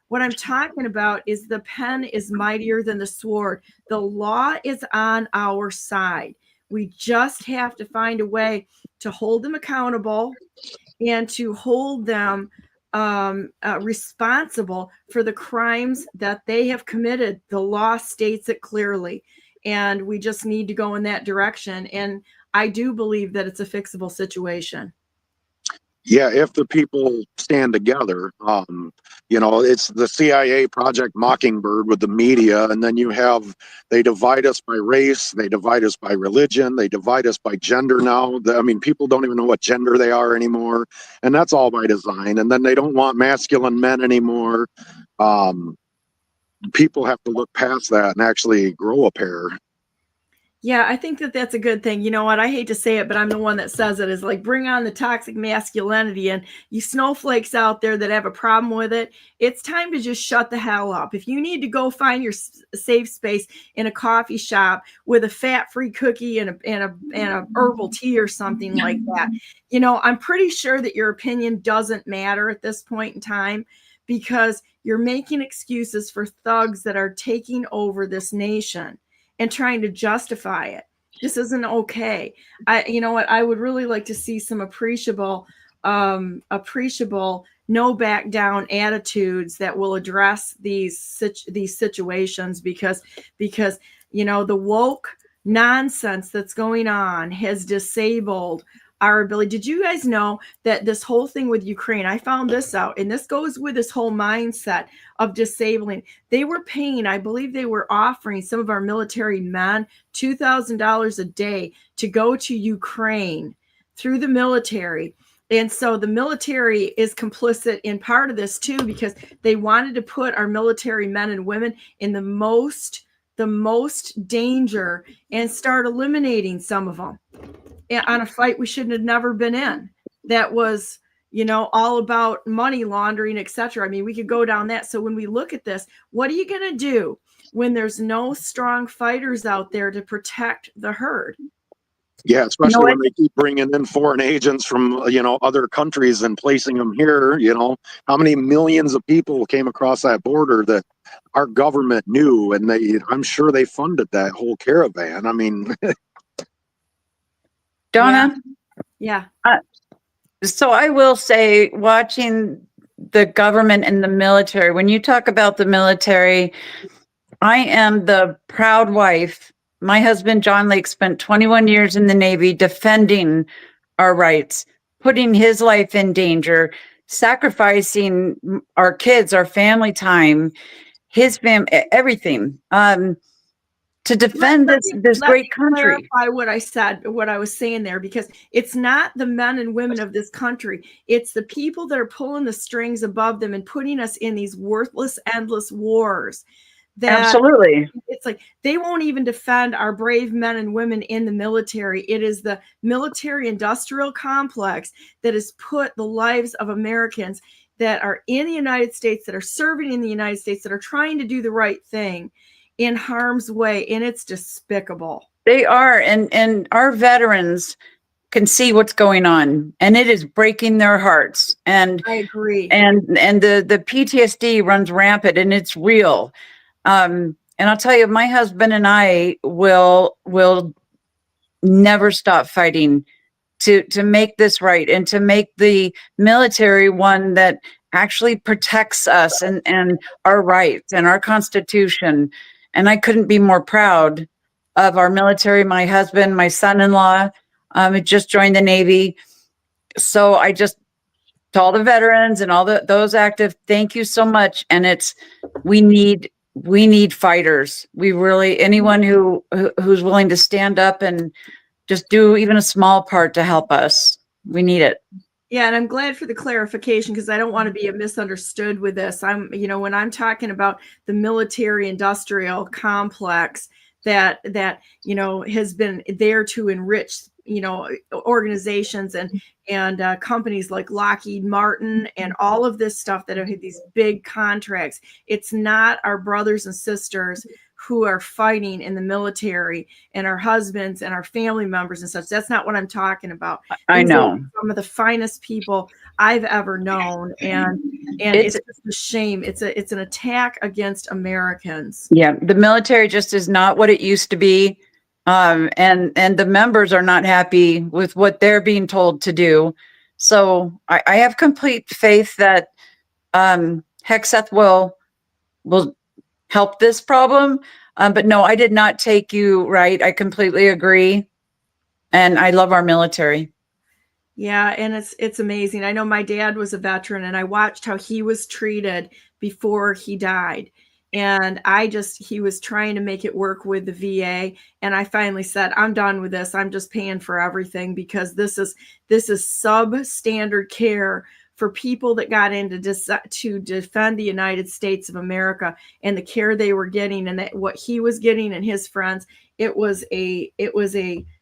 What I'm talking about is the pen is mightier than the sword. The law is on our side. We just have to find a way to hold them accountable and to hold them responsible for the crimes that they have committed. The law states it clearly, and we just need to go in that direction. And I do believe that it's a fixable situation. Yeah, if the people stand together, you know, it's the CIA Project Mockingbird with the media, and then they divide us by race, they divide us by religion, they divide us by gender now. I mean, people don't even know what gender they are anymore, and that's all by design. And then they don't want masculine men anymore. People have to look past that and actually grow a pair. Yeah, I think that that's a good thing. You know what? I hate to say it, but I'm the one that says it, is like, bring on the toxic masculinity. And you snowflakes out there that have a problem with it, it's time to just shut the hell up. If you need to go find your safe space in a coffee shop with a fat-free cookie and a herbal tea or something like that, you know, I'm pretty sure that your opinion doesn't matter at this point in time, because you're making excuses for thugs that are taking over this nation and trying to justify it. This isn't okay. You know what? I would really like to see some appreciable, no back down attitudes that will address these situations, because you know, the woke nonsense that's going on has disabled our ability. Did you guys know that this whole thing with Ukraine, I found this out, and this goes with this whole mindset of disabling. They were paying, I believe they were offering some of our military men $2,000 a day to go to Ukraine through the military. And so the military is complicit in part of this too, because they wanted to put our military men and women in the most danger and start eliminating some of them on a fight we shouldn't have never been in. That was, you know, all about money laundering, etc. I mean, we could go down that. So when we look at this, what are you going to do when there's no strong fighters out there to protect the herd? Yeah, especially when they keep bringing in foreign agents from, you know, other countries and placing them here. You know, how many millions of people came across that border that our government knew, and I'm sure they funded that whole caravan. I mean, Donna? Yeah. So I will say, watching the government and the military, when you talk about the military, I am the proud wife. My husband, John Lake, spent 21 years in the Navy defending our rights, putting his life in danger sacrificing our kids, our family time, his everything, to defend this great country. Clarify what I said, what I was saying there, because it's not the men and women of this country. It's the people that are pulling the strings above them and putting us in these worthless, endless wars. Absolutely. It's like they won't even defend our brave men and women in the military. It is the military industrial complex that has put the lives of Americans that are in the United States, that are serving in the United States, that are trying to do the right thing, in harm's way, and it's despicable. They are, and our veterans can see what's going on, and it is breaking their hearts. And I agree. And the PTSD runs rampant, and it's real. And I'll tell you, my husband and I will never stop fighting to make this right, and to make the military one that actually protects us and our rights and our Constitution. And I couldn't be more proud of our military. My husband, my son-in-law, had just joined the Navy. So I just, to all the veterans and all those active, thank you so much. And we need fighters. We really, anyone who's willing to stand up and just do even a small part to help us. We need it. Yeah, and I'm glad for the clarification, because I don't want to be misunderstood with this. When I'm talking about the military industrial complex that has been there to enrich, organizations and companies like Lockheed Martin and all of this stuff that have had these big contracts. It's not our brothers and sisters who are fighting in the military, and our husbands and our family members and such. That's not what I'm talking about. I know. Some of the finest people I've ever known, and it's just a shame. It's an attack against Americans. Yeah, the military just is not what it used to be, and the members are not happy with what they're being told to do. So I have complete faith that Hexeth will help this problem. But no, I did not take you right. I completely agree. And I love our military. Yeah, and it's amazing. I know my dad was a veteran, and I watched how he was treated before he died. And he was trying to make it work with the VA. And I finally said, I'm done with this. I'm just paying for everything, because this is substandard care for people that got in to defend the United States of America, and the care they were getting, and that what he was getting and his friends. It was a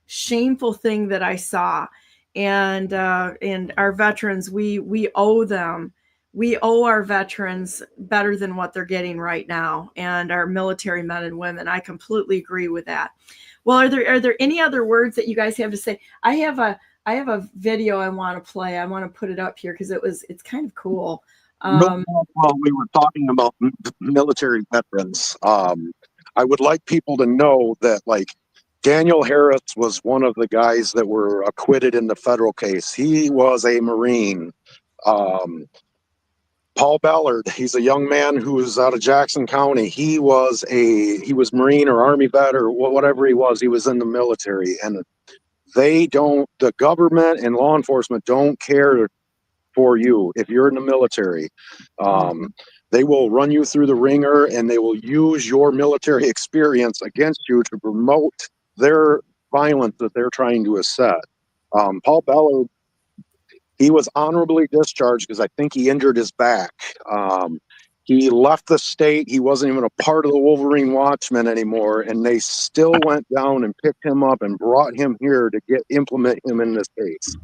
shameful thing that I saw. And our veterans, we owe them. We owe our veterans better than what they're getting right now, and our military men and women. I completely agree with that. Well, are there any other words that you guys have to say? I have a video I want to play. I want to put it up here because it's kind of cool. While we were talking about military veterans, I would like people to know that, like, Daniel Harris was one of the guys that were acquitted in the federal case. He was a Marine. Paul Ballard, he's a young man who's out of Jackson County. He was Marine or Army vet or whatever he was. He was in the military, and the government and law enforcement don't care for you if you're in the military. They will run you through the ringer, and they will use your military experience against you to promote their violence that they're trying to asset. Paul Ballard, he was honorably discharged because I think he injured his back. He left the state. He wasn't even a part of the Wolverine Watchmen anymore, and they still went down and picked him up and brought him here to implement him in this case.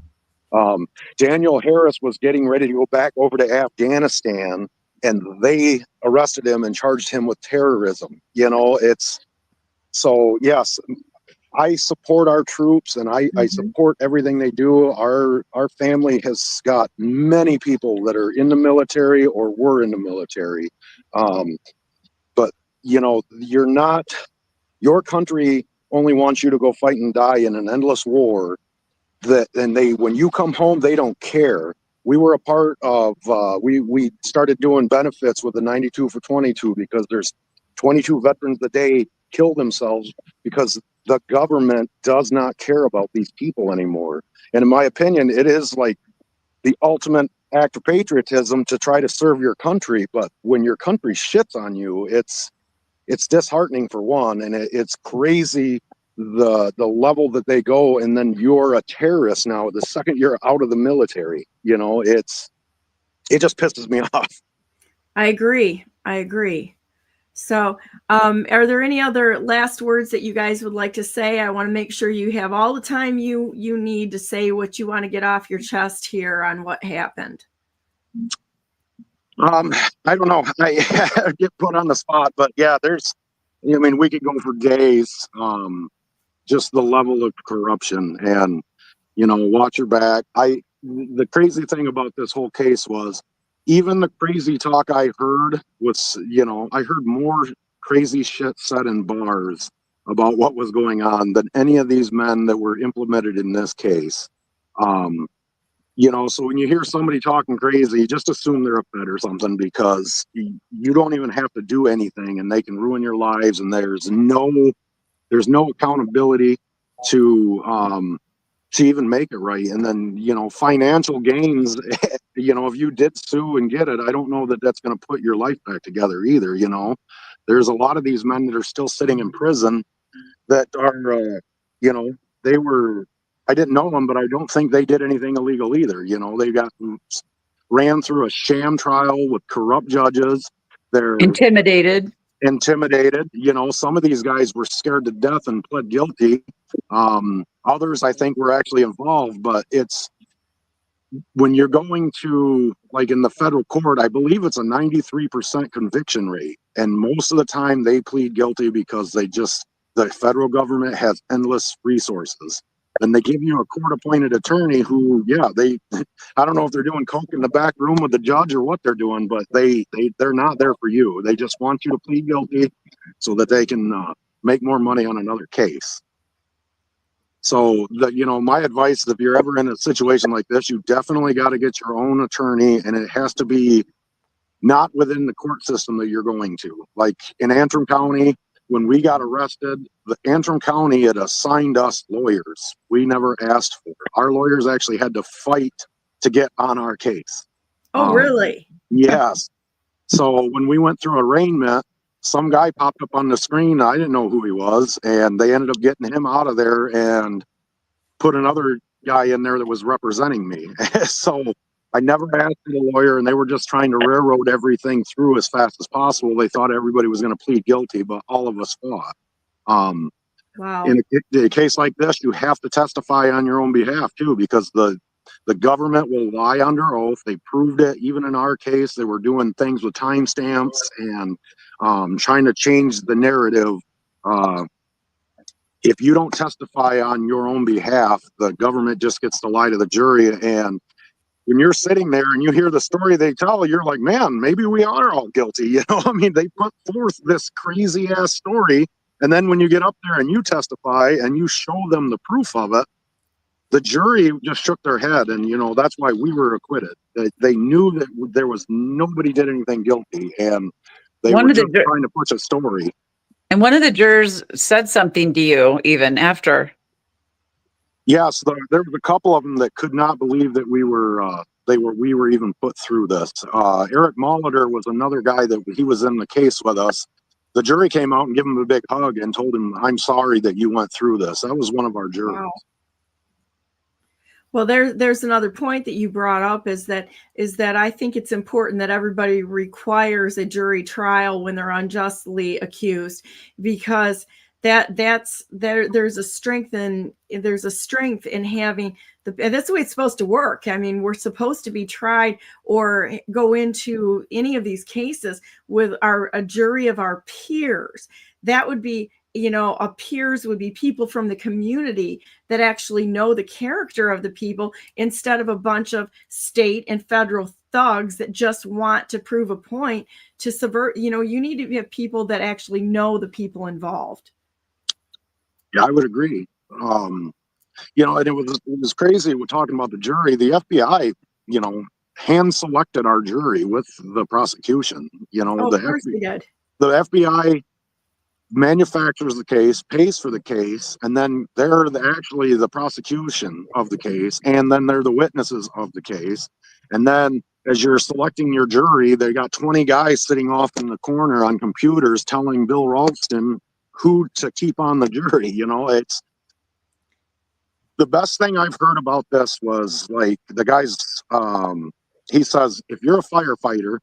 Daniel Harris was getting ready to go back over to Afghanistan, and they arrested him and charged him with terrorism. So yes, I support our troops, and I support everything they do. Our family has got many people that are in the military or were in the military. But your country only wants you to go fight and die in an endless war. When you come home, they don't care. We were a part of, we started doing benefits with the 92 for 22 because there's 22 veterans a day kill themselves because the government does not care about these people anymore. And in my opinion, it is like the ultimate act of patriotism to try to serve your country. But when your country shits on you, it's disheartening for one, and it's crazy the level that they go. And then you're a terrorist now the second you're out of the military. You know, it just pisses me off. I agree. So, are there any other last words that you guys would like to say? I want to make sure you have all the time you need to say what you want to get off your chest here on what happened. I don't know. I get put on the spot, but yeah, I mean, we could go for days. Just the level of corruption, and, you know, watch your back. The crazy thing about this whole case was, even the crazy talk I heard was, you know, I heard more crazy shit said in bars about what was going on than any of these men that were implemented in this case. You know, so when you hear somebody talking crazy, just assume they're a Fed or something, because you don't even have to do anything and they can ruin your lives, and there's no accountability to even make it right. And then, you know, financial gains, you know, if you did sue and get it, I don't know that that's going to put your life back together either. You know, there's a lot of these men that are still sitting in prison that are, you know, I didn't know them, but I don't think they did anything illegal either. You know, they ran through a sham trial with corrupt judges. They're intimidated. You know, some of these guys were scared to death and pled guilty. Others, I think, were actually involved, but it's when you're going to, like, in the federal court, I believe it's a 93% conviction rate. And most of the time they plead guilty because the federal government has endless resources. And they give you a court-appointed attorney who, yeah, I don't know if they're doing coke in the back room with the judge or what they're doing, but they're not there for you. They just want you to plead guilty so that they can make more money on another case. So, you know, my advice is, if you're ever in a situation like this, you definitely got to get your own attorney, and it has to be not within the court system that you're going to. Like in Antrim County, when we got arrested, the Antrim County had assigned us lawyers. We never asked for it. Our lawyers actually had to fight to get on our case. Oh, really? Yes. So when we went through arraignment, some guy popped up on the screen. I didn't know who he was, and they ended up getting him out of there and put another guy in there that was representing me. So I never asked for a lawyer, and they were just trying to railroad everything through as fast as possible. They thought everybody was going to plead guilty, but all of us fought. Wow. In a case like this, you have to testify on your own behalf too, because the government will lie under oath. They proved it. Even in our case, they were doing things with timestamps and trying to change the narrative. If you don't testify on your own behalf, the government just gets to lie to the jury. And when you're sitting there and you hear the story they tell, you're like, man, maybe we are all guilty. You know, I mean, they put forth this crazy ass story. And then when you get up there and you testify and you show them the proof of it, the jury just shook their head. And, you know, that's why we were acquitted. They knew that there was nobody did anything guilty, and they were just trying to push a story. And one of the jurors said something to you even after. Yes, there was a couple of them that could not believe that we were even put through this. Eric Molitor was another guy that he was in the case with us. The jury came out and gave him a big hug and told him, "I'm sorry that you went through this." That was one of our jurors. Wow. Well, there's another point that you brought up is that I think it's important that everybody requires a jury trial when they're unjustly accused, because there's a strength in having and that's the way it's supposed to work. I mean, we're supposed to be tried or go into any of these cases with a jury of our peers. That would be, you know, our peers would be people from the community that actually know the character of the people, instead of a bunch of state and federal thugs that just want to prove a point to subvert. You know, you need to have people that actually know the people involved. Yeah, I would agree. You know, and it was crazy. We're talking about the jury. The FBI, you know, hand selected our jury with the prosecution. You know, of course they did. The FBI manufactures the case, pays for the case, and then they're actually the prosecution of the case, and then they're the witnesses of the case. And then as you're selecting your jury, they got 20 guys sitting off in the corner on computers telling Bill Ralston who to keep on the jury. You know, it's the best thing I've heard about this was like the guy's, he says, if you're a firefighter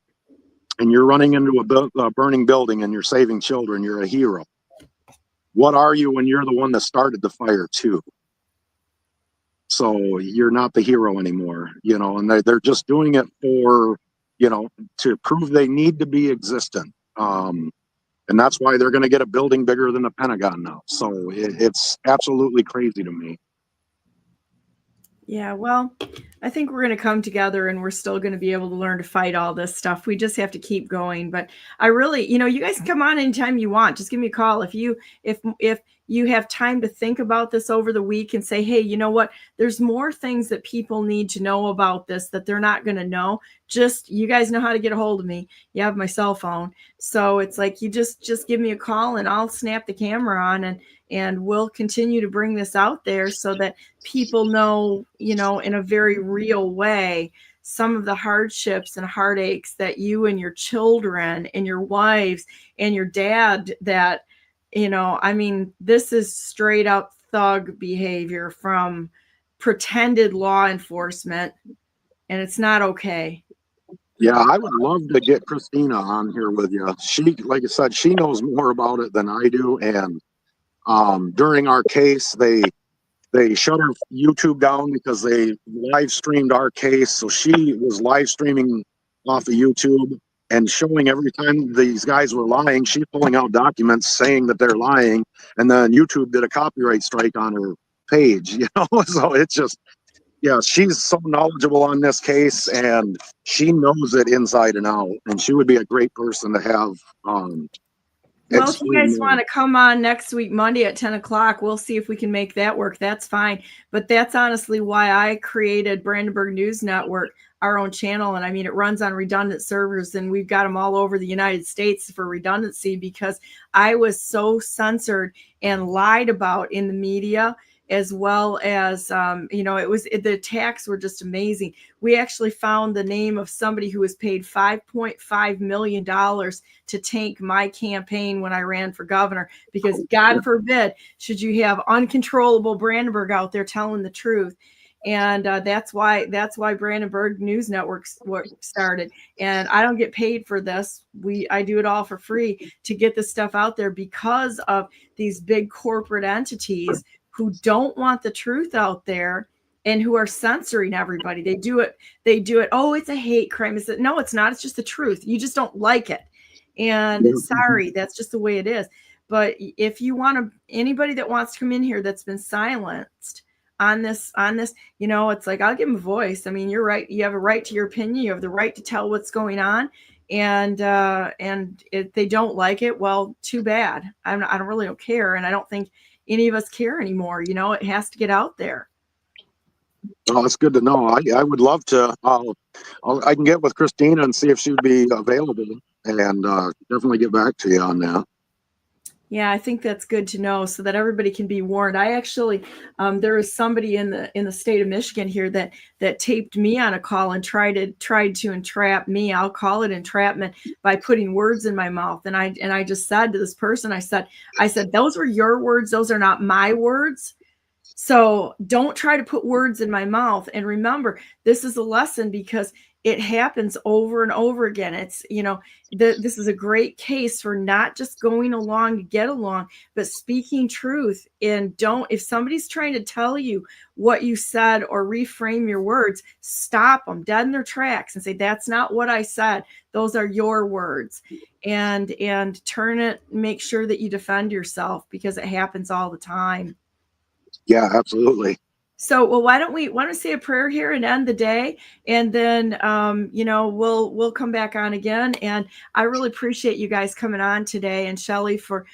and you're running into a burning building and you're saving children, you're a hero. What are you when you're the one that started the fire too? So you're not the hero anymore, you know, and they're just doing it for, you know, to prove they need to be existent. And that's why they're going to get a building bigger than the Pentagon now. So it's absolutely crazy to me. Yeah, well, I think we're going to come together and we're still going to be able to learn to fight all this stuff. We just have to keep going. But I really, you know, you guys can come on anytime you want. Just give me a call. If you have time to think about this over the week and say, hey, you know what, there's more things that people need to know about this that they're not going to know. Just, you guys know how to get a hold of me. You have my cell phone. So it's like, you just give me a call and I'll snap the camera on and we'll continue to bring this out there so that people know, you know, in a very real way, some of the hardships and heartaches that you and your children and your wives and your dad that, you know, I mean, this is straight up thug behavior from pretended law enforcement, and it's not okay. Yeah, I would love to get Christina on here with you. She, like I said, she knows more about it than I do. And during our case, they shut her YouTube down because they live streamed our case. So she was live streaming off of YouTube and showing every time these guys were lying, she's pulling out documents saying that they're lying. And then YouTube did a copyright strike on her page, you know? So it's just, yeah, she's so knowledgeable on this case and she knows it inside and out. And she would be a great person to have. Well, if you guys want to come on next week, Monday at 10 o'clock, we'll see if we can make that work. That's fine. But that's honestly why I created Brandenburg News Network, our own channel. And I mean, it runs on redundant servers and we've got them all over the United States for redundancy because I was so censored and lied about in the media, as well as, you know, the attacks were just amazing. We actually found the name of somebody who was paid $5.5 million to tank my campaign when I ran for governor, because God forbid, should you have uncontrollable Brandenburg out there telling the truth. And that's why Brandenburg News Network started. And I don't get paid for this. I do it all for free to get this stuff out there because of these big corporate entities who don't want the truth out there and who are censoring everybody. They do it. Oh, it's a hate crime. No, it's not. It's just the truth. You just don't like it. And sorry, that's just the way it is. But if you want anybody that wants to come in here that's been silenced on this, you know, it's like, I'll give them a voice. I mean, you're right. You have a right to your opinion. You have the right to tell what's going on. And if they don't like it, well, too bad. I really don't care. And I don't think any of us care anymore. You know, it has to get out there. Oh, that's good to know. I would love to. I can get with Christina and see if she'd be available, and definitely get back to you on that. Yeah, I think that's good to know so that everybody can be warned. I actually, there is somebody in the state of Michigan here that taped me on a call and tried to entrap me. I'll call it entrapment by putting words in my mouth. And I just said to this person, I said, those were your words. Those are not my words. So don't try to put words in my mouth. And remember, this is a lesson because it happens over and over again. It's, you know, this is a great case for not just going along to get along, but speaking truth. And if somebody's trying to tell you what you said or reframe your words, stop them dead in their tracks and say, that's not what I said. Those are your words. And turn it, make sure that you defend yourself because it happens all the time. Yeah, absolutely. So, well, why don't we say a prayer here and end the day, and then you know, we'll come back on again. And I really appreciate you guys coming on today, and Shelley for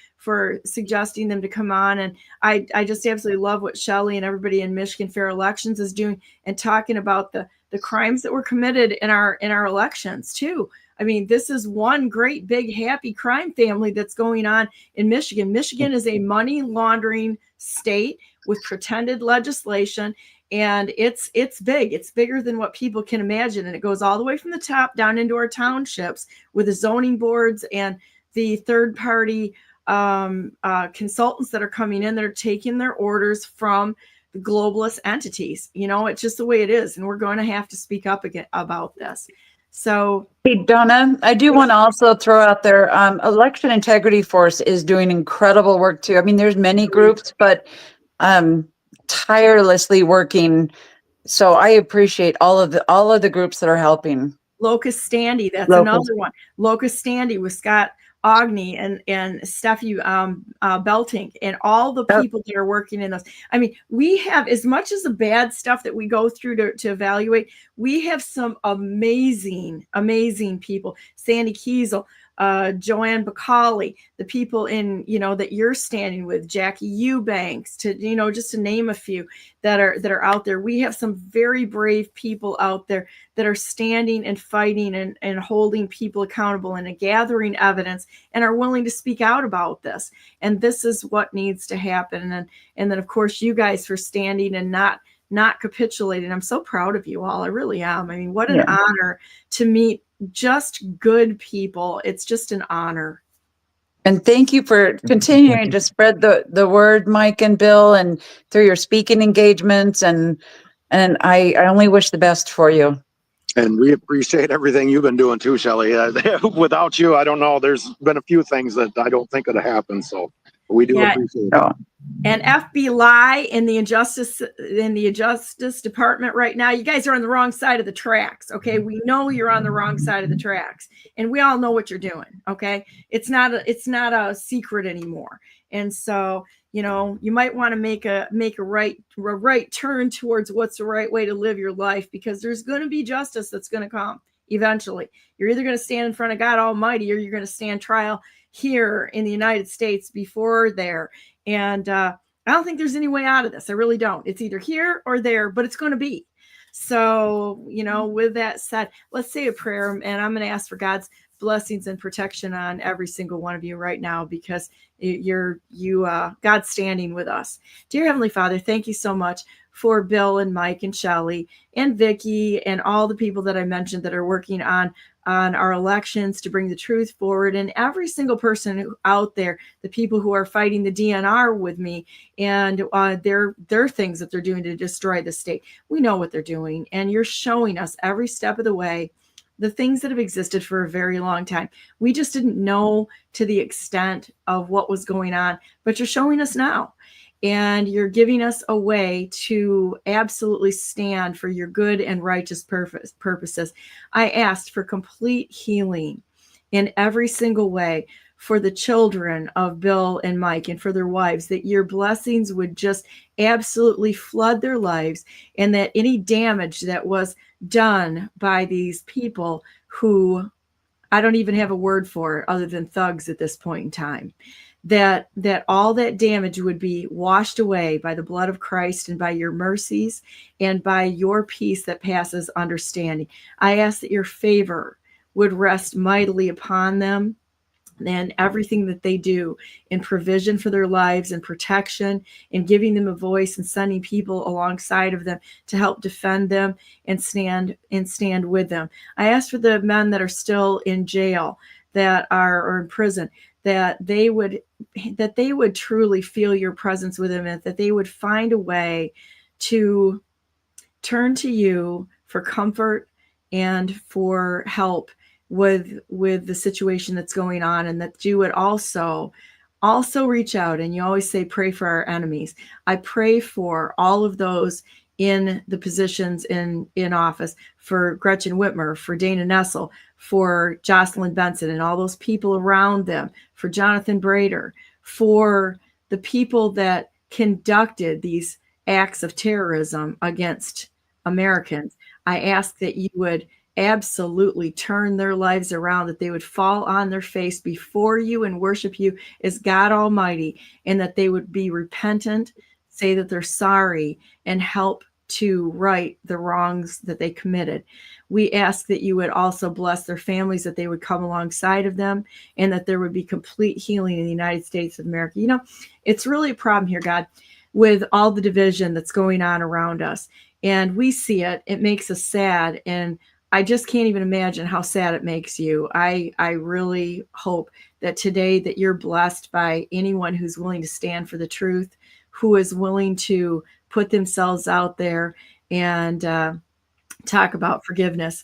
suggesting them to come on. And I just absolutely love what Shelley and everybody in Michigan Fair Elections is doing and talking about the crimes that were committed in our elections too. I mean, this is one great big happy crime family that's going on in Michigan. Michigan is a money laundering state with pretended legislation, and it's big. It's bigger than what people can imagine, and it goes all the way from the top down into our townships with the zoning boards and the third party consultants that are coming in that are taking their orders from the globalist entities. You know, it's just the way it is, and we're going to have to speak up again about this. So, hey, Donna, I do want to also throw out there, Election Integrity Force is doing incredible work too. I mean, there's many groups, but tirelessly working. So I appreciate all of the groups that are helping. Locust Standy, that's another one. Locust Standy with Scott Ogney and Steffi Belting and all the people that are working in those. I mean, we have, as much as the bad stuff that we go through to evaluate, we have some amazing people. Sandy Kiesel, Joanne Bacali, the people in, you know, that you're standing with, Jackie Eubanks, to, you know, just to name a few that are out there. We have some very brave people out there that are standing and fighting and holding people accountable and gathering evidence and are willing to speak out about this. And this is what needs to happen. And then of course you guys for standing and not capitulating. I'm so proud of you all. I really am. I mean, what an honor to meet just good people. It's just an honor. And thank you for continuing to spread the word, Mike and Bill, and through your speaking engagements. And I only wish the best for you. And we appreciate everything you've been doing too, Shelley. Without you, I don't know. There's been a few things that I don't think would have happened. So we do appreciate it. And FBI in the Justice Department right now, you guys are on the wrong side of the tracks. Okay, we know you're on the wrong side of the tracks, and we all know what you're doing. Okay, it's not a secret anymore. And so, you know, you might want to make a right turn towards what's the right way to live your life, because there's going to be justice that's going to come eventually. You're either going to stand in front of God Almighty, or you're going to stand trial here in the United States before there. And I don't think there's any way out of this. I really don't. It's either here or there, but it's going to be. So, you know, with that said, let's say a prayer, and I'm going to ask for God's blessings and protection on every single one of you right now, because God's standing with us. Dear Heavenly Father, thank you so much for Bill and Mike and Shelley and Vicky and all the people that I mentioned that are working on our elections to bring the truth forward, and every single person out there, the people who are fighting the DNR with me and their things that they're doing to destroy the state. We know what they're doing, and you're showing us every step of the way the things that have existed for a very long time. We just didn't know to the extent of what was going on, but you're showing us now. And you're giving us a way to absolutely stand for your good and righteous purposes. I asked for complete healing in every single way for the children of Bill and Mike and for their wives, that your blessings would just absolutely flood their lives, and that any damage that was done by these people who I don't even have a word for other than thugs at this point in time, that all that damage would be washed away by the blood of Christ and by your mercies and by your peace that passes understanding. I ask that your favor would rest mightily upon them and everything that they do in provision for their lives and protection and giving them a voice and sending people alongside of them to help defend them and stand with them. I ask for the men that are still in jail or in prison, that they would truly feel your presence with them, and that they would find a way to turn to you for comfort and for help with the situation that's going on, and that you would also reach out. And you always say, pray for our enemies. I pray for all of those in the positions in office, for Gretchen Whitmer, for Dana Nessel, for Jocelyn Benson and all those people around them, for Jonathan Brader, for the people that conducted these acts of terrorism against Americans. I ask that you would absolutely turn their lives around, that they would fall on their face before you and worship you as God Almighty, and that they would be repentant, say that they're sorry, and help to right the wrongs that they committed. We ask that you would also bless their families, that they would come alongside of them, and that there would be complete healing in the United States of America. You know, it's really a problem here, God, with all the division that's going on around us. And we see it. It makes us sad. And I just can't even imagine how sad it makes you. I really hope that today that you're blessed by anyone who's willing to stand for the truth, who is willing to put themselves out there and talk about forgiveness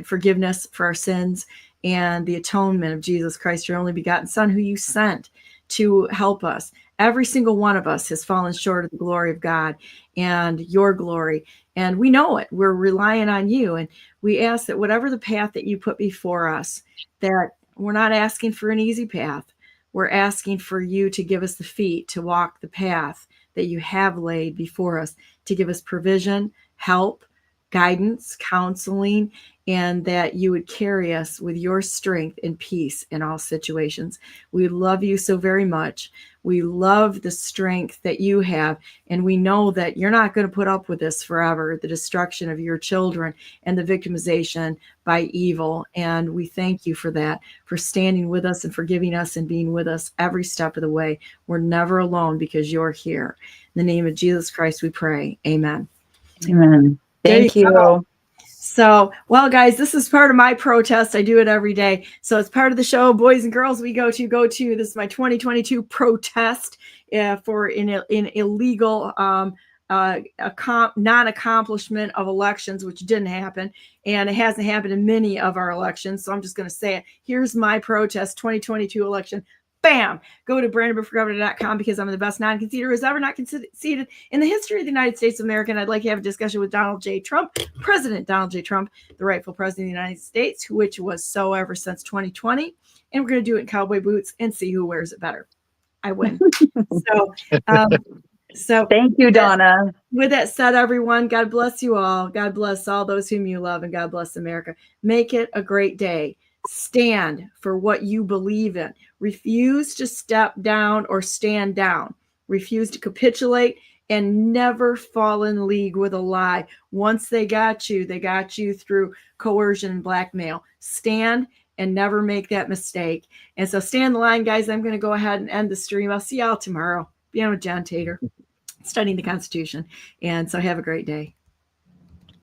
forgiveness for our sins and the atonement of Jesus Christ, your only begotten Son, who you sent to help us. Every single one of us has fallen short of the glory of God and your glory. And we know it. We're relying on you. And we ask that whatever the path that you put before us, that we're not asking for an easy path. We're asking for you to give us the feet to walk the path that you have laid before us, to give us provision, help, guidance, counseling, and that you would carry us with your strength and peace in all situations. We love you so very much. We love the strength that you have, and we know that you're not going to put up with this forever, the destruction of your children and the victimization by evil. And we thank you for that, for standing with us and forgiving us and being with us every step of the way. We're never alone because you're here. In the name of Jesus Christ, we pray. Amen. Amen. Thank you. So, well, guys, this is part of my protest. I do it every day. So it's part of the show, boys and girls, we go to. This is my 2022 protest for an illegal non-accomplishment of elections, which didn't happen. And it hasn't happened in many of our elections. So I'm just going to say it. Here's my protest, 2022 election. Bam! Go to brandenburgforgovernor.com because I'm the best non-conceder who's ever not conceded in the history of the United States of America. And I'd like to have a discussion with Donald J. Trump, President Donald J. Trump, the rightful president of the United States, which was so ever since 2020. And we're going to do it in cowboy boots and see who wears it better. I win. So thank you, Donna. With that said, everyone, God bless you all. God bless all those whom you love, and God bless America. Make it a great day. Stand for what you believe in. Refuse to step down or stand down. Refuse to capitulate, and never fall in league with a lie. Once they got you through coercion and blackmail. Stand and never make that mistake. And so stand the line, guys. I'm going to go ahead and end the stream. I'll see y'all tomorrow. Be on with John Tater, studying the Constitution. And so have a great day.